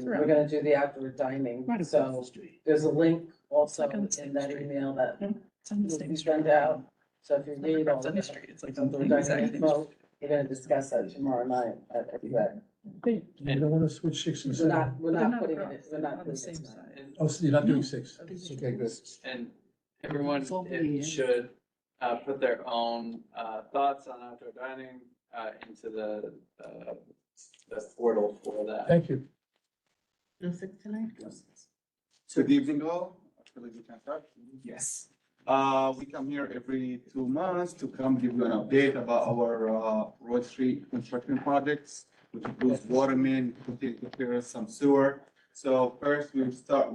We're gonna do the outdoor dining, Right across so the street. there's a link also like on the same in that street. email that It's on the will same be street. sent out. So if you read all It's on the the street. It's like on the outdoor exact dining same info, we're gonna discuss that tomorrow night at exec. You don't wanna switch 6 and We're 7. not, we're They're not not putting across, it, we're they're not on the doing same it. side. Oh, so you're not doing No. 6? Okay, good. And everyone It's over it here. should put their own thoughts on outdoor dining into the portal for that. Thank you. No 6 tonight? Good evening all. I believe we can start. Yes. We come here every 2 months to come give you an update about our Road Street construction projects, which includes water main, repairs, some sewer. So first we'll start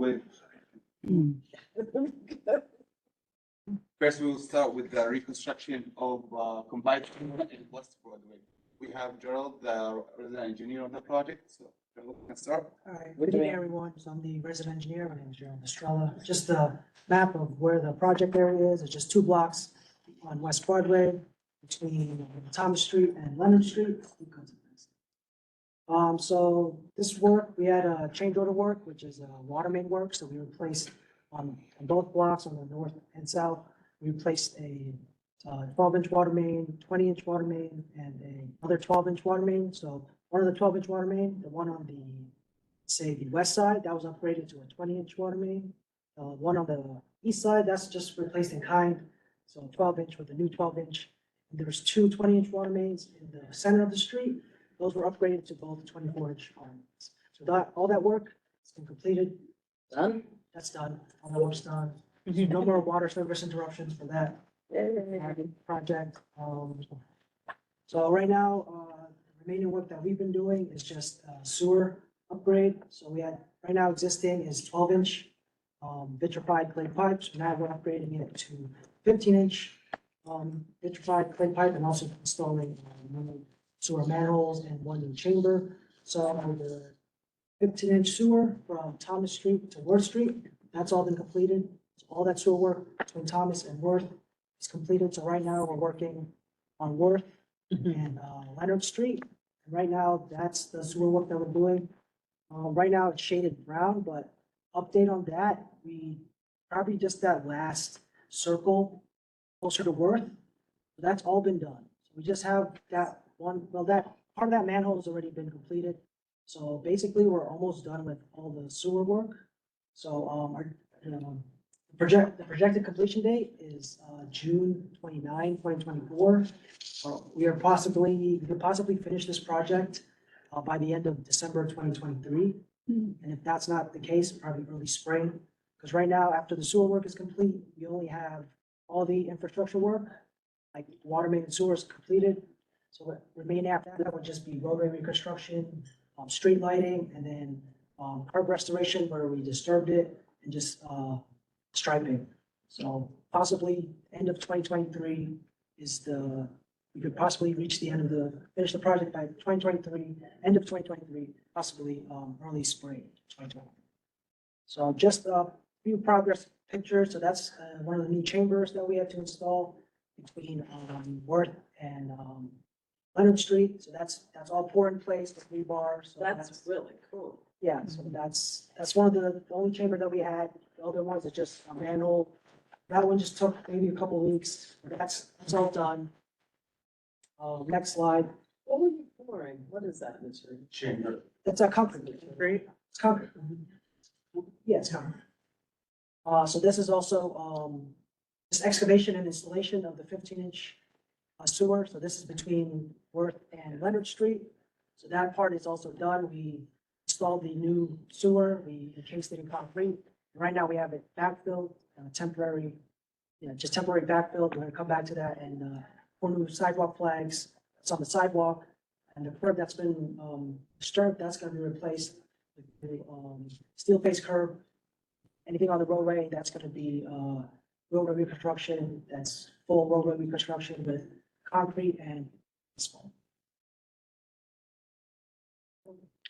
with the reconstruction of combined sewer in West Broadway. We have Gerald, the resident engineer on the project, so Gerald can start. All right, good evening, everyone. So I'm the resident engineer. My name is Gerald Estrella. Just a map of where the project area is. It's just 2 blocks on West Broadway between Thomas Street and Leonard Street. So this work, we had a change order work, which is water main work. So we replaced on both blocks on the north and south. We replaced a 12-inch water main, 20-inch water main, and another 12-inch water main. So one of the 12-inch water main, the one on the, say, the west side, that was upgraded to a 20-inch water main. One on the east side, that's just replaced in kind, so 12-inch with a new 12-inch. There's 2 20-inch water mains in the center of the street. Those were upgraded to both 24-inch water mains. So that, all that work has been completed. Done? That's done. All that work's done. No more water service interruptions for that project. So right now, the remaining work that we've been doing is just sewer upgrade. So we had, right now existing is 12-inch vitrified clay pipes. Now we're upgrading it to 15-inch vitrified clay pipe and also installing sewer manholes and one new chamber. So the 15-inch sewer from Thomas Street to Worth Street, that's all been completed. So all that sewer work between Thomas and Worth is completed. So right now we're working on Worth and Leonard Street. And right now, that's the sewer work that we're doing. Right now it's shaded brown, but update on that, we probably just that last circle closer to Worth. That's all been done. So we just have that one, well, that part of that manhole has already been completed. So basically, we're almost done with all the sewer work. So the projected completion date is June 29, 2024. We could possibly finish this project by the end of December 2023. And if that's not the case, probably early spring. Because right now, after the sewer work is complete, we only have all the infrastructure work, like water main and sewers completed. So what remain after that would just be roadway reconstruction, street lighting, and then curb restoration where we disturbed it, and just striping. So possibly end of 2023 is we could possibly reach the end of finish the project by 2023, end of 2023, possibly early spring 2020. So just a few progress pictures. So that's one of the new chambers that we had to install between Worth and Leonard Street. So that's all poured in place with rebar. So That's really cool. yeah, so that's one of the only chamber that we had. The other ones are just a manhole. That one just took maybe a couple weeks. That's all done. Next slide. What were you pouring? What is that material? Chamber. It's a concrete. It's concrete. Yeah, it's concrete. So this is also this excavation and installation of the 15-inch sewer. So this is between Worth and Leonard Street. So that part is also done. We installed the new sewer. We encased it in concrete. Right now we have it backfilled, temporary, just temporary backfilled. We're gonna come back to that and pour new sidewalk flags. It's on the sidewalk, and the curb that's been disturbed, that's gonna be replaced with the steel face curb. Anything on the roadway, that's gonna be roadway reconstruction. That's full roadway reconstruction with concrete and asphalt.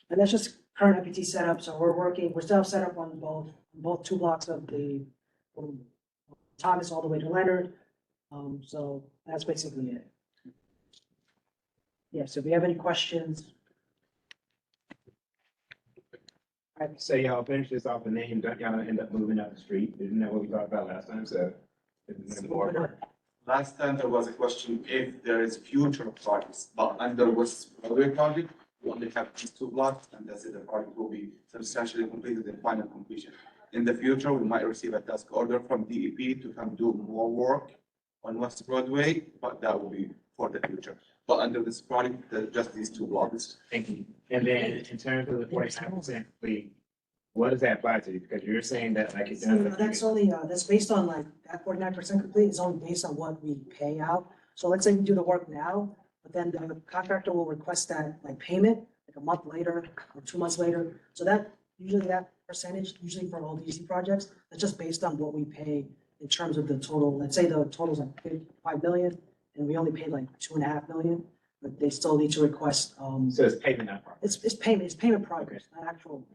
And that's just current FPT setup. So we're still set up on both two blocks of from Thomas all the way to Leonard. So that's basically it. Yeah, so if you have any questions. So y'all finish this off and then don't y'all end up moving up the street? Isn't that what we talked about last time? So. isn't there more? Last time there was a question if there is future projects, but under West Broadway project, we only have these two blocks, and that's it. The project will be substantially completed in final completion. In the future, we might receive a task order from DEP to come do more work on West Broadway, but that will be for the future. But under this project, there's just these two blocks. Thank you. And then in terms of the 49% complete, what does that apply to? Because you're saying that like it's. That's only, that's based on like that 49% complete is only based on what we pay out. So let's say we do the work now, but then the contractor will request that like payment like a month later or 2 months later. So that usually that percentage, usually for all DC projects, that's just based on what we pay in terms of the total. Let's say the total is like 5 million and we only paid like 2.5 million, but they still need to request. So it's payment not progress. It's payment progress, not actual.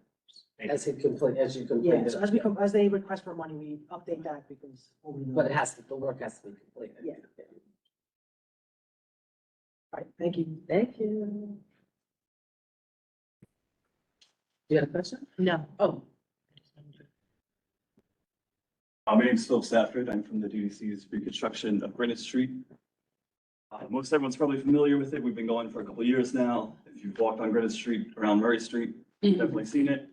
As you complete Yeah, it. so as they request for money, we update that because. But the work has to be completed. Yeah. All right, thank you. Thank you. You have a question? No. Oh. My name's Phil Stafford. I'm from the DDC's reconstruction of Greenwich Street. Most everyone's probably familiar with it. We've been going for a couple of years now. If you've walked on Greenwich Street around Murray Street, you've definitely seen it.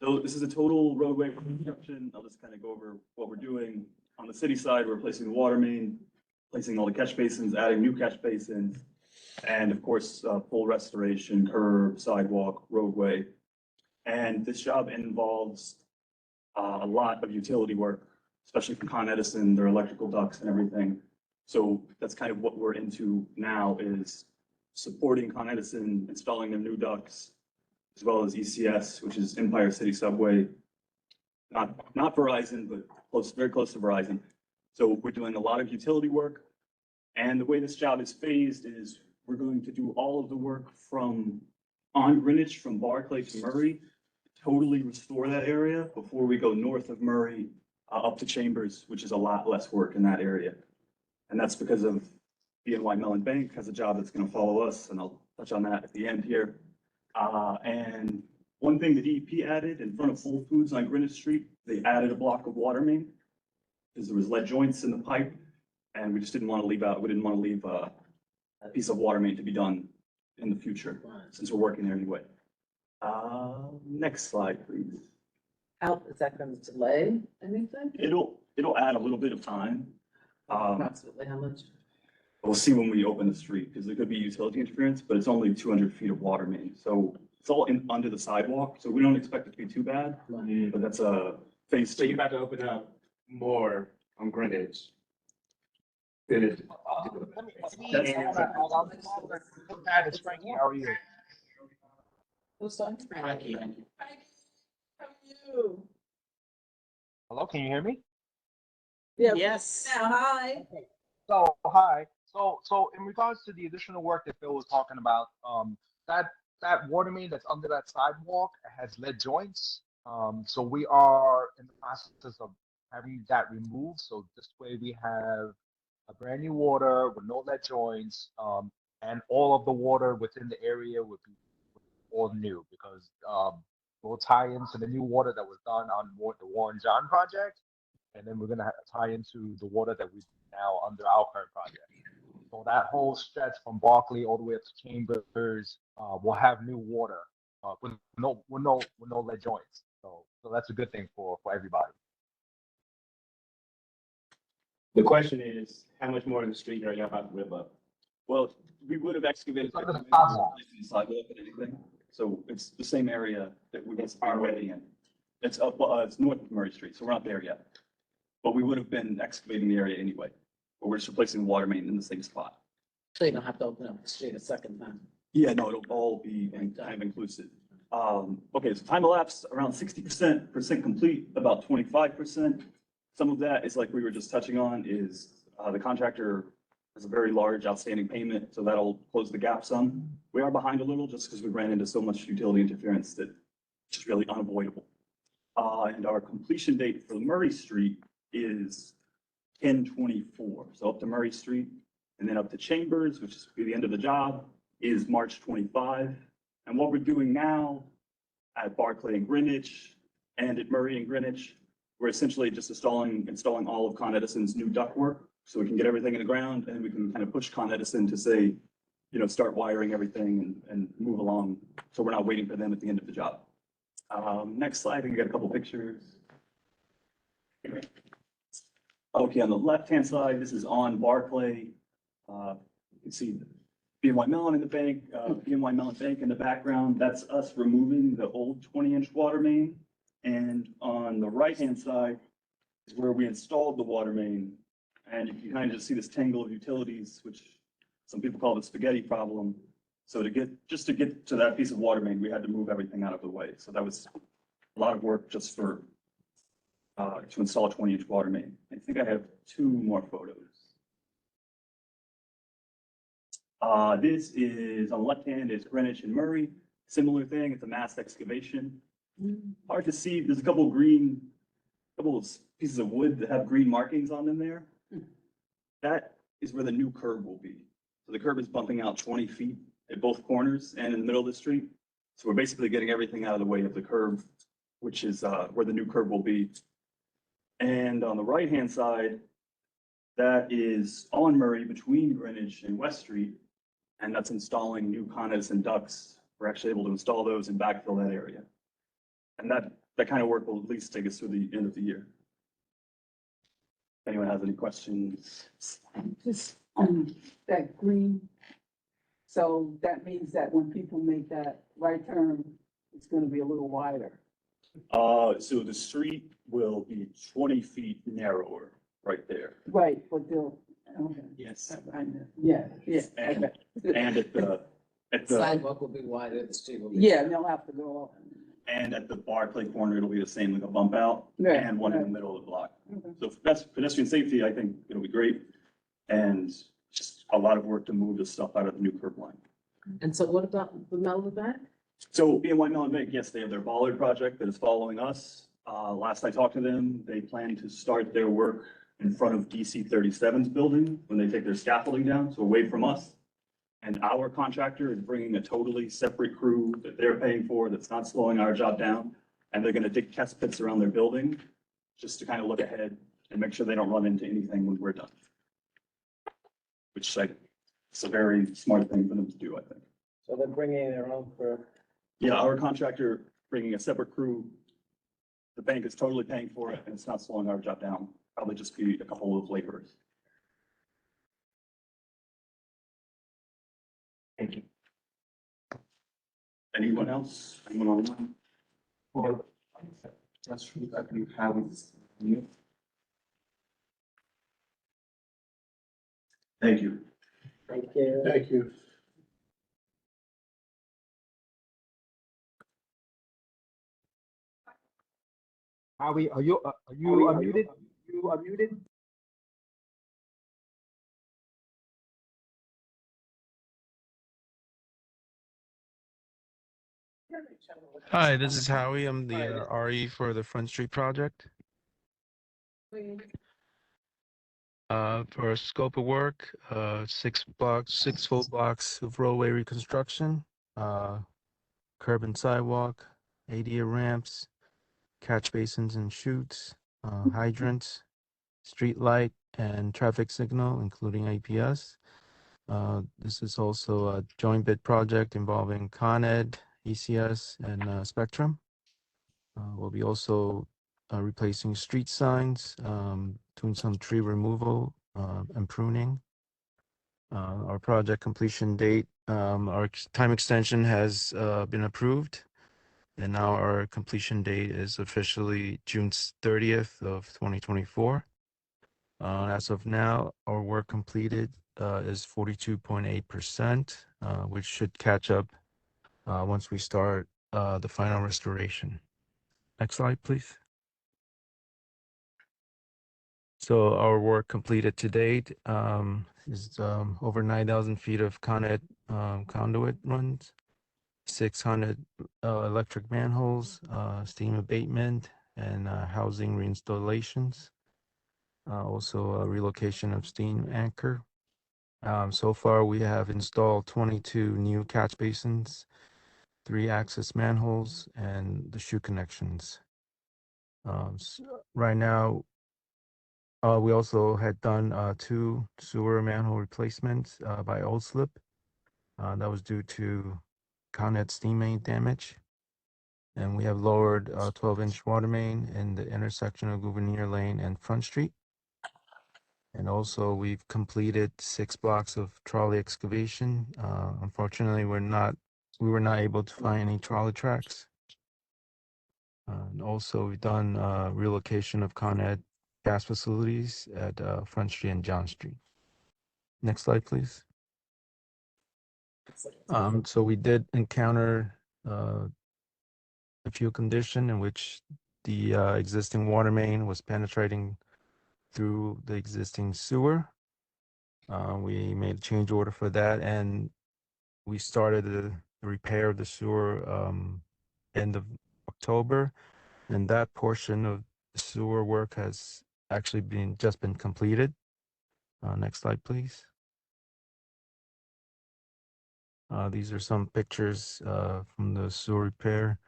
So this is a total roadway reconstruction. I'll just kind of go over what we're doing. On the city side, we're replacing the water main, replacing all the catch basins, adding new catch basins, and of course, full restoration, curb, sidewalk, roadway. And this job involves a lot of utility work especially from Con Edison, their electrical ducts and everything. So that's kind of what we're into now is supporting Con Edison, installing their new ducts, as well as ECS, which is Empire City Subway. Not Verizon, but close, very close to Verizon. So we're doing a lot of utility work. And the way this job is phased is we're going to do all of the work from on Greenwich, from Barclay to Murray, totally restore that area before we go north of Murray up to Chambers, which is a lot less work in that area. And that's because of BNY Mellon Bank has a job that's going to follow us, and I'll touch on that at the end here. And one thing the DEP added in front of Whole Foods on Greenwich Street, they added a block of water main because there was lead joints in the pipe, and we just didn't want to leave a piece of water main to be done in the future since we're working there anyway. Next slide, please. How, is that going to delay anything? It'll add a little bit of time. Approximately how much? We'll see when we open the street, because there could be utility interference, but it's only 200 feet of water main. So it's all under the sidewalk, so we don't expect it to be too bad, but that's a phase So you're two. about to open up more on Greenwich. Good. Pat, it's Frankie. How are you? Who's on? Frankie. Hello, can you hear me? Yes. Hi. So, hi. So in regards to the additional work that Bill was talking about, that water main that's under that sidewalk has lead joints. So we are in the process of having that removed. So this way we have a brand new water with no lead joints, and all of the water within the area would be all new because we'll tie into the new water that was done on the Warren John project, and then we're gonna tie into the water that we now under our current project. So that whole stretch from Barclay all the way up to Chambers will have new water with no lead joints. So that's a good thing for everybody. The question is, how much more in the street are you about to rip up? Well, we would have excavated It's under the the sidewalk. sidewalk and anything. So it's the same area that we are waiting in. It's up, it's north of Murray Street, so we're not there yet. But we would have been excavating the area anyway. But we're just replacing the water main in the same spot. So you don't have to open up the street a second time. Yeah, no, it'll all be kind of inclusive. Okay, so time elapsed around 60% complete, about 25%. Some of that is like we were just touching on is the contractor has a very large outstanding payment, so that'll close the gap some. We are behind a little just because we ran into so much utility interference that it's just really unavoidable. And our completion date for Murray Street is 10/24. So up to Murray Street and then up to Chambers, which is the end of the job, is March 25. And what we're doing now at Barclay and Greenwich and at Murray and Greenwich, we're essentially just installing all of Con Edison's new ductwork so we can get everything in the ground and we can kind of push Con Edison to say, you know, start wiring everything and move along. So we're not waiting for them at the end of the job. Next slide, I think we got a couple pictures. Okay, on the left-hand side, this is on Barclay. You can see BNY Mellon in the bank, BNY Mellon Bank in the background. That's us removing the old 20-inch water main. And on the right-hand side is where we installed the water main. And you can kind of just see this tangle of utilities, which some people call the spaghetti problem. So to get to that piece of water main, we had to move everything out of the way. So that was a lot of work just for to install a 20-inch water main. I think I have two more photos. This is on the left hand is Greenwich and Murray. Similar thing, it's a mass excavation. Hard to see, there's a couple of pieces of wood that have green markings on them there. That is where the new curb will be. So the curb is bumping out 20 feet at both corners and in the middle of the street. So we're basically getting everything out of the way of the curb, which is where the new curb will be. And on the right-hand side, that is on Murray between Greenwich and West Street. And that's installing new Con Edison ducts. We're actually able to install those and backfill that area. And that kind of work will at least take us through the end of the year. If anyone has any questions? Just on that green, so that means that when people make that right turn, it's gonna be a little wider. So the street will be 20 feet narrower right there. Right, but they'll, okay. Yes. I know. Yeah, yeah. And, okay. and at the, Sidewalk will be wider, the street will be. Yeah, they'll have to go up. and at the Barclay corner, it'll be the same, like a bump out Right, and one in the right. middle of the block. Okay. So for pedestrian safety, I think it'll be great. And just a lot of work to move the stuff out of the new curb line. And so what about the Mellon back? So BNY Mellon Bank, yes, they have their bollard project that is following us. Last I talked to them, they plan to start their work in front of DC 37's building when they take their scaffolding down, so away from us. And our contractor is bringing a totally separate crew that they're paying for, that's not slowing our job down. And they're gonna dig test pits around their building, just to kind of look ahead and make sure they don't run into anything when we're done. Which it's a very smart thing for them to do, I think. So they're bringing their own crew. Yeah, our contractor bringing a separate crew. The bank is totally paying for it and it's not slowing our job down. Probably just be a couple of laborers. Thank you. Anyone else? Anyone online? Or that's true that you have you. Thank you. Thank you. Thank you. Howie, are you unmuted? You unmuted? Hi, this is Howie. I'm the RE for the Front Street project. For a scope of work, 6 full blocks of roadway reconstruction, curb and sidewalk, ADA ramps, catch basins and chutes, hydrants, street light and traffic signal, including APS. This is also a joint bid project involving Con Ed, ECS, and Spectrum. We'll be also replacing street signs, doing some tree removal and pruning. Our project completion date, our time extension has been approved. And now our completion date is officially June 30th of 2024. As of now, our work completed is 42.8%, which should catch up once we start the final restoration. Next slide, please. So our work completed to date is over 9,000 feet of Con Ed conduit runs, 600 electric manholes, steam abatement, and housing reinstallations. Also a relocation of steam anchor. So far, we have installed 22 new catch basins, 3 access manholes, and the shoe connections. Right now, we also had done 2 sewer manhole replacements by Old-Slip. That was due to Con Ed steam main damage. And we have lowered a 12-inch water main in the intersection of Gouverneur Lane and Front Street. And also we've completed 6 blocks of trolley excavation. Unfortunately, we were not able to find any trolley tracks. And also we've done relocation of Con Ed gas facilities at Front Street and John Street. Next slide, please. So we did encounter a few condition in which the existing water main was penetrating through the existing sewer. We made a change order for that, and we started the repair of the sewer end of October, and that portion of the sewer work has actually just been completed. Next slide, please. These are some pictures from the sewer repair.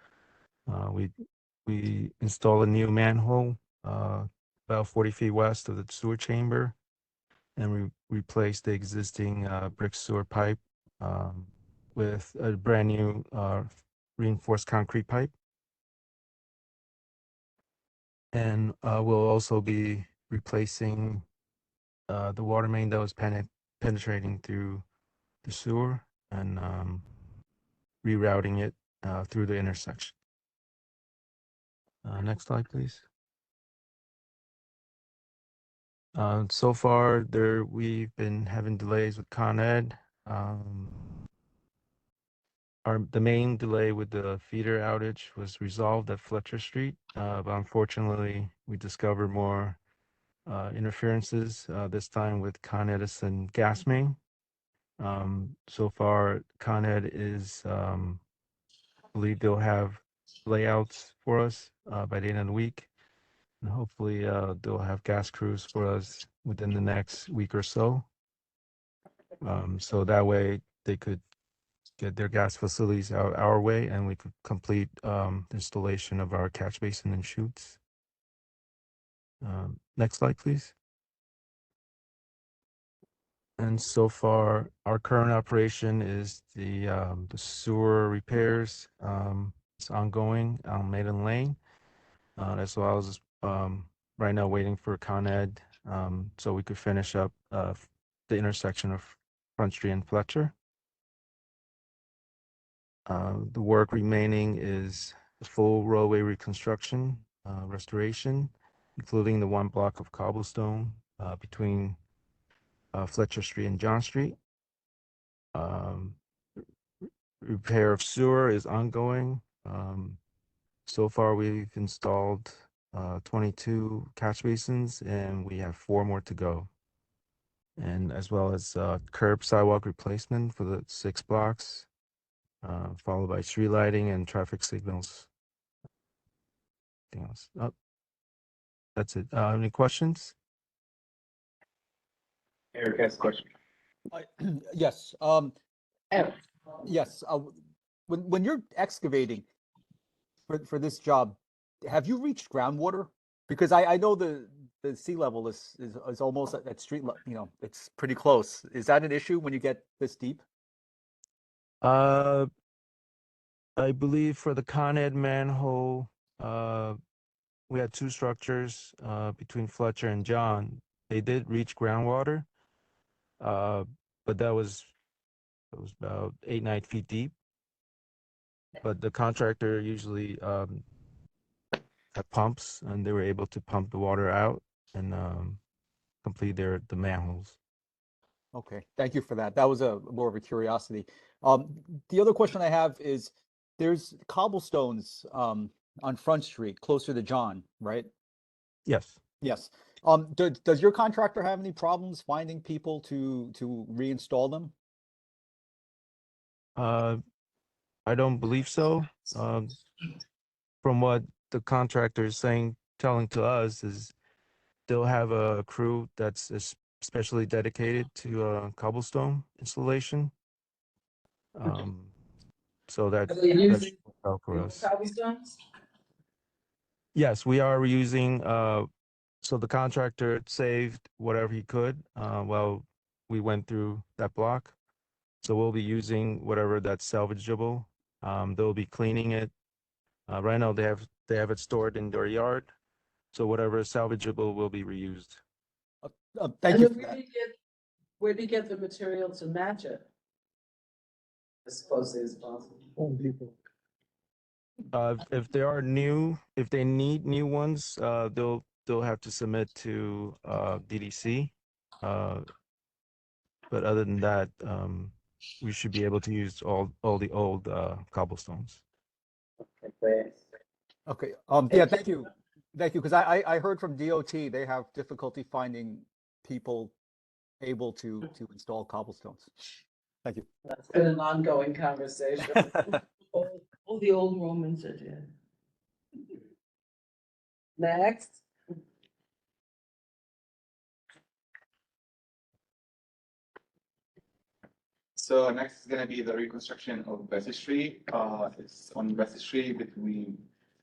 We installed a new manhole about 40 feet west of the sewer chamber, and we replaced the existing brick sewer pipe with a brand new reinforced concrete pipe. And we'll also be replacing the water main that was penetrating through the sewer and rerouting it through the intersection. Next slide, please. So far, we've been having delays with Con Ed. The main delay with the feeder outage was resolved at Fletcher Street, but unfortunately, we discovered more interferences, this time with Con Edison gas main. So far, Con Ed is, believe they'll have layouts for us by the end of the week. And hopefully, they'll have gas crews for us within the next week or so. So that way they could get their gas facilities out our way and we could complete the installation of our catch basin and chutes. Next slide, please. And so far, our current operation is the sewer repairs. It's ongoing on Maiden Lane, as well as right now waiting for Con Ed, so we could finish up the intersection of Front Street and Fletcher. The work remaining is the full roadway reconstruction, restoration, including the 1 block of cobblestone between Fletcher Street and John Street. Repair of sewer is ongoing. So far, we've installed 22 catch basins and we have 4 more to go. And as well as curb sidewalk replacement for the 6 blocks, followed by street lighting and traffic signals. Anything else? Oh, that's it. Any questions? Eric has a question. Yes. Yes. When you're excavating for this job, have you reached groundwater? Because I know the sea level is almost at street level. You know, it's pretty close. Is that an issue when you get this deep? I believe for the Con Ed manhole, we had 2 structures between Fletcher and John. They did reach groundwater, but that was about 8-9 feet deep. But the contractor usually had pumps, and they were able to pump the water out and complete the manholes. Okay, thank you for that. That was more of a curiosity. The other question I have is, there's cobblestones on Front Street, closer to John, right? Yes. Yes. Does your contractor have any problems finding people to reinstall them? I don't believe so. From what the contractor is telling to us is they'll have a crew that's especially dedicated to cobblestone installation. So Are they that's using help for us. cobblestones? Yes, we are reusing. So the contractor saved whatever he could while we went through that block. So we'll be using whatever that's salvageable. They'll be cleaning it. Right now they have it stored in their yard. So whatever is salvageable will be reused. Thank And you then for that. where do you get the material to match it? As closely as possible. Home Depot. If they need new ones, they'll have to submit to DDC. But other than that, we should be able to use all the old cobblestones. Okay. Yeah. Thank you. Thank you. Because I heard from DOT they have difficulty finding people able to install cobblestones. Thank you. That's been an ongoing conversation. All the old Romans are dead. Next. So next is gonna be the reconstruction of Bessie Street. It's on Bessie Street between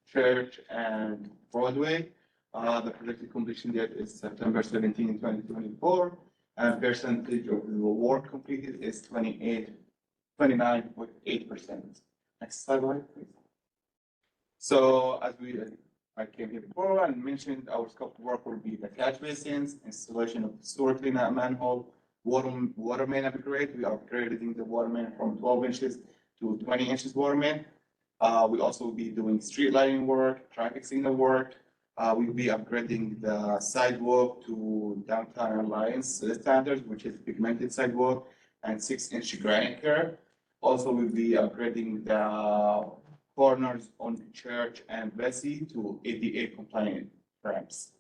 Church and Broadway. The projected completion date is September 17, 2024. And percentage of the work completed is 29.8%. Next slide, please. So as I came here before and mentioned, our scope of work will be the catch basins, installation of sewer cleanout manhole, water main upgrade. We are upgrading the water main from 12 inches to 20 inches water main. We also will be doing street lighting work, traffic signal work. We'll be upgrading the sidewalk to downtown Alliance standards, which is pigmented sidewalk and 6-inch granite curb. Also, we'll be upgrading the corners on Church and Bessie to ADA compliant ramps.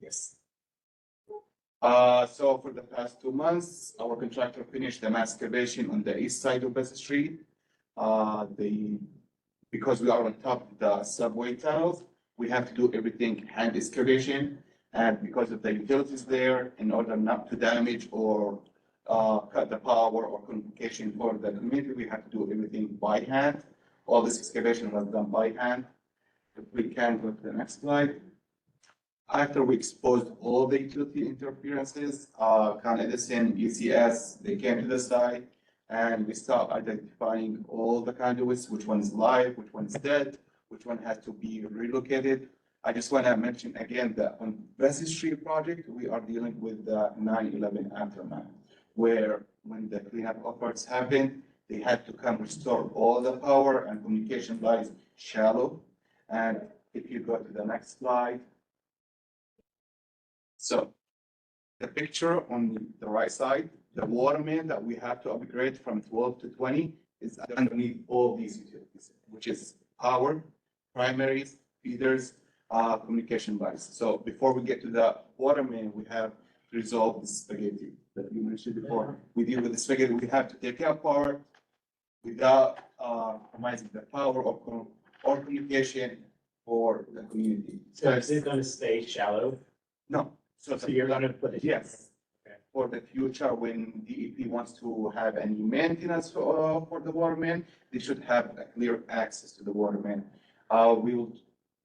Yes. So for the past 2 months, our contractor finished the mass excavation on the east side of Bessie Street. Because we are on top of the subway tunnels, we have to do everything hand excavation. And because of the utilities there, in order not to damage or cut the power or communication for the community, we have to do everything by hand. All this excavation was done by hand. If we can go to the next slide. After we exposed all the utility interferences, Con Edison, ECS, they came to the site and we start identifying all the conduits, which one is live, which one is dead, which one has to be relocated. I just want to mention again that on Bessie Street project, we are dealing with the 9/11 aftermath, where when the cleanup efforts happened, they had to come restore all the power and communication lines shallow. And if you go to the next slide. So the picture on the right side, the water main that we have to upgrade from 12 to 20 is underneath all these utilities, which is power, primaries, feeders, communication lines. So before we get to the water main, we have to resolve the spaghetti that you mentioned before. We deal with the spaghetti, we have to take out power without compromising the power or communication for the community. So is it gonna stay shallow? No. So you're gonna put it? Yes. For the future, when DEP wants to have any maintenance for the water main, they should have a clear access to the water main. We will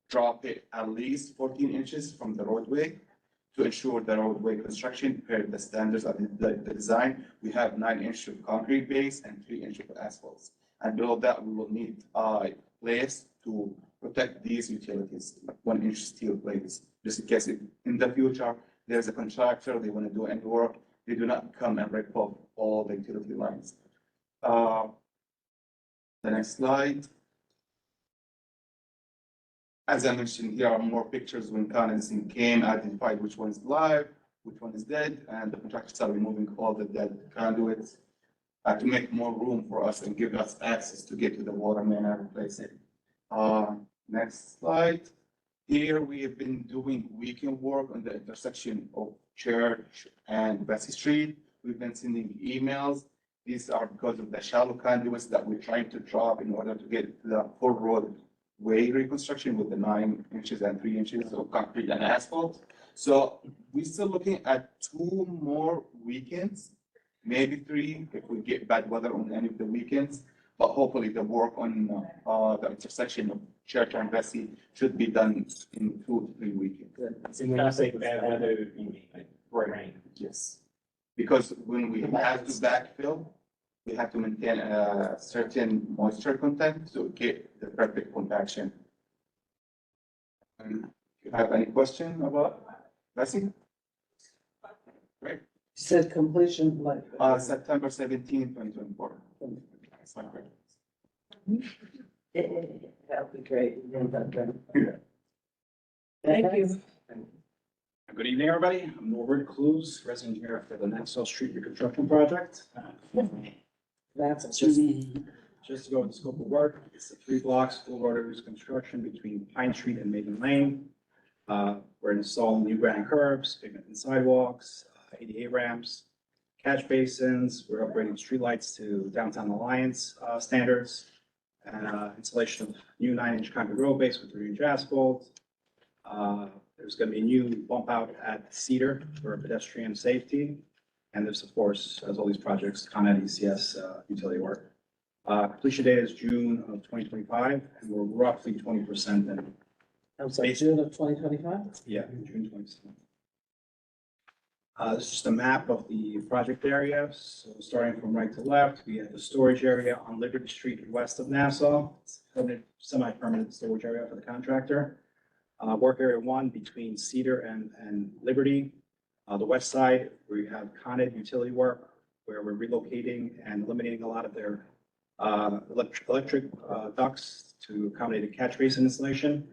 drop it at least 14 inches from the roadway to ensure the roadway construction per the standards of the design. We have 9 inch of concrete base and 3 inch of asphalt. And below that, we will need plates to protect these utilities, like 1 inch steel plates, just in case in the future, there's a contractor, they want to do any work, they do not come and rip off all the utility lines. The next slide. As I mentioned, here are more pictures when Con Edison came, identified which one is live, which one is dead, and the contractors are removing all the dead conduits to make more room for us and give us access to get to the water main and replace it. Next slide. Here we have been doing weekend work on the intersection of Church and Bessie Street. We've been sending emails. These are because of the shallow conduits that we're trying to drop in order to get to the full roadway reconstruction with the 9 inches and 3 inches of concrete and asphalt. So we're still looking at 2 more weekends, maybe 3 if we get bad weather on any of the weekends. But hopefully the work on the intersection of Church and Bessie should be done in 2 to 3 weekends. So when you say bad weather, you mean like rain? Yes. Because when we have to backfill, we have to maintain a certain moisture content to get the perfect compaction. If you have any question about Bessie? Great. You said completion like. September 17, 2024. That's my great. That'll be great. Yeah. Thank you. Good evening, everybody. I'm Norbert Clues, resident engineer for the Nassau Street Reconstruction Project. That's Just to go over the scope of work, it's the 3 blocks, full rotary construction between Pine Street and Maiden Lane. We're installing new granite curbs, pavement sidewalks, ADA ramps, catch basins. We're upgrading streetlights to Downtown Alliance standards, and installation of new 9-inch concrete road base with 3-inch asphalt. There's going to be a new bump out at Cedar for pedestrian safety. And there's, of course, as all these projects, Con Ed ECS utility work. Completion date is June of 2025, and we're roughly 20% in. I'm sorry, June of 2025? Yeah, June 27th. This is just a map of the project area. So starting from right to left, we have the storage area on Liberty Street west of Nassau. It's a semi-permanent storage area for the contractor. Work area 1 between Cedar and Liberty. The west side, we have Con Ed utility work, where we're relocating and eliminating a lot of their electric ducts to accommodate a catch basin installation.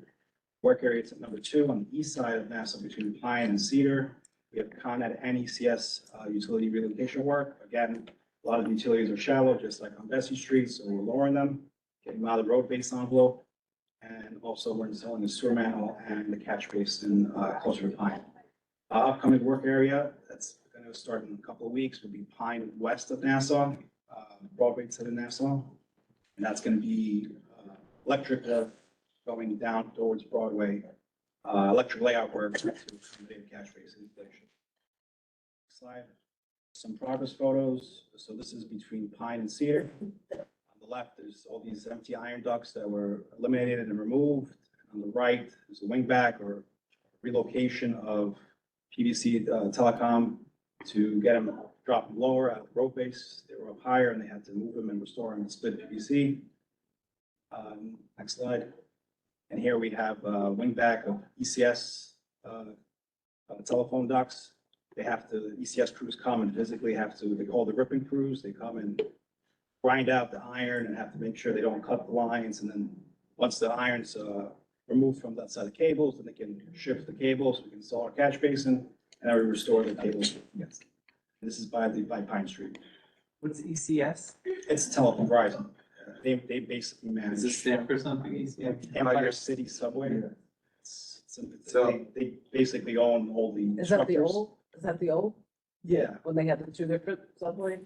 Work area is at number 2 on the east side of Nassau between Pine and Cedar. We have Con Ed and ECS utility relocation work. Again, a lot of the utilities are shallow, just like on Bessie Street, so we're lowering them, getting them out of the road base envelope. And also we're installing the sewer manhole and the catch basin closer to Pine. Upcoming work area, that's going to start in a couple of weeks, will be Pine west of Nassau, Broadway to the Nassau. And that's going to be electric work going down towards Broadway, electric layout work to accommodate catch basin installation. Slide, some progress photos. So this is between Pine and Cedar. On the left, there's all these empty iron ducts that were eliminated and removed. On the right, there's a wing back or relocation of PVC telecom to get them, drop them lower at the road base. They were up higher and they had to move them and restore them and split PVC. Next slide. And here we have wing back of ECS telephone ducts. They have to, ECS crews come and physically have to, they call the ripping crews. They come and grind out the iron and have to make sure they don't cut the lines. And then once the iron's removed from that side of the cables, then they can shift the cables. We can install our catch basin and then we restore the cables. Yes. This is by Pine Street. What's ECS? It's telephone Verizon. They basically manage. Does this stand for something, ECS? Empire City Subway. So- They basically own all the Is that the structures. old, is that the old, Yeah, when they had the 2 different subway?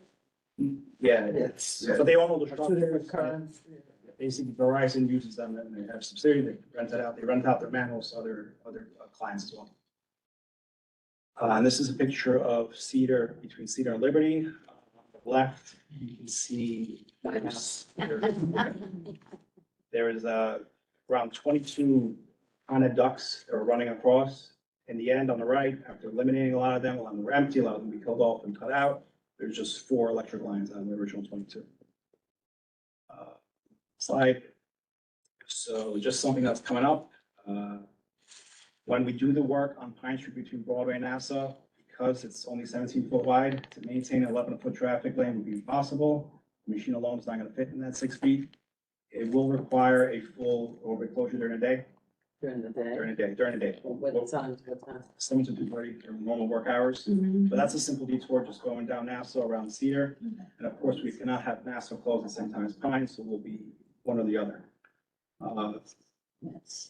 yeah, it's, so they own all the 2 different structures. currents? Basically Verizon uses them and they have subsidiary, they rent it out, they rent out their manholes to other clients as well. And this is a picture of Cedar, between Cedar and Liberty. On the left, you can see there is around 22 kind of ducts that are running across. In the end, on the right, after eliminating a lot of them, a lot of them were empty, a lot of them we killed off and cut out. There's just 4 electric lines out of the original 22. Slide. So just something that's coming up. When we do the work on Pine Street between Broadway and Nassau, because it's only 17 foot wide, to maintain an 11-foot traffic lane would be impossible. The machine alone is not going to fit in that 6 feet. It will require a full overhead closure during the day. During the day? During the day. What time to what time? 7 to 2:30 during normal work hours. But that's a simple detour, just going down Nassau around Cedar. And of course, we cannot have Nassau closed at the same time as Pine, so we'll be one or the other.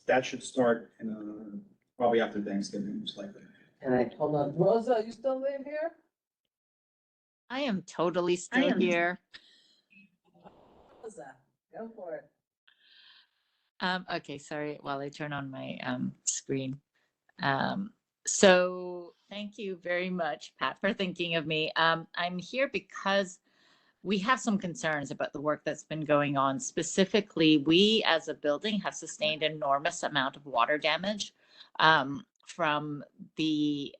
That should start in probably after Thanksgiving, most likely. And I, hold on, Rosa, you still live here? I am totally still here. Rosa, go for it. Okay, sorry, while I turn on my screen. So thank you very much, Pat, for thinking of me. I'm here because we have some concerns about the work that's been going on. Specifically, we as a building have sustained an enormous amount of water damage from the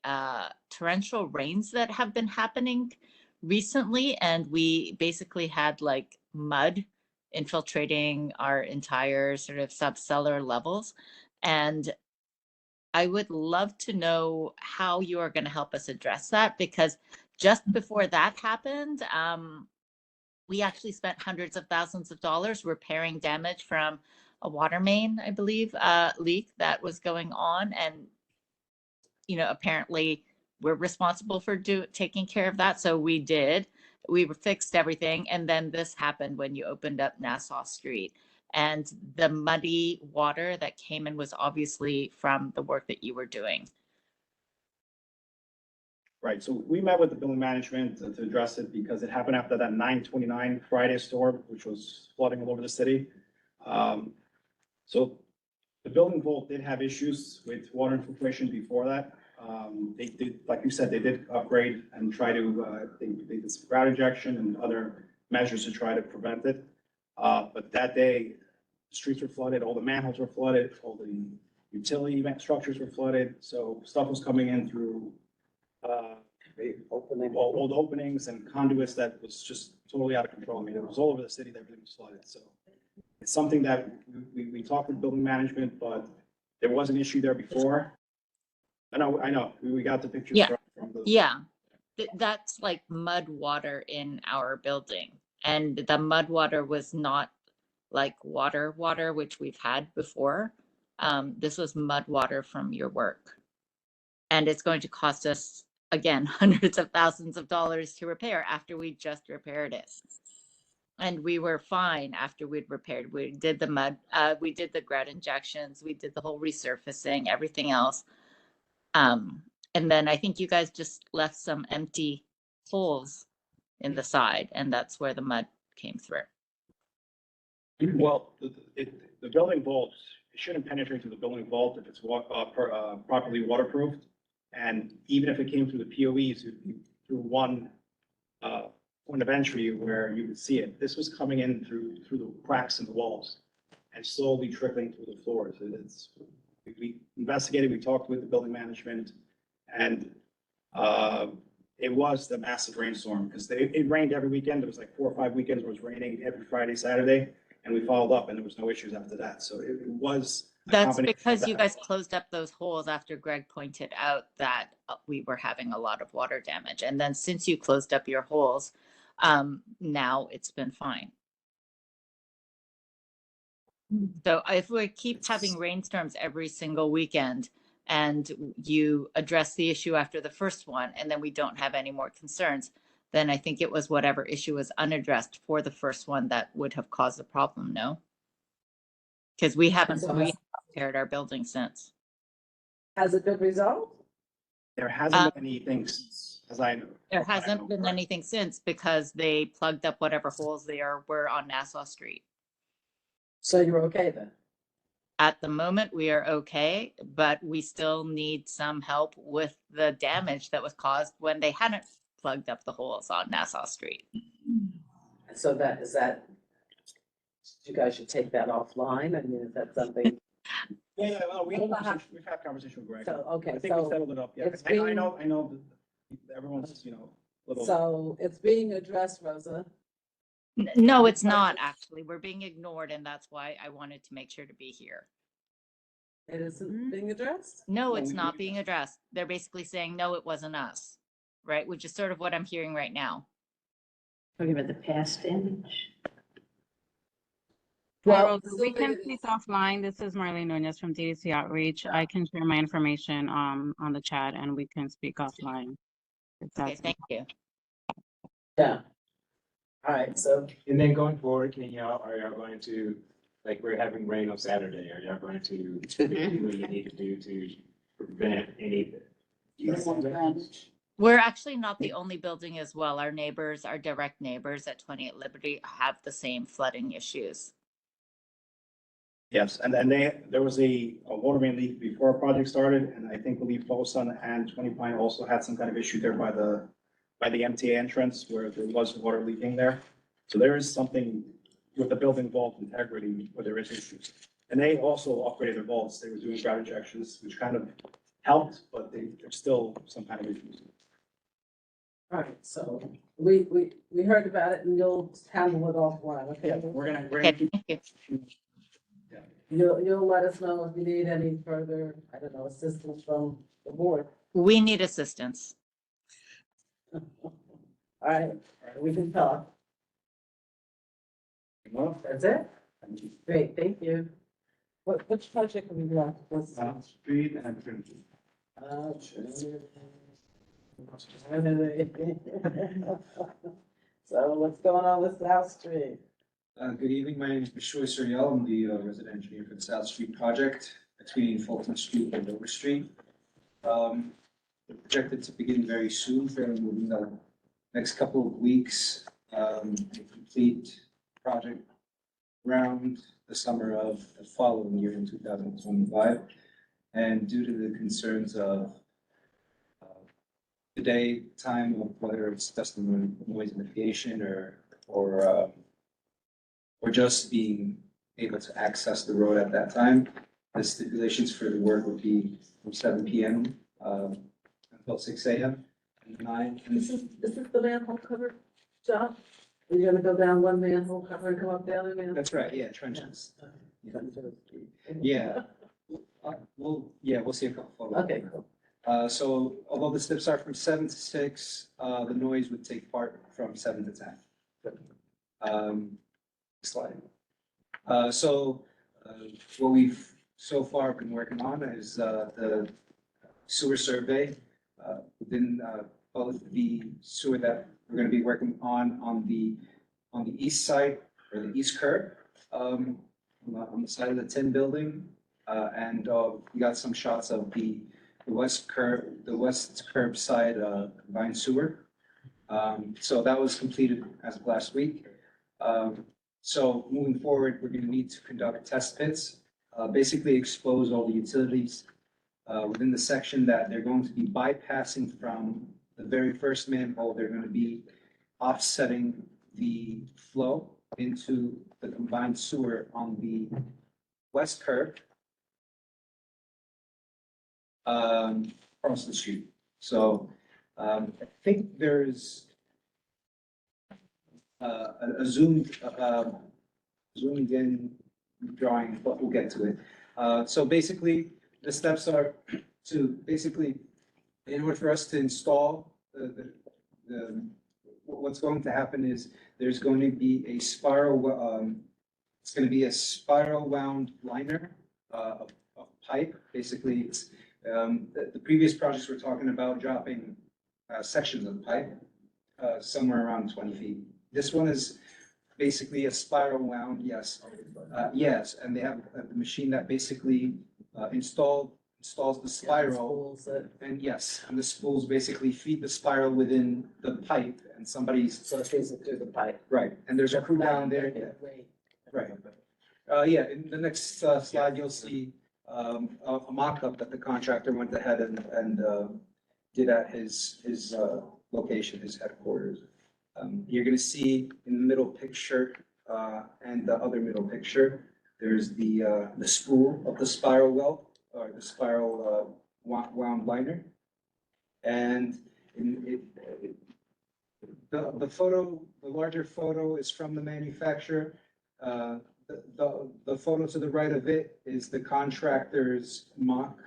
torrential rains that have been happening recently. And we basically had like mud infiltrating our entire sort of subcellar levels. And I would love to know how you are going to help us address that, because just before that happened, we actually spent hundreds of thousands of dollars repairing damage from a water main, I believe, leak that was going on. And, you know, apparently we're responsible for taking care of that. So we did. We fixed everything. And then this happened when you opened up Nassau Street. And the muddy water that came in was obviously from the work that you were doing. Right, so we met with the building management to address it because it happened after that 9/29 Friday storm, which was flooding all over the city. So the building vault did have issues with water infiltration before that. They did, like you said, they did upgrade and try to, they did some grout injection and other measures to try to prevent it. But that day, the streets were flooded, all the manholes were flooded, all the utility structures were flooded. So stuff was coming in through all the openings and conduits that was just totally out of control. I mean, it was all over the city that everything was flooded. So it's something that we talked with building management, but there was an issue there before. I know, we got the pictures. Yeah. from the. Yeah. That's like mud water in our building. And the mud water was not like water, which we've had before. This was mud water from your work. And it's going to cost us, again, hundreds of thousands of dollars to repair after we just repaired it. And we were fine after we'd repaired. We did the mud, we did the grout injections, we did the whole resurfacing, everything else. And then I think you guys just left some empty holes in the side, and that's where the mud came through. Well, the building vault, it shouldn't penetrate through the building vault if it's properly waterproofed. And even if it came through the POEs, it'd be through one point of entry where you would see it. This was coming in through the cracks in the walls and slowly trickling through the floors. We investigated, we talked with the building management, and it was the massive rainstorm because it rained every weekend. There was like 4 or 5 weekends where it was raining every Friday, Saturday, and we followed up and there was no issues after that. So it was. That's because you guys closed up those holes after Greg pointed out that we were having a lot of water damage. And then since you closed up your holes, now it's been fine. So if we keep having rainstorms every single weekend and you address the issue after the first one, and then we don't have any more concerns, then I think it was whatever issue was unaddressed for the first one that would have caused the problem, no? Because we haven't repaired our building since. Has it been resolved? There hasn't been anything, as I know. There hasn't been anything since because they plugged up whatever holes there were on Nassau Street. So you're okay then? At the moment, we are okay, but we still need some help with the damage that was caused when they hadn't plugged up the holes on Nassau Street. So that, is that, you guys should take that offline? I mean, is that something? Yeah, well, we've had conversation with Greg. So, okay, I think we so settled it up, yeah. it's I being- know that everyone's, little. So it's being addressed, Rosa? No, it's not actually. We're being ignored, and that's why I wanted to make sure to be here. It isn't being addressed? No, it's not being addressed. They're basically saying, no, it wasn't us, right? Which is sort of what I'm hearing right now. Talking about the past damage. Well, We can speak offline. This is Marlene Nunez from DDC Outreach. I can share my information on the chat and we can speak offline. Okay, thank you. Yeah. All right, so. And then going forward, are y'all going to, like, we're having rain on Saturday, are y'all going to do what you need to do to prevent any? We're actually not the only building as well. Our neighbors, our direct neighbors at 28 Liberty have the same flooding issues. Yes, and then there was a water main leak before our project started, and I think believe Folsom and 20 Pine also had some kind of issue there by the MTA entrance where there was water leaking there. So there is something with the building vault integrity where there is issues. And they also upgraded their vaults. They were doing grout injections, which kind of helped, but there's still some kind of issues. All right, so we heard about it and you'll handle it offline, okay? Yeah, we're gonna keep. You'll let us know if you need any further, I don't know, assistance from the board. We need assistance. All right, we can talk. Well, that's it? Great, thank you. Which project have we got? Street and Trinity. So what's going on with South Street? Good evening, my name is Bishoy Suriel. I'm the resident engineer for the South Street project between Fulton Street and Dover Street. We're projected to begin very soon, fairly within the next couple of weeks. A complete project around the summer of the following year in 2025. And due to the concerns of the time of whether it's just noise mitigation or just being able to access the road at that time. The stipulations for the work would be from 7 p.m. Until 6 a.m. and 9. This is the manhole cover job? Are you gonna go down one manhole cover and come up the other manhole? That's right, yeah, trenches. Yeah. We'll see a couple photos. Okay, cool. So although the steps are from 7 to 6, the noise would take part from 7 to 10. Slide. What we've so far been working on is the sewer survey within both the sewer that we're going to be working on the east side or the east curb on the side of the tin building, and we got some shots of the west curb side combined sewer. So that was completed as of last week. So moving forward, we're gonna need to conduct test pits, basically expose all the utilities within the section that they're going to be bypassing from the very first manhole. They're gonna be offsetting the flow into the combined sewer on the west curb across the street. So I think there's a zoomed in drawing, but we'll get to it. So basically, the steps are to basically, in order for us to install what's going to happen is there's going to be a spiral, it's going to be a spiral wound liner of pipe. Basically, it's the previous projects we're talking about dropping sections of pipe somewhere around 20 feet. This one is basically a spiral wound, yes. Yes, and they have the machine that basically installs the spiral. And yes, and the spools basically feed the spiral within the pipe and somebody's. So it feeds it through the pipe. Right, and there's a crew down there. Right. Yeah, in the next slide, you'll see a mock-up that the contractor went ahead and did at his location, his headquarters. You're gonna see in the middle picture and the other middle picture, there's the spool of the spiral weld or the spiral wound liner. And the photo, the larger photo is from the manufacturer. The photo to the right of it is the contractor's mock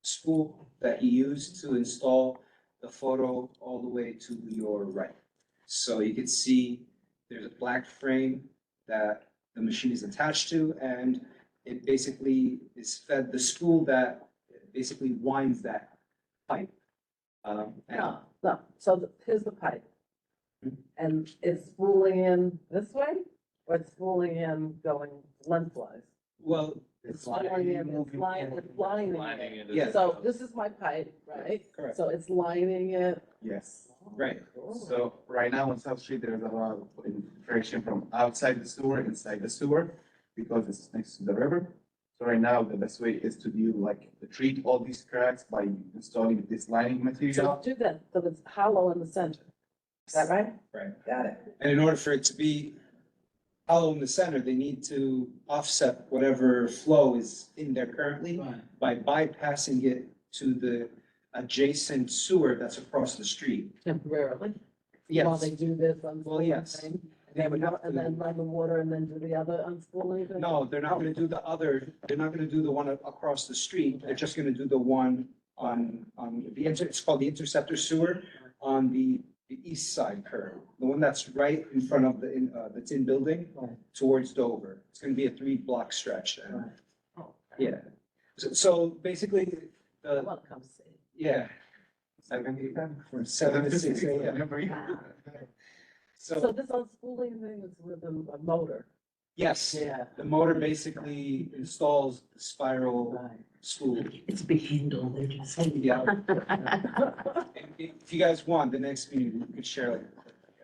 spool that he used to install the photo all the way to your right. So you can see there's a black frame that the machine is attached to, and it basically is fed the spool that basically winds that pipe. No, so here's the pipe. And it's spooling in this way, or it's spooling in going lengthwise? Well, It's spooling in, it's lining it. Yeah. So this is my pipe, right? Correct. So it's lining it. Yes. Right. So right now on South Street, there's a lot of infiltration from outside the sewer, inside the sewer, because it's next to the river. So right now, the best way is to do to treat all these cracks by installing this lining So material. do that, so it's hollow in the center. Is that right? Right. Got it. And in order for it to be hollow in the center, they need to offset whatever flow is in there currently by bypassing it to the adjacent sewer that's across the street. Temporarily? Yes. While they do this unspooling Well, yes. thing? They would have And then run the water and then do the other unspooling thing? No, they're not gonna do the other, they're not gonna do the one across the street, they're just gonna do the one on it's called the interceptor sewer on the east side curve, the one that's right in front of the tin building towards Dover. It's gonna be a 3-block stretch. And, yeah. So basically, I want to come see. yeah. 7 to 6 a.m. So this unspooling thing is with a motor? Yes. Yeah. The motor basically installs the spiral spool. It's a big handle, they're just. Yeah. If you guys want, the next meeting, we could share it.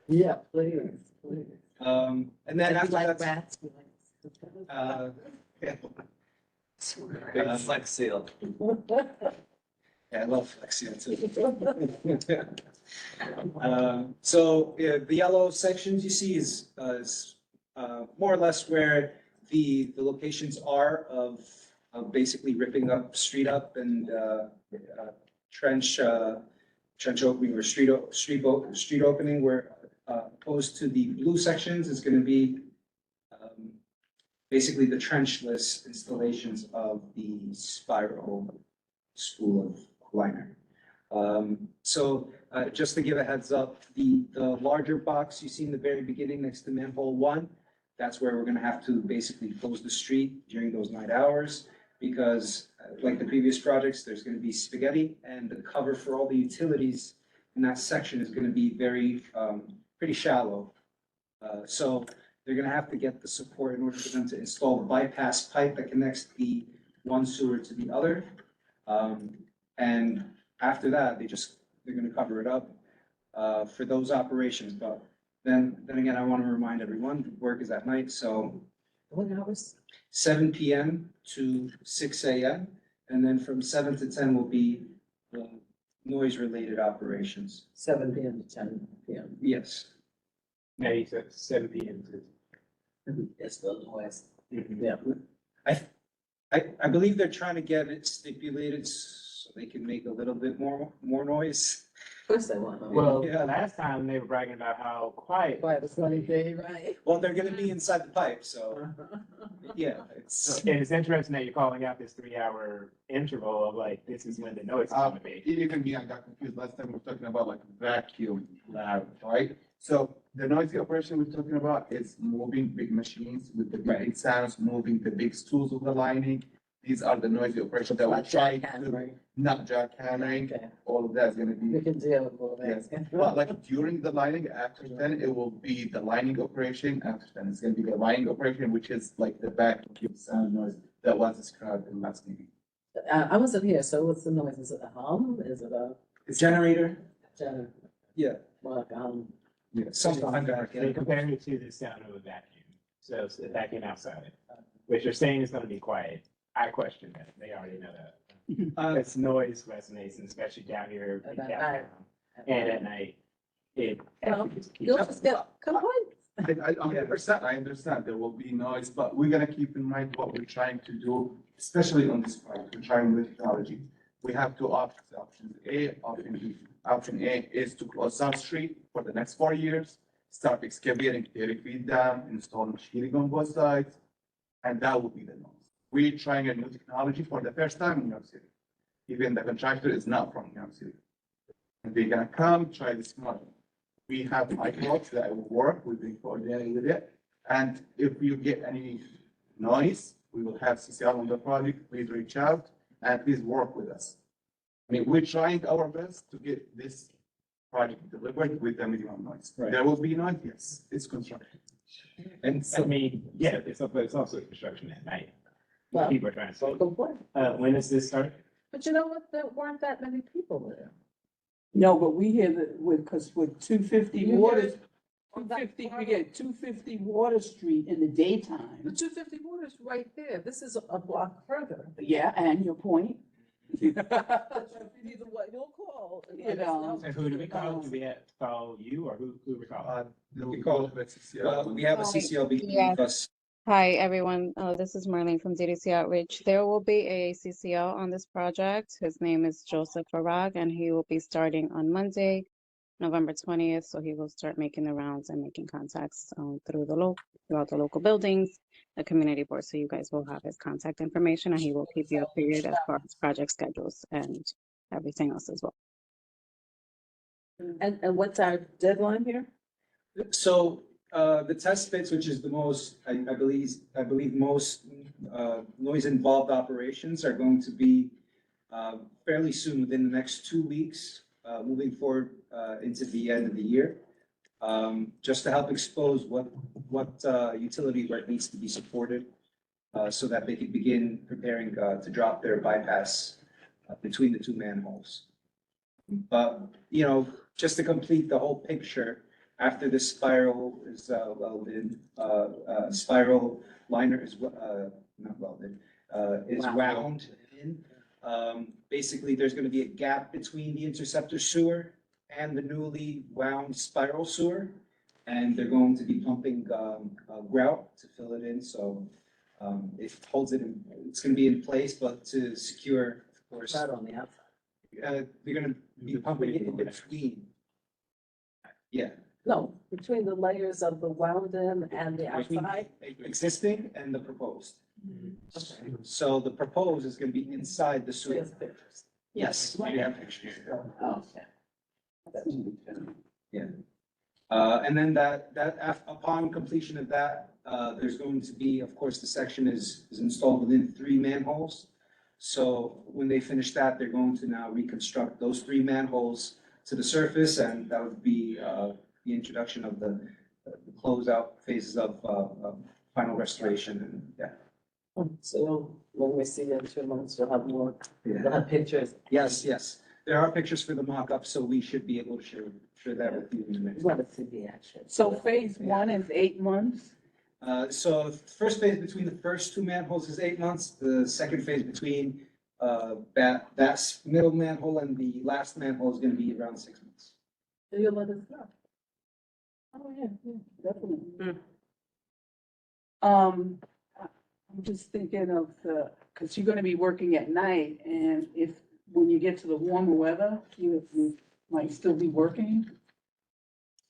Yeah, please, please. And then And we after like that. rats, we like- Yeah. Flex seal. Yeah, I love Flex Seal too. So the yellow sections you see is more or less where the locations are of basically ripping up street up and trench opening or street opening, where opposed to the blue sections is going to be basically the trenchless installations of the spiral spool of liner. So Just to give a heads up, the larger box you see in the very beginning next to manhole 1, that's where we're gonna have to basically close the street during those night hours. Because like the previous projects, there's gonna be spaghetti, and the cover for all the utilities in that section is gonna be very, pretty shallow. So they're gonna have to get the support in order for them to install the bypass pipe that connects the one sewer to the other. And after that, they're gonna cover it up, for those operations. But then again, I wanna remind everyone, work is at night, so What hours? 7 PM to 6 AM, and then from 7 to 10 will be noise-related operations. 7 PM to 10 PM. Yes. Now you said 7 PM to. It's the noise. Yeah. I believe they're trying to get it stipulated so they can make a little bit more noise. Of course they want. Well, Yeah. last time they were bragging about how quiet. Quiet, it's sunny day, right? Well, they're gonna be inside the pipe, so, yeah, it's. And it's interesting that you're calling out this 3-hour interval of like, this is when the noise is gonna be. Even me, I got confused. Last time we were talking about like vacuum lab, right? So the noisy operation we're talking about is moving big machines with the big sounds, moving the big stools with the lining. These are the noisy operations that we're Not trying jackhammering. to, not jackhammering. Okay. All of that's gonna We be. can deal with all Yes, that. but like during the lining, after 10, it will be the lining operation. After 10, it's gonna be the lining operation, which is like the vacuum sound noise that was described in last meeting. I wasn't here, so what's the noise? Is it a hum? Is it a Generator? generator? Yeah. More like a hum? Yeah, something like that. They compare it to the sound of a vacuum. So it's the vacuum outside, which you're saying is gonna be quiet. I question that. They already know that. It's noise resonates, and especially down here in At downtown. night. And at night, it. Well, you'll just get complaints. I understand there will be noise, but we're gonna keep in mind what we're trying to do, especially on this project, we're trying with technology. We have two options, option A, option B. Option A is to close South Street for the next 4 years, start excavating 30 feet down, install machining on both sides, and that will be the noise. We're trying a new technology for the first time in New York City. Even the contractor is not from New York City. And they're gonna come, try this model. We have microphones that will work, we've been coordinating with it. And if you get any noise, we will have CCL on the project, please reach out and please work with us. I mean, we're trying our best to get this project delivered with the minimum noise. Right. There will be noise, yes, it's construction. And I mean, yeah, it's also construction at night. Well, People are trying to say, complain. when does this start? But you know what? There weren't that many people there. No, but we hear that because with 250 You Water, hear it on that 250, we part. get 250 Water Street in the daytime. The 250 Water is right there. This is a block further. Yeah, and your point. Either way, you'll call. You know. And who do we call? Do we have to call you or who we call? We call it, we have a CCL between Yes. us. Hi, everyone. This is Marlene from DDC Outreach. There will be a CCL on this project. His name is Joseph Farag, and he will be starting on Monday, November 20th. So he will start making the rounds and making contacts throughout the local buildings, the community board. So you guys will have his contact information, and he will keep you updated as far as project schedules and everything else as well. And what's our deadline here? So, the test pits, which is the most, I believe most, noise involved operations are going to be, fairly soon, within the next 2 weeks, moving forward, into the end of the year. Just to help expose what utility work needs to be supported, so that they can begin preparing, to drop their bypass, between the two manholes. But, you know, just to complete the whole picture, after the spiral is welded, spiral liner is not welded, is wound in. Basically, there's gonna be a gap between the interceptor sewer and the newly wound spiral sewer. And they're going to be pumping grout to fill it in, so it holds it in, it's gonna be in place, but to secure, of course. Right on the outside. They're gonna be pumping it in between. Yeah. No, between the layers of the wound in and the Between outside. existing and the proposed. So the proposed is gonna be inside the sewer. Yes. Oh, okay. Yeah. And then upon completion of that, there's going to be, of course, the section is installed within 3 manholes. So when they finish that, they're going to now reconstruct those 3 manholes to the surface, and that would be the introduction of the closeout phases of final restoration, and yeah. So when we see you in 2 months, you'll have more, you'll have pictures. Yes, yes. There are pictures for the mock-up, so we should be able to share that with you in the next. Want to see the action. So phase 1 is 8 months? So the first phase between the first 2 manholes is 8 months. The second phase between that middle manhole and the last manhole is gonna be around 6 months. So you'll let us know. Oh, yeah, definitely. I'm just thinking of because you're gonna be working at night, and when you get to the warmer weather, you might still be working.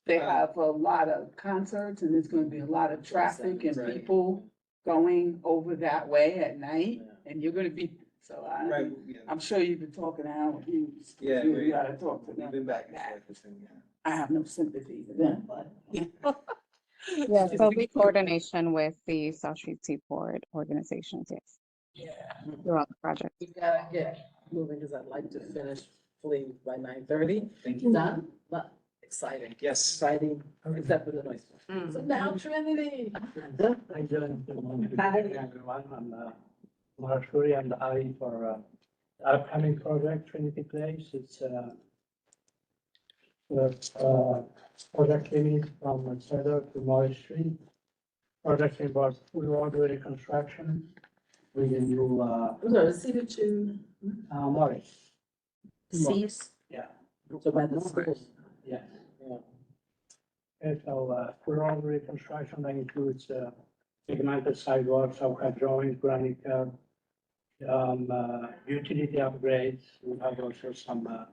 They have a lot of concerts, and there's gonna be a lot of traffic and Right. people going over that way at night, and you're gonna be, so Right, yeah. I'm sure you've been talking to Howard Hughes. Yeah, You we- gotta talk to We've them. been back and forth with them, yeah. I have no sympathy for them, but. Yes, there'll be coordination with the South Street Seaport organizations, yes, Yeah. throughout the project. We gotta get moving, because I'd like to finish fully by 9:30. Thank you. Done, but exciting. Yes. Exciting, except for the noise. So now Trinity. I joined the moment. Hi everyone, I'm Marshuri, I'm the eye for the upcoming project Trinity Place. It's project limit from Cedar to Morris Street. Project involves full roadway reconstruction with a new So Cedar to Morris. Cease. Yeah. So by the school. Yes. Yeah. And so full roadway reconstruction that includes segmented sidewalks, outcut drawings, granite curb, utility upgrades. We have also some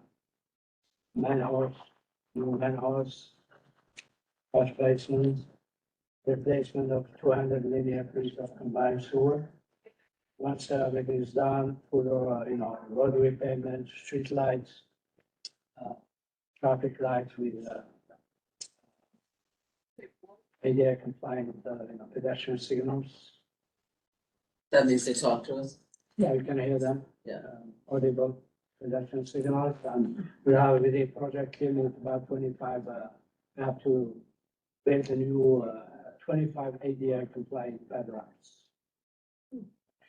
manholes, new manholes, wash basins, replacement of 200 linear feet of combined sewer. Once everything is done, put roadway pavement, street lights, traffic lights with ADA compliant pedestrian signals. That means they talk to us. Yeah, you can hear them. Yeah. Audible production signals, and we have with the project limit about 25, we have to build a new 25 ADA compliant bedrooms.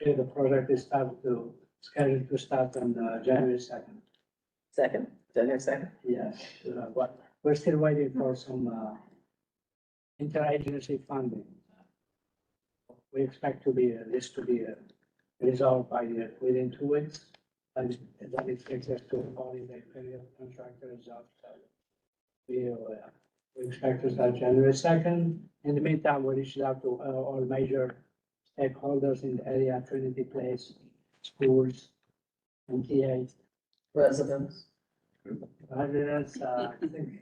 Okay, the project is scheduled to start on January 2nd. January 2nd? Yes, but we're still waiting for some interagency funding. We expect this to be resolved within 2 weeks. And that it takes us to a holiday period, contractor results. We expect to start January 2nd. In the meantime, we reached out to all major stakeholders in the area, Trinity Place, schools, MTA. Residents. Residents, I think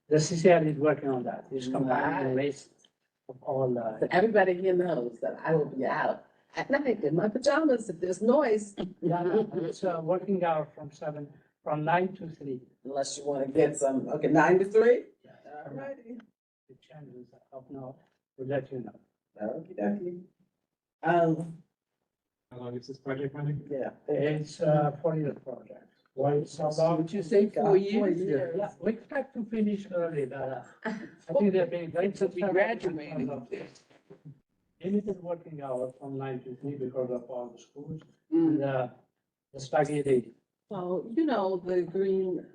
the CCL is working on that. It's compiling a list of all. So everybody here knows that I will be out at night in my pajamas if there's noise. It's working hour from 9 to 3. Unless you want to get some, okay, 9 to 3? All righty. The changes of now, we'll let you know. Okey-dokey. How long is this project running? Yeah. It's a 4-year project. Why it's so long? Would you say 4 years? Yeah, we expect to finish early, but I think they're being very To be graduating. limited working hours from 9 to 3 because of all the schools. Mm. And the spaghetti. Well, you know, the green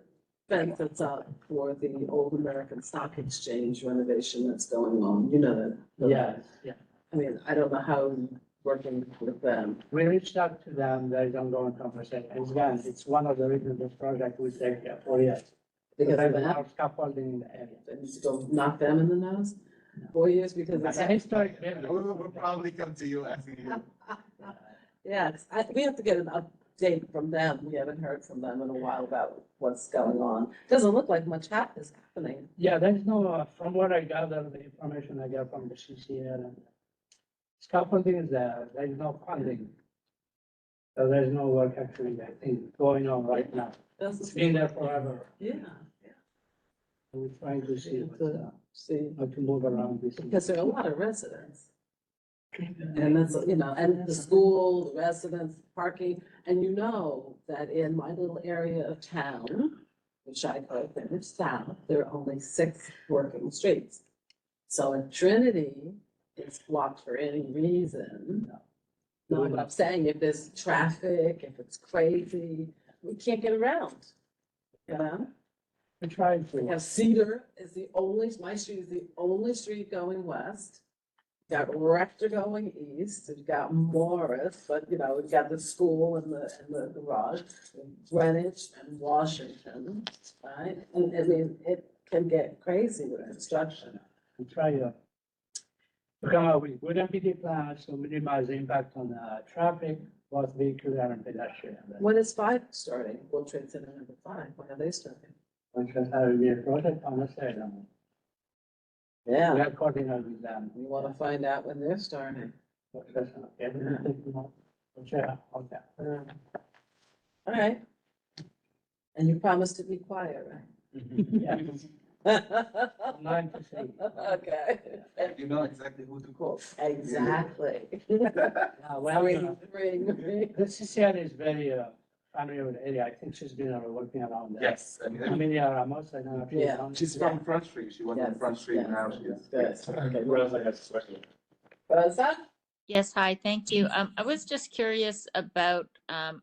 fence that's up for the Old American Stock Exchange renovation that's going on, you know that. Yes, yeah. I mean, I don't know how you're working with them. We reached out to them, there is ongoing conversation. And again, it's one of the reasons this project will take 4 years. Because of There's that? more scaffolding in the area. And you go knock them in the nose? 4 years because It's it's. a historic building. We'll probably come to you asking you. Yes, we have to get an update from them. We haven't heard from them in a while about what's going on. Doesn't look like much is happening. Yeah, there's no, from what I gather, the information I got from the CCL and scaffolding is there is no funding. So there's no work actually, I think, going on right now. It's been there forever. Yeah. We're trying to see See, how to move around this. because there are a lot of residents. And that's, you know, and the school, the residents, parking, and you know that in my little area of town, which I call Village South, there are only 6 working streets. So if Trinity is blocked for any reason, no, but I'm saying if there's traffic, if it's crazy, we can't get around. You know? We're trying We to. have Cedar is the only, my street is the only street going west. We've got Rector going east, we've got Morris, but you know, we've got the school and the garage, Greenwich and Washington, right? And I mean, it can get crazy with construction. We try to come up with good MPD plans to minimize the impact on traffic, both vehicular and pedestrian. When is 5 starting? World Trade Center number 5, when are they starting? Which has to be a project on the side. We Yeah, are coordinating with them. we wanna find out when they're starting. Yeah, okay. All right. And you promised to be quiet, Yeah. right? 9 to 3. Okay. You know exactly who to call. Exactly. Well, Ring. the CCN is very familiar with the area. I think she's been working around there. Yes. Amelia Ramos, I don't know if Yeah. She's from Front Street. She was on Yes, Front Street yes, now. She's. yes, good. Okay. Rosa has a question. Rosa? Yes, hi, thank you. I was just curious about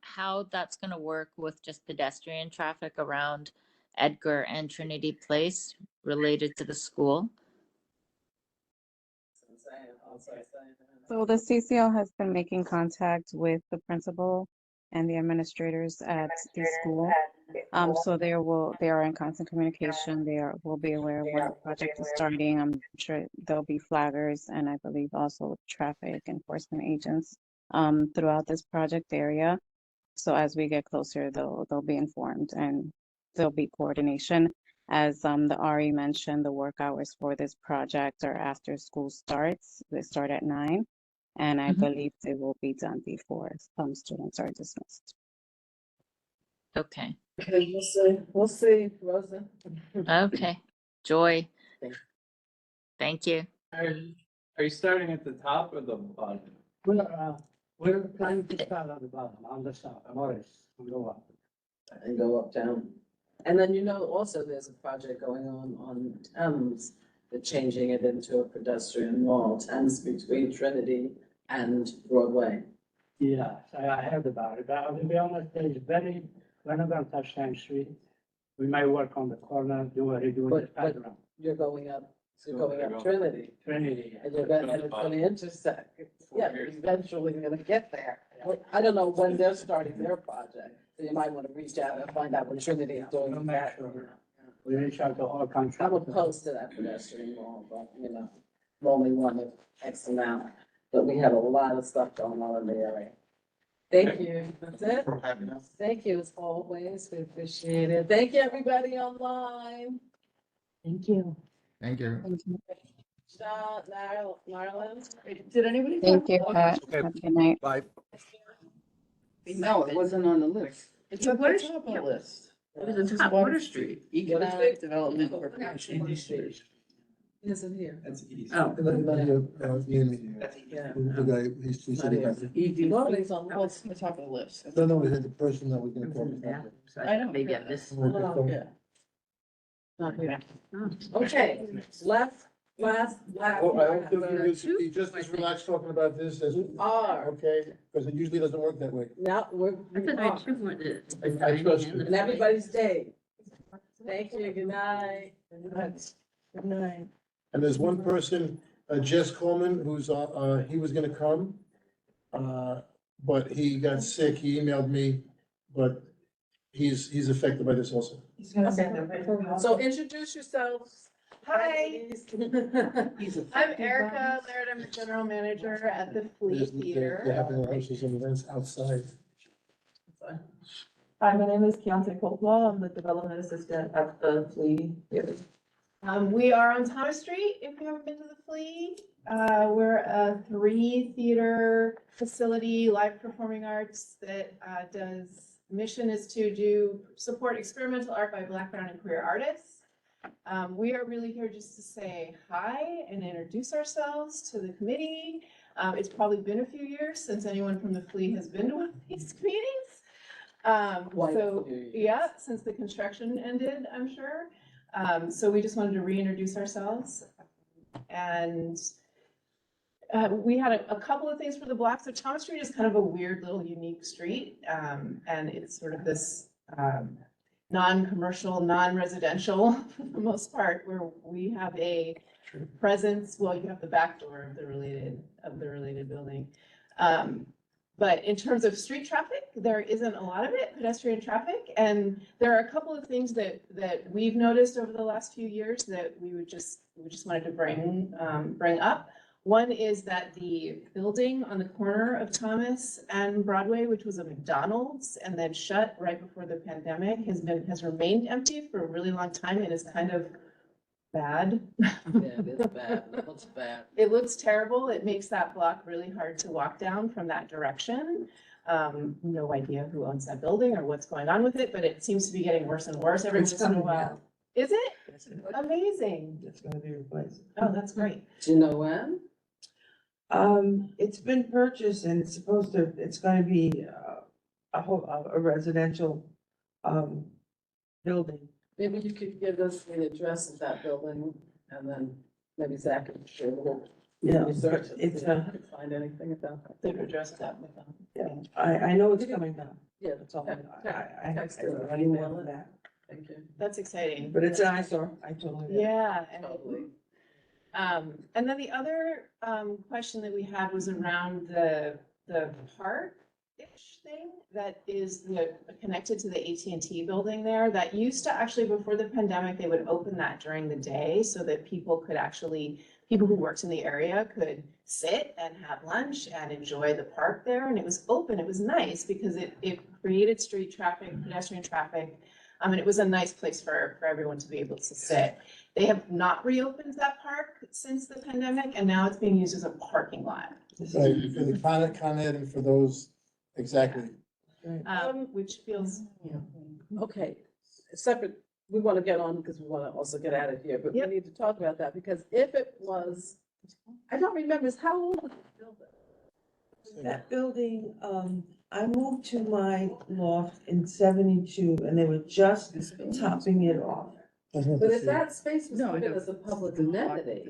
how that's going to work with just pedestrian traffic around Edgar and Trinity Place related to the school. So the CCL has been making contact with the principal and the administrators at the school. So they are in constant communication. Will be aware of when the project is starting. I'm sure there'll be flaggers and I believe also traffic enforcement agents throughout this project area. So as we get closer, they'll be informed and there'll be coordination. As the RE mentioned, the work hours for this project are after school starts. They start at 9. And I believe they will be done before students are dismissed. Okay, Okay, we'll see, Rosa. okay. Joy. Thank you. Thank you. Are you starting at the top or the bottom? We're planning to start at the bottom, on the south, Morris, and go up. And go up, down. And then you know, also there's a project going on Thames, they're changing it into a pedestrian wall, Thames between Trinity and Broadway. Yeah, I heard about it, but to be honest, we're not gonna touch Time Street. We might work on the corner, redo the But background. you're going up, so you're going up Trinity, Trinity. and you're gonna, and it's gonna intersect. Yeah, eventually you're gonna get there. I don't know when they're starting their project, so you might wanna reach out and find out when Trinity is doing We'll make that. sure we reach out to all I'm contractors. opposed to that pedestrian wall, but, you know, only one of X amount, but we have a lot of stuff going on in the area. Thank you, that's it. For having us. Thank you as always, we appreciate it. Thank you, everybody online. Thank you. Thank you. Sean, Marilyn? Did anybody? Thank you, talk- Pat. Okay. Have a good night. Bye. No, it wasn't on the list. It's on the top of the list. It was the top, Water Street, economic development corporation. Isn't here. That's easy. Oh. Yeah. The guy, he said he has it. ED. Well, it's on the Oh, it's on the top of the list. No, we had the person that was gonna talk about it. I don't, maybe I missed. Oh, yeah. Not here. Okay, last. Oh, I hope that you just as relaxed talking about this as. Are. Okay, because it usually doesn't work that way. Now, we are. I trust you. And everybody stay. Thank you, good night. Good night. And there's one person, Jess Coleman, who's, he was gonna come. But he got sick, he emailed me, but he's affected by this also. So introduce yourselves. Hi, He's I'm Erica Laird. I'm the general manager at the Flea They're Theater. having rehearsals and events outside. Hi, my name is Keontae Coltwall. I'm the development assistant at the Flea Theater. We are on Thomas Street, if you haven't been to the Flea. We're a 3-theater facility, live performing arts that mission is to support experimental art by Black, brown, and queer artists. We are really here just to say hi and introduce ourselves to the committee. It's probably been a few years since anyone from the Flea has been to one of these meetings. Quite a So, few years. yeah, since the construction ended, I'm sure. So we just wanted to reintroduce ourselves. And we had a couple of things for the block. So Thomas Street is kind of a weird little unique street. And it's sort of this non-commercial, non-residential for the most part, where we have a presence. Well, you have the back door of the related building. But in terms of street traffic, there isn't a lot of it, pedestrian traffic. And there are a couple of things that we've noticed over the last few years that we just wanted to bring up. One is that the building on the corner of Thomas and Broadway, which was a McDonald's and then shut right before the pandemic, has remained empty for a really long time and is kind of bad. Yeah, it is bad. It looks bad. It looks terrible. It makes that block really hard to walk down from that direction. No idea who owns that building or what's going on with it, but it seems to be getting worse and worse every It's once in a coming while. down. Is it? Amazing. It's gonna be replaced. Oh, that's great. Do you know when? It's been purchased and it's gonna be a residential, building. Maybe you could give us the address of that building and then maybe Zach can share a little Yeah, research. and it's see if we can find anything about that. The address of that. Yeah, I know it's coming down. Yeah, That's all. I text I it. already know that. Thank you. That's exciting. But it's an eyesore. I totally. get it. Yeah. Totally. And then the other question that we had was around the park-ish thing that is connected to the AT&T building there. That used to actually, before the pandemic, they would open that during the day so that people who worked in the area could sit and have lunch and enjoy the park there. And it was open. It was nice because it created street traffic, pedestrian traffic. And it was a nice place for everyone to be able to sit. They have not reopened that park since the pandemic, and now it's being used as a parking lot. Right, for the Con Ed and for those, exactly. Which feels, Okay, separate, we want to get on because we want to also get out of here, but we need to talk about that because if it was, I don't remember, is how old was the building? That building, I moved to my loft in 72 and they were just topping it off. But if that space was given as a public amenity,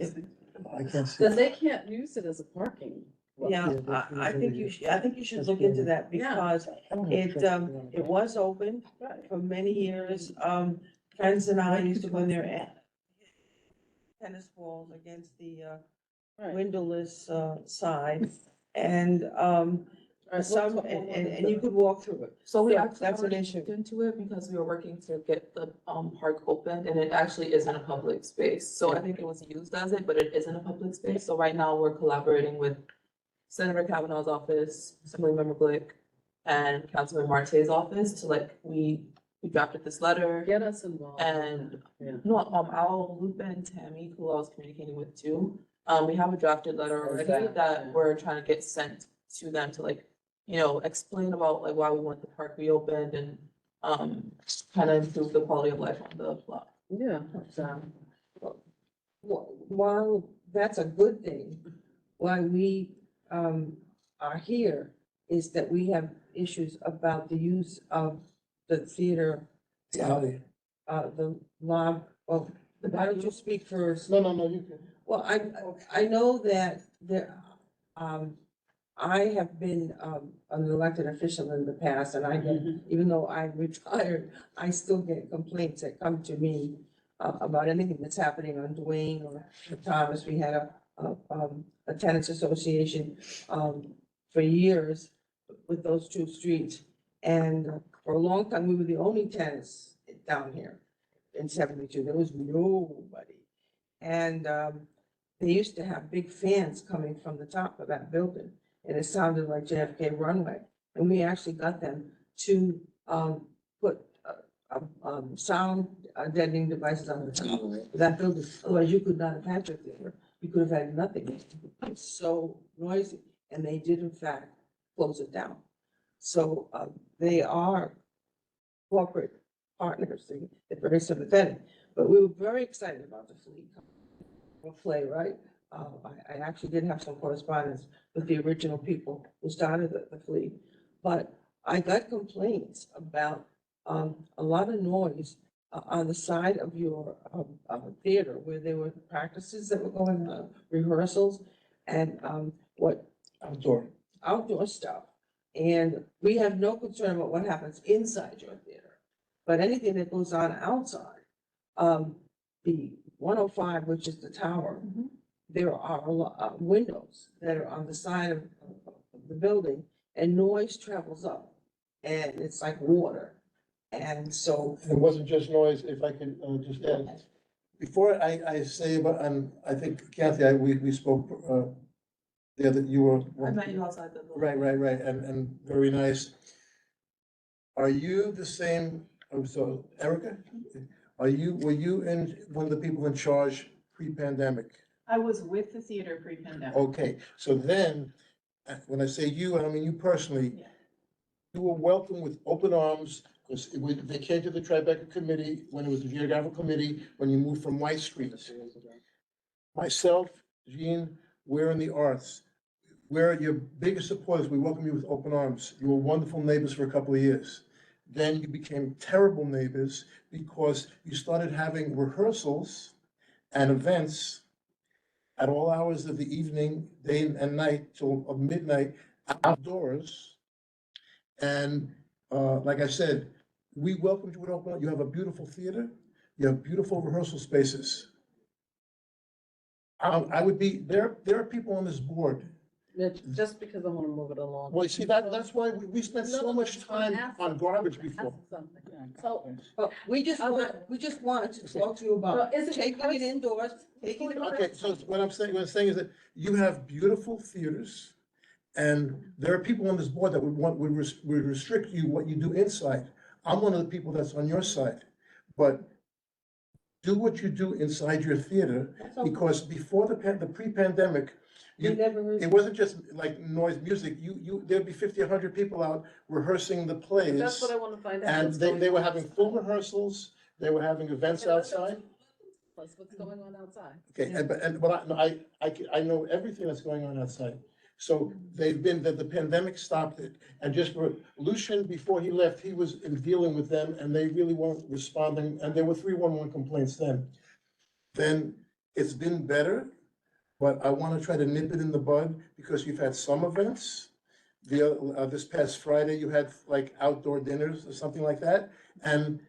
I can't see. then they can't use it as a parking. lot. Yeah, I think you should look into that because it was open for many years. Friends and I used to go in there and tennis balls against the windowless side. And and you could walk through it. So we Yeah, actually that's an already issue. looked into it because we were working to get the park opened and it actually isn't a public space. So I think it was used as it, but it isn't a public space. So right now we're collaborating with Senator Kavanaugh's office, Assemblyman Glick, and Councilman Marte's office to we drafted this letter. Get us involved. And Yeah. no, I'll loop in Tammy, who I was communicating with too. We have a drafted letter already Exactly, that yeah. we're trying to get sent to them to explain about why we want the park reopened and kind of improve the quality of life on the block. Yeah. While that's a good thing, why we are here is that we have issues about the use of the theater. The alley. The lob, well, why don't you speak first? No, you can. Well, I know that I have been an elected official in the past and I get, even though I'm retired, I still get complaints that come to me about anything that's happening on Duane or Thomas. We had a tenants association for years with those two streets. And for a long time, we were the only tenants down here in 72. There was nobody. And they used to have big fans coming from the top of that building. And it sounded like JFK runway. And we actually got them to put sound deadening devices on the top of that building. Otherwise, you could not have had your theater. You could have had nothing. It's so noisy. And they did in fact close it down. So they are corporate partners. They're very sympathetic. But we were very excited about the Flea play, right? I actually did have some correspondence with the original people who started the Flea. But I got complaints about a lot of noise on the side of your theater where there were practices that were going on, rehearsals, and what outdoor stuff. And we have no concern about what happens inside your theater, but anything that goes on outside, the 105, which is the tower, there are a lot windows that are on the side of the building, and noise travels up, and it's like water. And so It wasn't just noise, if I can just add. Before I say about, and I think Kathy, we spoke, there that you were. I met you outside the building. Right, and very nice. Are you the same, so Erica, were you one of the people in charge pre-pandemic? I was with the theater pre-pandemic. Okay, so then, when I say you, I don't mean you personally. You were welcomed with open arms, because they came to the Tribeca Committee, when it was the Geographical Committee, when you moved from White Street. Myself, Jean, we're in the arts. We're your biggest supporters. We welcome you with open arms. You were wonderful neighbors for a couple of years. Then you became terrible neighbors because you started having rehearsals and events at all hours of the evening, day and night, till midnight, outdoors. And like I said, we welcomed you with open arms. You have a beautiful theater. You have beautiful rehearsal spaces. I would be, there are people on this board. Mitch, just because I want to move it along. Well, you see, that's why we spent so much time on garbage before. So, we just wanted to talk to you about Well, is it taking because- it indoors, taking it. Okay, so what I'm saying is that you have beautiful theaters, and there are people on this board that would restrict you what you do inside. I'm one of the people that's on your side, but do what you do inside your theater, because before the pre-pandemic, it wasn't just like noise music, there'd be 50, 100 people out rehearsing the plays. that's what I want to find out. And what's they going were on having full rehearsals, they were having events outside. Plus what's going on outside. Okay, but I know everything that's going on outside. So the pandemic stopped it, and just for Lucian, before he left, he was in dealing with them, and they really weren't responding, and there were 311 complaints then. Then it's been better, but I want to try to nip it in the bud, because you've had some events. This past Friday, you had like outdoor dinners or something like that, and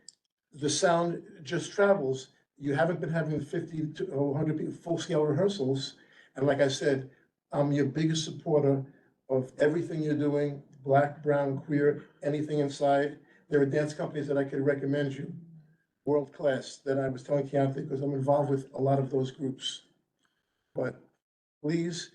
the sound just travels. You haven't been having 50 to 100 people, full-scale rehearsals, and like I said, I'm your biggest supporter of everything you're doing, black, brown, queer, anything inside. There are dance companies that I could recommend you, world class, that I was telling Keontae, because I'm involved with a lot of those groups. But please.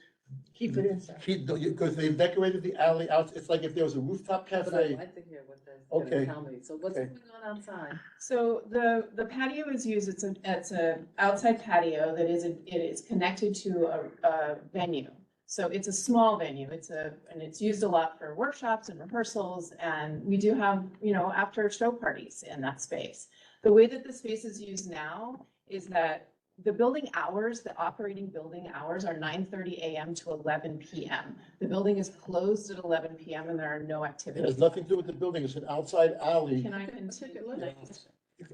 Keep it inside. Because they've decorated the alley out, it's like if there was a rooftop But I'd cafe. like to hear what they're gonna Okay. tell me. So what's Okay. going on outside? So the patio is used, it's a outside patio that it is connected to a venue. So it's a small venue, and it's used a lot for workshops and rehearsals, and we do have, after show parties in that space. The way that the space is used now is that the building hours, the operating building hours are 9:30 a.m. to 11 p.m. The building is closed at 11 p.m. and there are no It activities. has nothing to do with the building, it's an outside alley. Can I continue?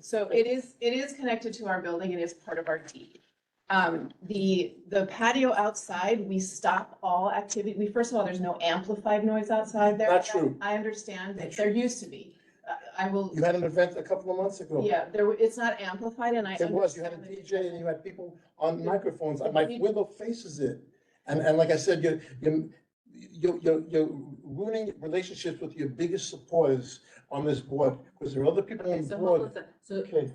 So it is connected to our building, it is part of our deed. The patio outside, we stop all activity. First of all, there's no amplified noise outside there. Not true. I understand that there used to be. I will, You had an event a couple of months ago. yeah, it's not amplified and I. It was, you had a DJ and you had people on microphones, my window faces it. And like I said, you're ruining relationships with your biggest supporters on this board, because there are other people on Okay, the so hold on a board. sec. So Okay.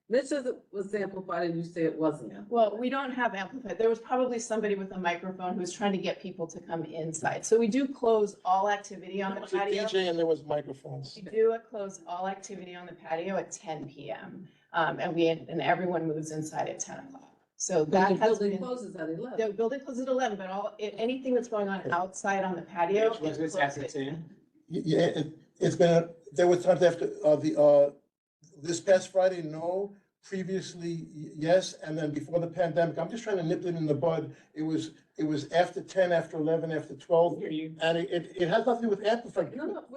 this was amplified and you say it wasn't. Well, we don't have amplified. There was probably somebody with a microphone who was trying to get people to come inside. So we do close all activity on There the was a patio. DJ and there was microphones. We do close all activity on the patio at 10 p.m. And everyone moves inside at 10 o'clock. So But that the has building been. closes at 11. The building closes at 11, but anything that's going on outside on the patio. is Was this closed at at 10? Yeah, it's been, there were times after, this past Friday, no. previously, yes, and then before the pandemic, I'm just trying to nip it in the bud. It was after 10, after 11, after 12, and it has nothing to do with amplified.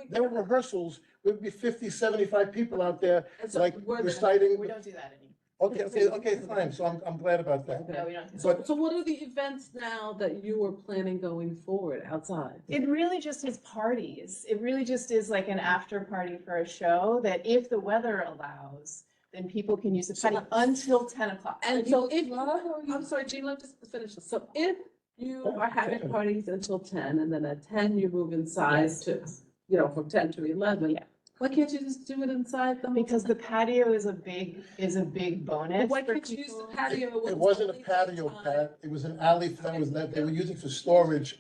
There were rehearsals, there'd be 50, 75 people out there, And so like we're- reciting. We don't do that anymore. Okay, fine, so I'm glad about that. No, we don't. do So what are the events now that you are planning going forward outside? It really just is parties. It really just is like an after party for a show that if the weather allows, then people can use the patio until 10 o'clock. And so if, I'm sorry, Jean, let me just finish this. So if you are having parties until 10 and then at 10 you move inside to, from 10 to 11, why can't you just do it inside the? Because the patio is a big bonus. But why for can't you use the people. patio? when It it's wasn't a only patio, daytime? Pat, it was an alley that they were using for storage.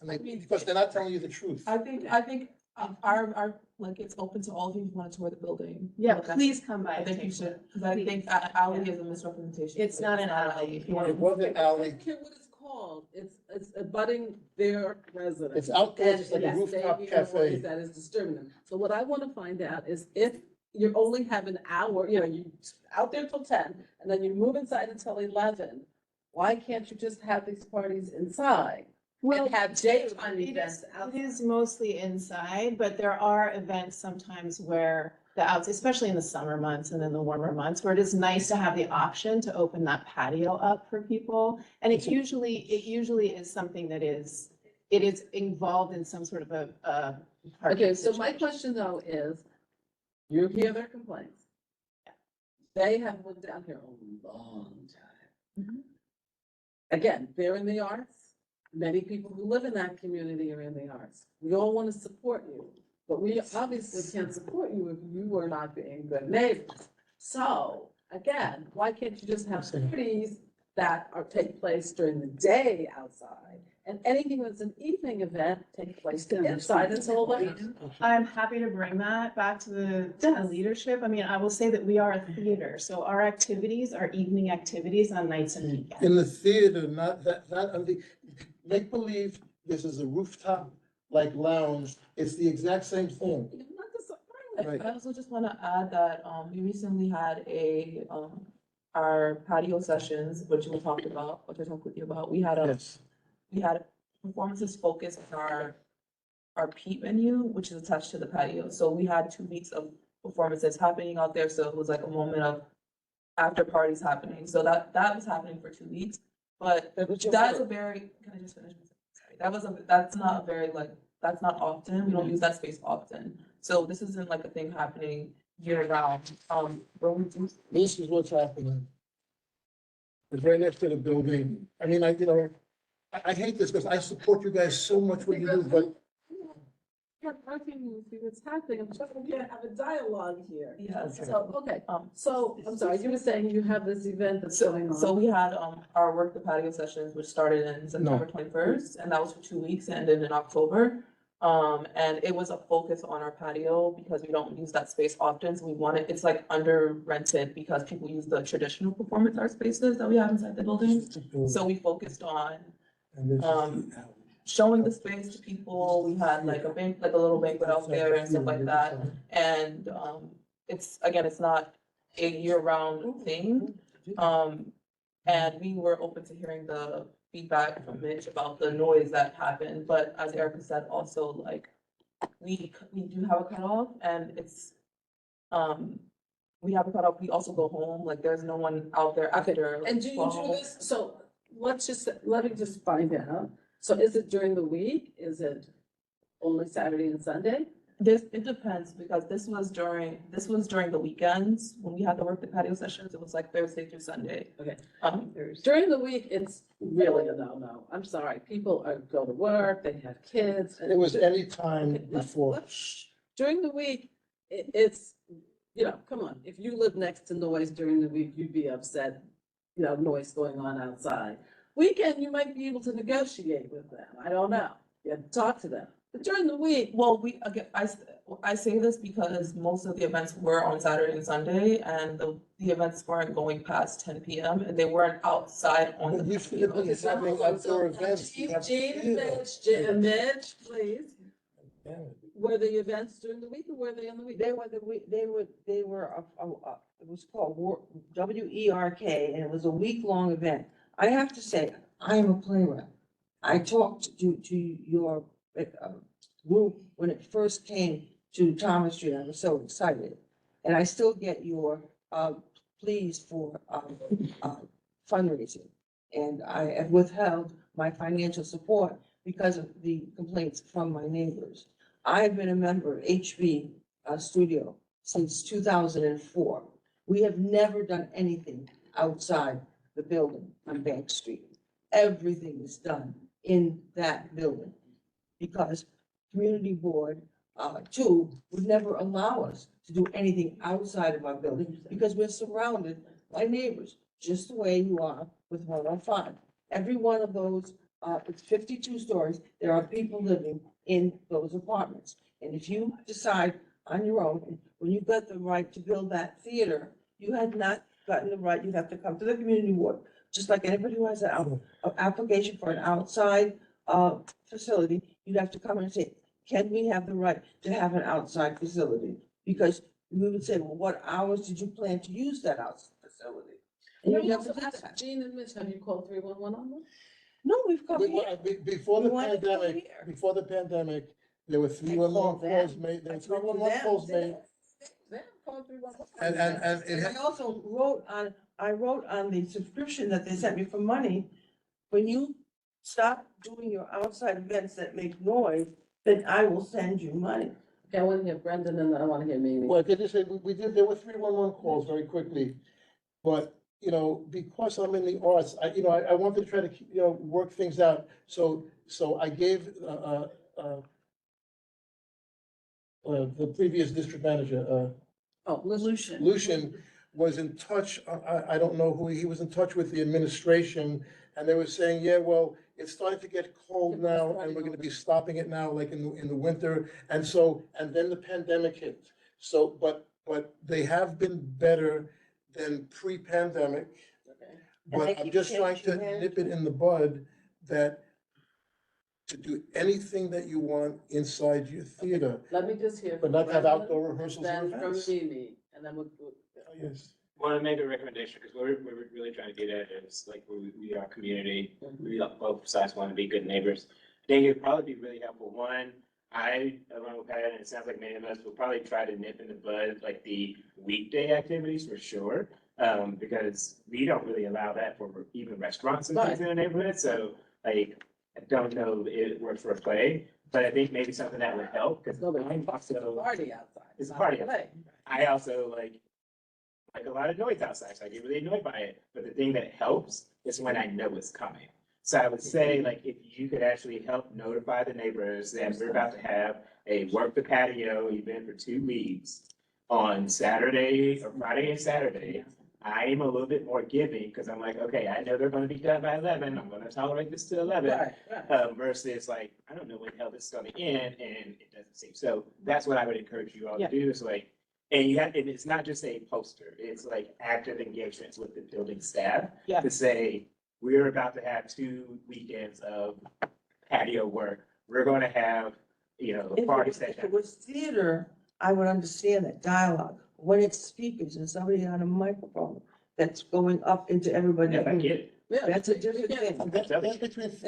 And because they're not telling you the truth. I think, our, like, it's open to all of you who want to tour the building. Yeah, Like, please come by I and think you take should, one. because I think alley is a misrepresentation. It's not an alley. If you want It wasn't alley. I don't care what it's called. It's abutting their residence. It's outdoors, it's like a And it's rooftop maybe a noise cafe. That is disturbing them. So what I want to find out is if you only have an hour, you out there till 10, and then you move inside until 11, why can't you just have these parties inside? And have daytime events It is mostly inside, but there are events sometimes where especially in the summer months and in the warmer months, where it is nice to have the option to open that patio up for people. And it usually is something it is involved in some sort of a. parking Okay, so my situation. question though is, you hear their complaints. They have lived down here a long time. Again, they're in the arts. Many people who live in that community are in the arts. We all want to support you, but we obviously can't support you if you are not being good neighbors. So, again, why can't you just have parties that take place during the day outside? And anything that's an evening event take place inside until 11? I'm happy to bring that back to the leadership. I mean, I will say that we are a theater, so our activities are evening activities on nights and weekends. In the theater, not on the, make believe this is a rooftop like lounge, it's the exact same thing. Right. I also just want to add that, we recently had our patio sessions, which I talked with you about. We had performances focused on our Pete venue, which is attached to the patio. So we had 2 weeks of performances happening out there. So it was like a moment of after parties happening. So that was happening for 2 weeks. But that's a very, can I just finish? Sorry. That's not often. We don't use that space often. So this isn't like a thing happening year round. This is what's happening. It's right next to the building. I mean, I hate this because I support you guys so much what you do, but Yeah, parking, see what's happening. I'm trying to have a dialogue here. Yes. So, okay, so, I'm sorry, you were saying you have this event that's going on. So we had, our Work the Patio sessions, which started in September 21st, and that was for 2 weeks, ended in October. And it was a focus on our patio because we don't use that space often, so we wanted, it's like under rented because people use the traditional performance art spaces that we have inside the building. So we focused on, showing the space to people. We had like a little banquet out there and stuff like that. And, it's not a year-round thing. And we were open to hearing the feedback from Mitch about the noise that happened, but as Erica said, also like, we do have a cutoff and it's, we have a cutoff, we also go home, like there's no one out there after. like, And do you 12. do this, so let me just find out. So is it during the week? Is it only Saturday and Sunday? It depends, because this was during the weekends, when we had the Work the Patio sessions, it was like Thursday through Sunday. Okay. During the week, it's really a no. I'm sorry. People go to work, they have kids. it was any time before. During the week, it's, come on, if you live next to noise during the week, you'd be upset, noise going on outside. Weekend, you might be able to negotiate with them. I don't know. You have to talk to them. But during the week, well, I say this because most of the events were on Saturday and Sunday, and the events weren't going past 10 p.m. and they weren't outside on the. You should have been having outdoor events. Jean and Mitch, please. Were the events during the week or were they on the week? They were it was called WERK, and it was a week-long event. I have to say, I am a playwright. I talked to your group when it first came to Thomas Street. I was so excited. And I still get your pleas for fundraising. And I have withheld my financial support because of the complaints from my neighbors. I have been a member of HB Studio since 2004. We have never done anything outside the building on Bank Street. Everything is done in that building because Community Board 2 would never allow us to do anything outside of our building because we're surrounded by neighbors, just the way you are with 105. Every one of those, it's 52 stories. There are people living in those apartments. And if you decide on your own, when you got the right to build that theater, you had not gotten the right, you'd have to come to the community board, just like anybody who has an application for an outside facility, you'd have to come and say, can we have the right to have an outside facility? Because we would say, well, what hours did you plan to use that outside facility? And You you'd have to also do asked that. Jean and Mitch, have you called 311 on them? No, we've come We- here. Before the We wanted to come pandemic, here. before the pandemic, there were 311 them. calls made, there were 311 calls made. They called 311. And it And I had, also wrote on the subscription that they sent me for money, when you stop doing your outside events that make noise, then I will send you money. Okay, I want to hear Brendan and I want to hear Mimi. well, they just said, we did, there were 311 calls very quickly. But, you know, because I'm in the arts, I want to try to, work things out. So I gave, the previous district manager, Oh, Lucian. Lucian was in touch, I don't know who, he was in touch with the administration, and they were saying, yeah, well, it's starting to get cold now, and we're gonna be stopping it now, like in the winter, and then the pandemic hit. So, but they have been better than pre-pandemic. And they But I'm keep just trying to changing nip it in the bud that to do anything that you want inside your theater, Let me just hear. but from not have Brendan, outdoor rehearsals or Then from events. Mimi, and then we'll. Yes. Want to make a recommendation, because we're really trying to get at is like, we are a community, we both sides want to be good neighbors. I think it'd probably be really helpful, one, along with Pat, and it sounds like many of us will probably try to nip in the bud, like the weekday activities for sure. Because we don't really allow that for even restaurants and things in the neighborhood, so like, I don't know if it works for a play, but I think maybe something that would help, because No, but it's a party outside. it's a not party play. outside. I also like a lot of noise outside, so I get really annoyed by it. But the thing that helps is when I know it's coming. So I would say, like, if you could actually help notify the neighbors that we're about to have a work the patio event for 2 weeks on Saturday or Friday and Saturday, I'm a little bit more giving because I'm like, okay, I know they're going to be done by 11. I'm going to tolerate this till 11. Right. Versus like, I don't know when the hell this is going to end, and it doesn't seem. So that's what I would encourage you all to do is like, and it's not just a poster, it's like active engagements with the building staff to say, we're about to have 2 weekends of patio work. We're going to have, a party session. If it was theater, I would understand that dialogue. When it's speakers and somebody on a microphone that's going up into everybody. Yeah, I get it. That's a different thing. That's between 50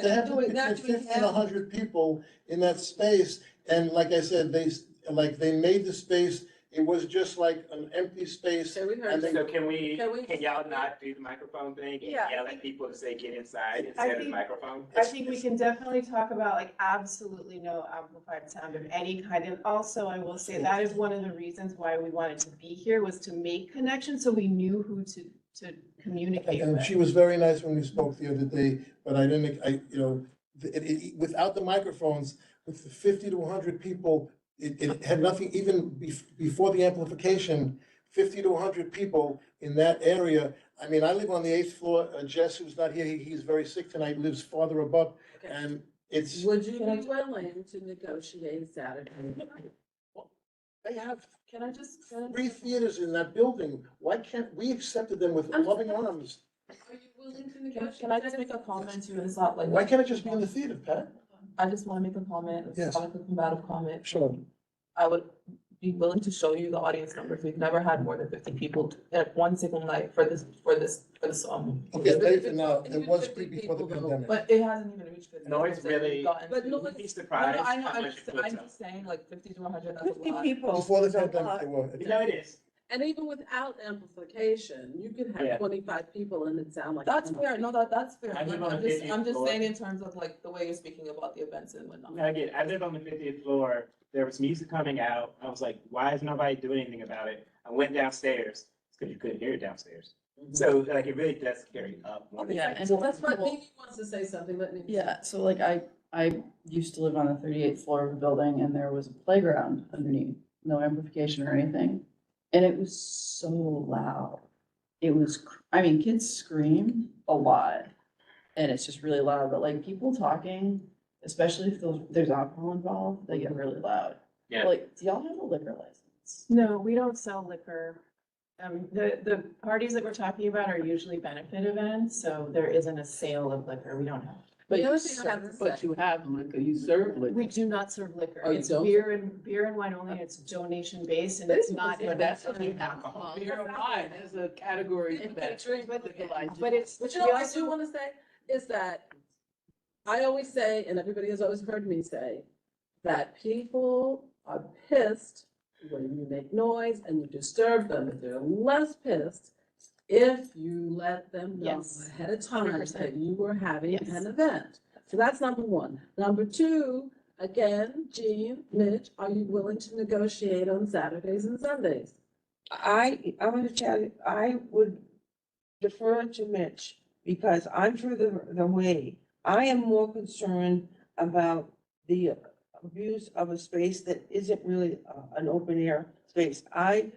and 100 people in that space, and like I said, they made the space, it was just like an empty space. So can y'all not do the microphone thing and Yeah, yell at people to say get inside instead of the microphone? I think we can definitely talk about like absolutely no amplified sound of any kind. And also I will say that is one of the reasons why we wanted to be here was to make connections. So we knew who to communicate And with. she was very nice when we spoke the other day, but without the microphones, with the 50 to 100 people, it had nothing, even before the amplification, 50 to 100 people in that area. I mean, I live on the 8th floor. Jess, who's not here, he's very sick tonight, lives farther above, and it's. Would you be willing to negotiate Saturday night? They have Can I just? 3 theaters in that building. Why can't, we accepted them with loving arms. Are you willing to negotiate? Can I just make a comment to Ms. Ott? Like, Why can't it just be in the theater, Pat? I just want to make a comment, Yes. a combative comment. Sure. I would be willing to show you the audience numbers. We've never had more than 50 people at one single night for this. Okay, Dave, now, it was before the pandemic. But it hasn't even reached 50. No, it's really, But no, you'd be surprised. I know, how much it puts I'm up. just saying, like 50 to 100, that's a 50 lot. people. Before the is a pandemic, lot. they were. No, it is. And even without amplification, you could Yeah. have 25 people and it sound like. That's fair, no, that's fair. I live on I'm the just, 50th I'm just floor. saying in terms of like the way you're speaking about the events and whatnot. No, again, I live on the 50th floor. There was music coming out. I was like, why is nobody doing anything about it? I went downstairs because you couldn't hear it downstairs. So like it really does carry up. more than Yeah, that. and so that's what Mimi wants to say something, let me. Yeah, so like I used to live on the 38th floor of a building and there was a playground underneath, no amplification or anything. And it was so loud. It was, I mean, kids scream a lot and it's just really loud, but like people talking, especially if there's alcohol involved, they get really loud. Yeah. Like, do y'all have a liquor license? No, we don't sell liquor. The parties that we're talking about are usually benefit events, so there isn't a sale of liquor. We don't have. But The you other thing I have serve, to but say- you have liquor, you serve liquor. We do not serve liquor. Oh, you It's don't? beer and wine only. It's donation based and it's not. But that's investment. alcohol. Beer and wine, there's a category for that. But it's. But you know, what I do want to say is that I always say, and everybody has always heard me say, that people are pissed when you make noise and you disturb them, but they're less pissed if you let them know Yes. ahead of time 100%. that you were having Yes. an event. So that's number one. Number two, again, Jean, Mitch, are you willing to negotiate on Saturdays and Sundays? I'm gonna tell you, I would defer to Mitch because I'm further away. I am more concerned about the abuse of a space that isn't really an open air space. I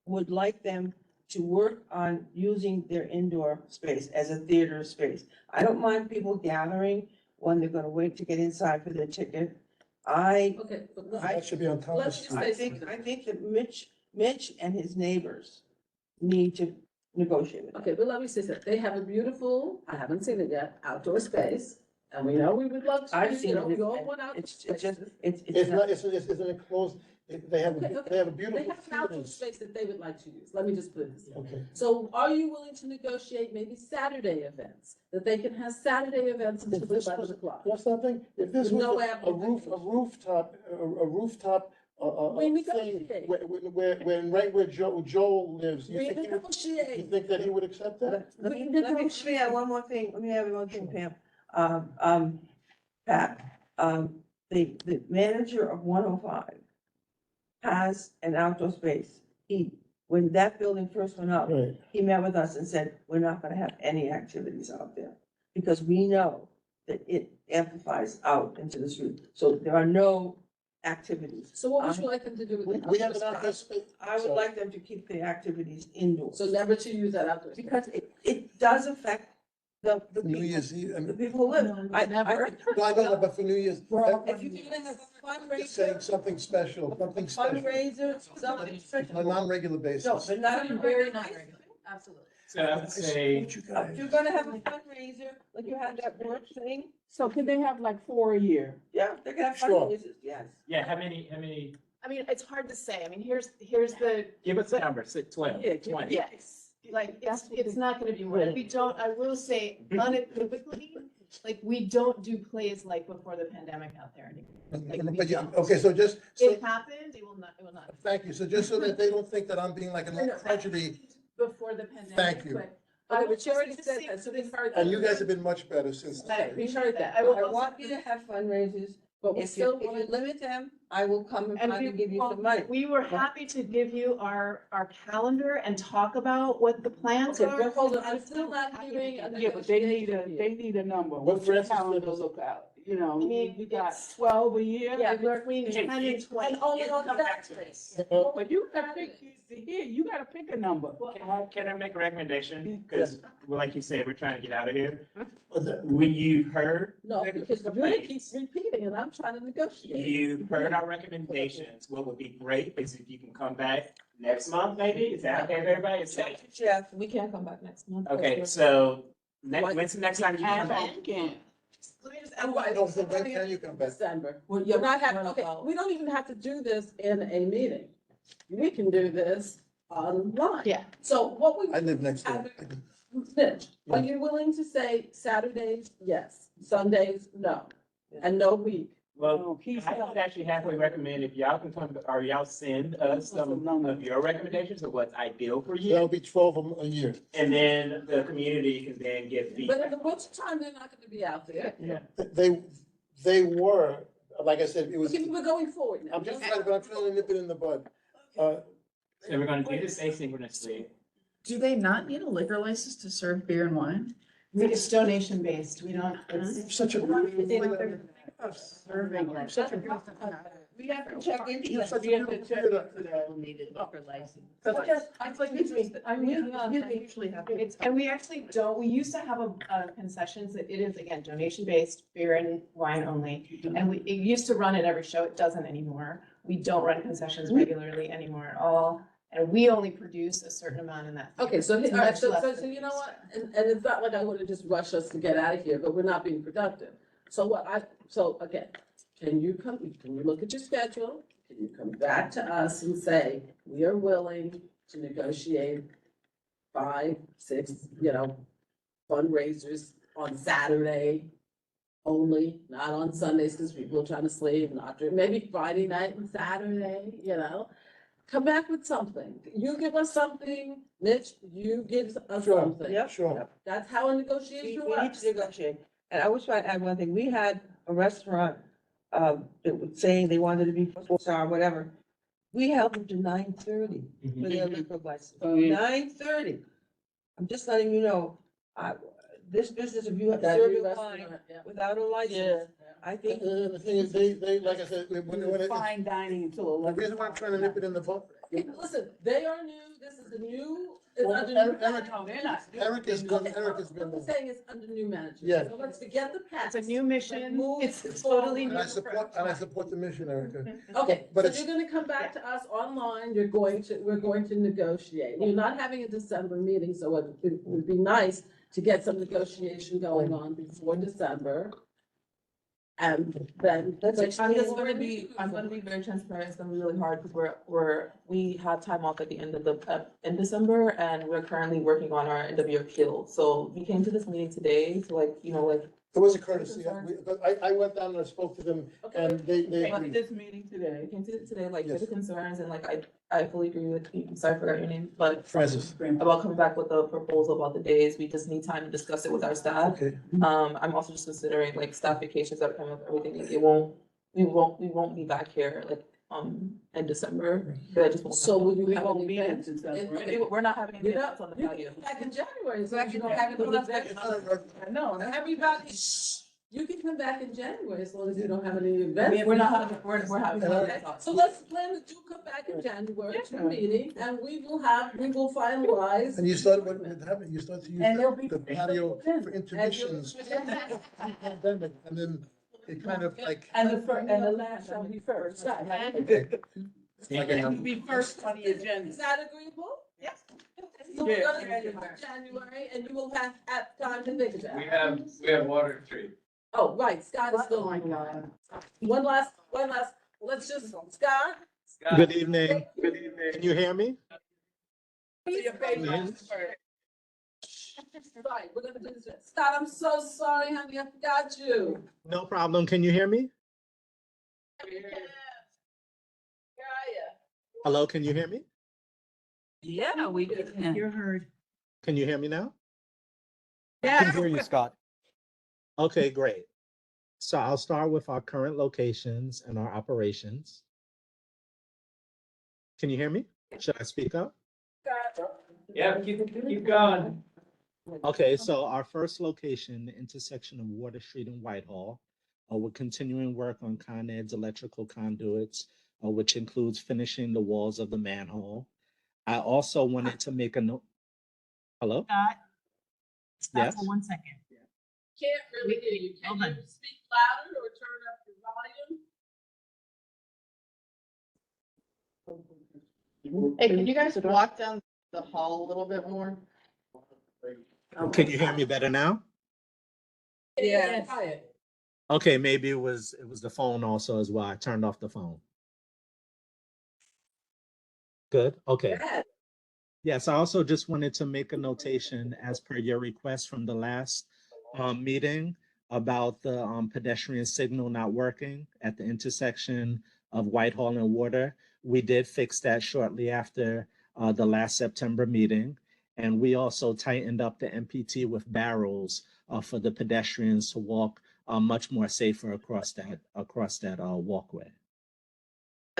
would like them to work on using their indoor space as a theater space. I don't mind people gathering when they're gonna wait to get inside for their ticket. Okay, but That should be on top of the let's just street. say I think that Mitch and his neighbors need to negotiate with them. Okay, but let me say something. They have a beautiful, I haven't seen it yet, outdoor space. And we know we would love to, I've you seen know, it, we all want out. it's just, It's it's not, not. it's an enclosed, they have, Okay, they have a They beautiful. have an outdoor theater. space that they would like to use. Let me just put it this way. Okay. So are you willing to negotiate maybe Saturday events? That they can have Saturday events If until this 11 was, o'clock? you know something, if this With was no a rooftop, We thing, negotiate. right where Joel lives, We you think negotiate. that he would accept that? Let me add one more thing, let me add one thing, Pam. Pat, the manager of 105 has an outdoor space. When that building first went up, Right. he met with us and said, we're not gonna have any activities out there. Because we know that it amplifies out into the street. So there are no activities. So what would you like them to do with the We have outdoor an outdoor space? space. I would like them to keep the activities indoors. So never to use that outdoor space? Because it does affect the New people, Year's Eve, I the mean, people who live. I no, I know, but for New Year's, If you're gonna have a just saying fundraiser, something special, something special, fundraiser, something on a special. non-regular basis. No, but not on a Very regular non-regular. basis. Absolutely. So I would say, If you're gonna have a fundraiser, like you had that work thing, So can they have like 4 a year? yeah, they're gonna have Sure. fundraisers, yes. yeah, how many, I mean, it's hard to say. I mean, here's the, give us a number, 12, Yeah, 20. yes. Like, it's not gonna be more. We don't, I will say unequivocally, like, we don't do plays like before the pandemic out there anymore. Like, we But yeah, don't. okay, so just, so, It happened, it will not. thank you, so just so that they don't think that I'm being like No, an no, tragedy, Before the pandemic. Thank you. but Okay, I will but you already just said say- that, so we've heard that. and you guys have been much better since. I We appreciate heard that. that. I will I also. want you to have fundraisers. But we If still you want to. limit them, I will come and try to give you some money. We were happy to give you our calendar and talk about what the plans Okay, are. but hold on, I'm still not Happy to hearing. do a that. Yeah, but they need negotiation here. they need a number. What What's the Francis said calendar was- look out? You know, I mean, you got it's- 12 a year. Yeah, between 10 and 20. And only on Come back that to space. But you gotta pick, here, you gotta pick a number. Can I make a recommendation? Because, like you said, we're trying to get out of here. But the- When you've heard, No, the because you complaints, keep repeating and I'm trying to negotiate. you've heard our recommendations, what would be great is if you can come back next month, maybe? Is that okay with everybody? Is that- Jeff, We can't come back next month. Okay, so when's the next time you come back? You can't. Let me just Right, No, so when we're can you come back? December. Well, yeah, We're not we're having, not okay, about- we don't even have to do this in a meeting. We can do this online. Yeah. So what we. I live next door. Mitch, are you willing to say Saturdays, yes, Sundays, no, and no week? Well, I would actually halfway recommend if y'all can come, or y'all send us some of your recommendations of what's ideal for That'll you. be 12 a year. And then the community can then give But in feedback. the winter time, they're not gonna be out there. Yeah. They were, like I said, it was, Okay, we're going forward now. I'm trying to nip it in the bud. So we're gonna do this asynchronously. Do they not need a liquor license to serve beer and wine? It's donation based, we don't. Such a. Serving like. We have to check into You're that. such a beautiful theater. Needed liquor license. And we actually don't, we used to have a concessions, that it is again donation based, beer and wine only. And it used to run at every show, it doesn't anymore. We don't run concessions regularly anymore at all. And we only produce a certain amount in that. Okay, so, It's all right, much so, less so, than so you know we what, and it's not like I wanna just rush us to get out of here, but we're not being productive. So again, can you look at your schedule? Can you come back to us and say, we are willing to negotiate 5, 6, fundraisers on Saturday only, not on Sundays, because people are trying to sleep, not during, maybe Friday night and Saturday, Come back with something. You give us something, Mitch, you give us Sure, something. Yep. Sure. That's how a We negotiation need works. to negotiate. And I was trying to add one thing. We had a restaurant, that was saying they wanted to be 4-star, whatever. We held them to 9:30 for their liquor license. 9:30. I'm just letting you know, this business, if you have to That serve new your restaurant, wine yeah. without a license, I think. The thing is, they, like I said, Fine dining until the 11. reason why I'm trying to nip it in the bud. Listen, they are new, this is a new, it's Well, under new. Eric- management. No, they're not. Eric is good, Eric has What been. I'm saying is under new management. Yeah. So let's forget the past. It's a new mission, Move it's forward. totally And new. I support the mission, Erica. Okay, But so it's- you're gonna come back to us online, we're going to negotiate. You're not having a December meeting, so it would be nice to get some negotiation going on before December. And then. I'm just gonna I'm gonna be very transparent, it's gonna be really hard, because we have time off at the end of in December, and we're currently working on our NW appeal. So we came to this meeting today to It was a courtesy. I went down and I spoke to them and they But agreed. this meeting today, we came to it today, Yes. the concerns, and I fully agree with you, I'm sorry, I forgot your name, but. Francis. About coming back with a proposal about the days, we just need time to discuss it with our staff. Okay. I'm also just considering staff vacations that are coming up, everything, we won't be back here in December. But I just won't. So will you We have won't an be in event? December. We're not having any You know, events on the you patio. can come back in January, so Back you in don't January. have any events. No, Everybody, you can come back in January as long as you don't have any events. We're not having, we're having. Okay, so let's plan to come back in January to a meeting and we will finalize. And you started, what happened, you started to use And there'll be- the patio for intermissions. And Pandemic, and then it kind of like. And the last shall be first. Okay. It will be first on the agenda. Is that agreeable? Yes. So we're gonna do January and you will have time to think about it. We have water treat. Oh, right, Scott is still on the line. One last, let's just, Scott? Good evening. Can you hear me? Your favorite. Right, we're gonna do this. Scott, I'm so sorry, honey, I forgot you. No problem. Can you hear me? Hello, can you hear me? Yeah, we can. You're heard. Can you hear me now? I can hear you, Scott. Okay, great. So I'll start with our current locations and our operations. Can you hear me? Should I speak up? Yeah, keep going. Okay, so our first location, the intersection of Water Street and Whitehall. We're continuing work on Con Ed's electrical conduits, which includes finishing the walls of the manhole. I also wanted to make a note. Hello? Scott? Scott, Yes? for 1 second. Can't really hear you. Can Hold you on. speak louder or turn up your volume? Hey, can you guys walk down the hall a little bit more? Can you hear me better now? Yeah. Quiet. Okay, maybe it was the phone also as well. I turned off the phone. Good. Okay. Yes, I also just wanted to make a notation as per your request from the last meeting about the pedestrian signal not working at the intersection of Whitehall and Water. We did fix that shortly after the last September meeting. And we also tightened up the MPT with barrels for the pedestrians to walk much more safer across that walkway.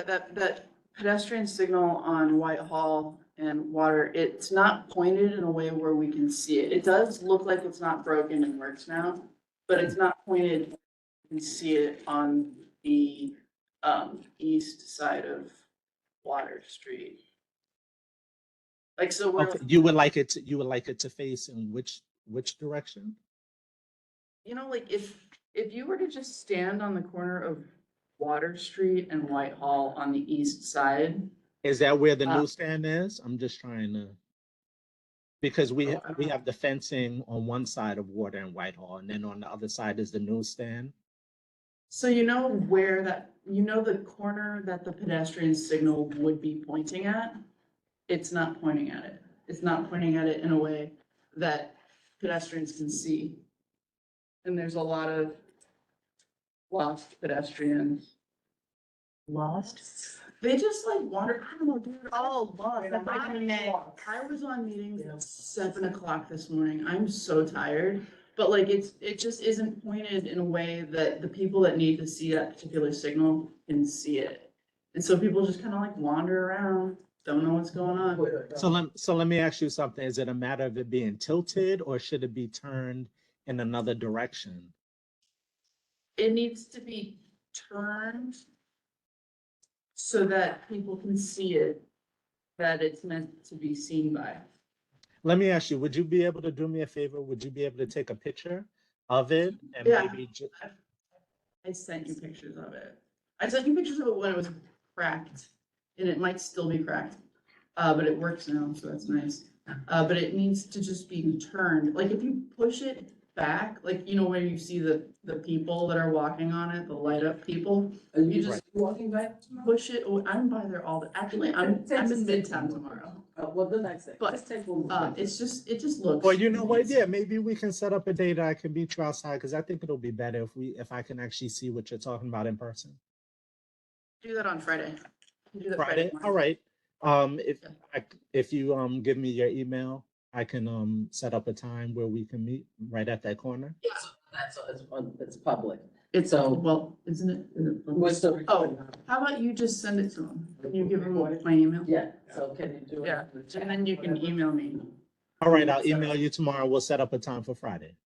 That pedestrian signal on Whitehall and Water, it's not pointed in a way where we can see it. It does look like it's not broken and works now, but it's not pointed. You can see it on the east side of Water Street. Like, so we're, Okay, you would like it to face in which direction? you know, like if you were to just stand on the corner of Water Street and Whitehall on the east side. Is that where the newsstand is? I'm just trying to, because we have the fencing on one side of Water and Whitehall, and then on the other side is the newsstand. So you know where the corner that the pedestrian signal would be pointing at? It's not pointing at it. It's not pointing at it in a way that pedestrians can see. And there's a lot of lost pedestrians. Lost? They just like wander, I don't know, they're all lost. I was on meetings at 7 o'clock this morning. I'm so tired. But like, it just isn't pointed in a way that the people that need to see that particular signal can see it. And so people just kind of like wander around, don't know what's going on. So let me ask you something. Is it a matter of it being tilted, or should it be turned in another direction? It needs to be turned so that people can see it, that it's meant to be seen by. Let me ask you, would you be able to do me a favor? Would you be able to take a picture of it and Yeah. maybe I sent you pictures of it. I sent you pictures of it when it was cracked, and it might still be cracked, but it works now, so that's nice. But it needs to just be turned, like if you push it back, like, you know, where you see the people that are walking on it, the light up people, you just walking back? push it, I'm by there all the, actually, I'm in Midtown tomorrow. Well, the next day. But, Just take one. it just looks. Or you know what? Yeah, maybe we can set up a date. I can meet you outside, because I think it'll be better if I can actually see what you're talking about in person. Do that on Friday. Do that Friday. morning. All right. If you give me your email, I can set up a time where we can meet right at that corner. Yeah, it's public. It's, So- well, isn't it? We're still recording. How about you just send it to them? Can you give them my email? Yeah, so can you do it? Yeah, and then you can email me. All right, I'll email you tomorrow. We'll set up a time for Friday.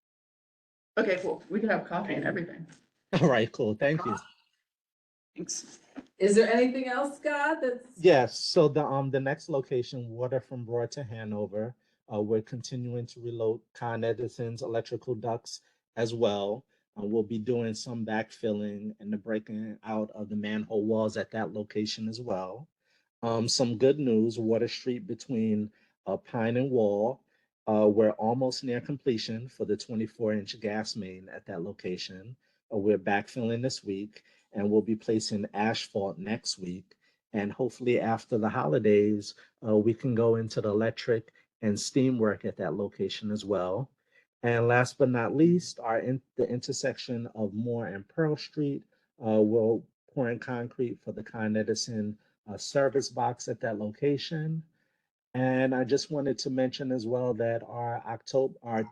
Okay, cool. We can have coffee and everything. All right, cool. Thank you. Thanks. Is there anything else, Scott, that's? Yes, so the next location, Water from Broad to Hanover, we're continuing to reload Con Edison's electrical ducts as well. We'll be doing some backfilling and the breaking out of the manhole walls at that location as well. Some good news, Water Street between Pine and Wall, we're almost near completion for the 24-inch gas main at that location. We're backfilling this week, and we'll be placing asphalt next week. And hopefully after the holidays, we can go into the electric and steam work at that location as well. And last but not least, the intersection of Moore and Pearl Street, we're pouring concrete for the Con Edison service box at that location. And I just wanted to mention as well that our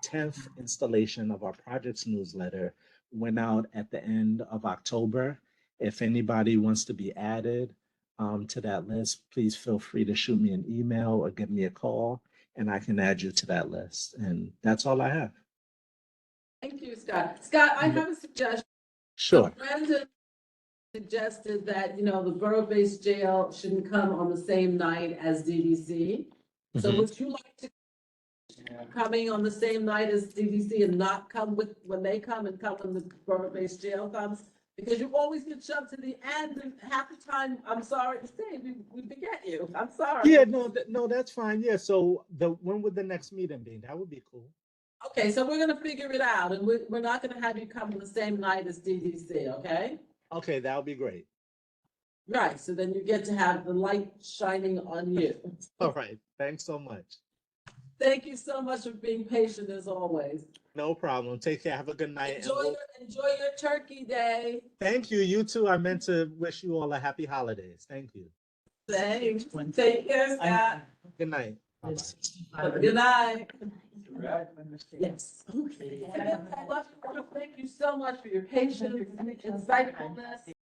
10th installation of our projects newsletter went out at the end of October. If anybody wants to be added to that list, please feel free to shoot me an email or give me a call, and I can add you to that list. And that's all I have. Thank you, Scott. Scott, I have a suggestion. Sure. Brandon suggested that, the borough-based jail shouldn't come on the same night as DDC. So Mhm. would you like to coming on the same night as DDC and not come when they come and come when the borough-based jail comes? Because you always get shoved to the end, and half the time, I'm sorry to say, we forget you. I'm sorry. Yeah, no, that's fine. Yeah, so when would the next meeting be? That would be cool. Okay, so we're gonna figure it out, and we're not gonna have you come on the same night as DDC, okay? Okay, that would be great. Right, so then you get to have the light shining on you. All right, thanks so much. Thank you so much for being patient as always. No problem. Take care. Have a good night. and Enjoy your Turkey Day. Thank you. You too. I meant to wish you all a happy holidays. Thank you. Thanks. Take care, Scott. Good night. Bye-bye. Good night. Yes. Okay. Thank you so much for your patience and insightfulness.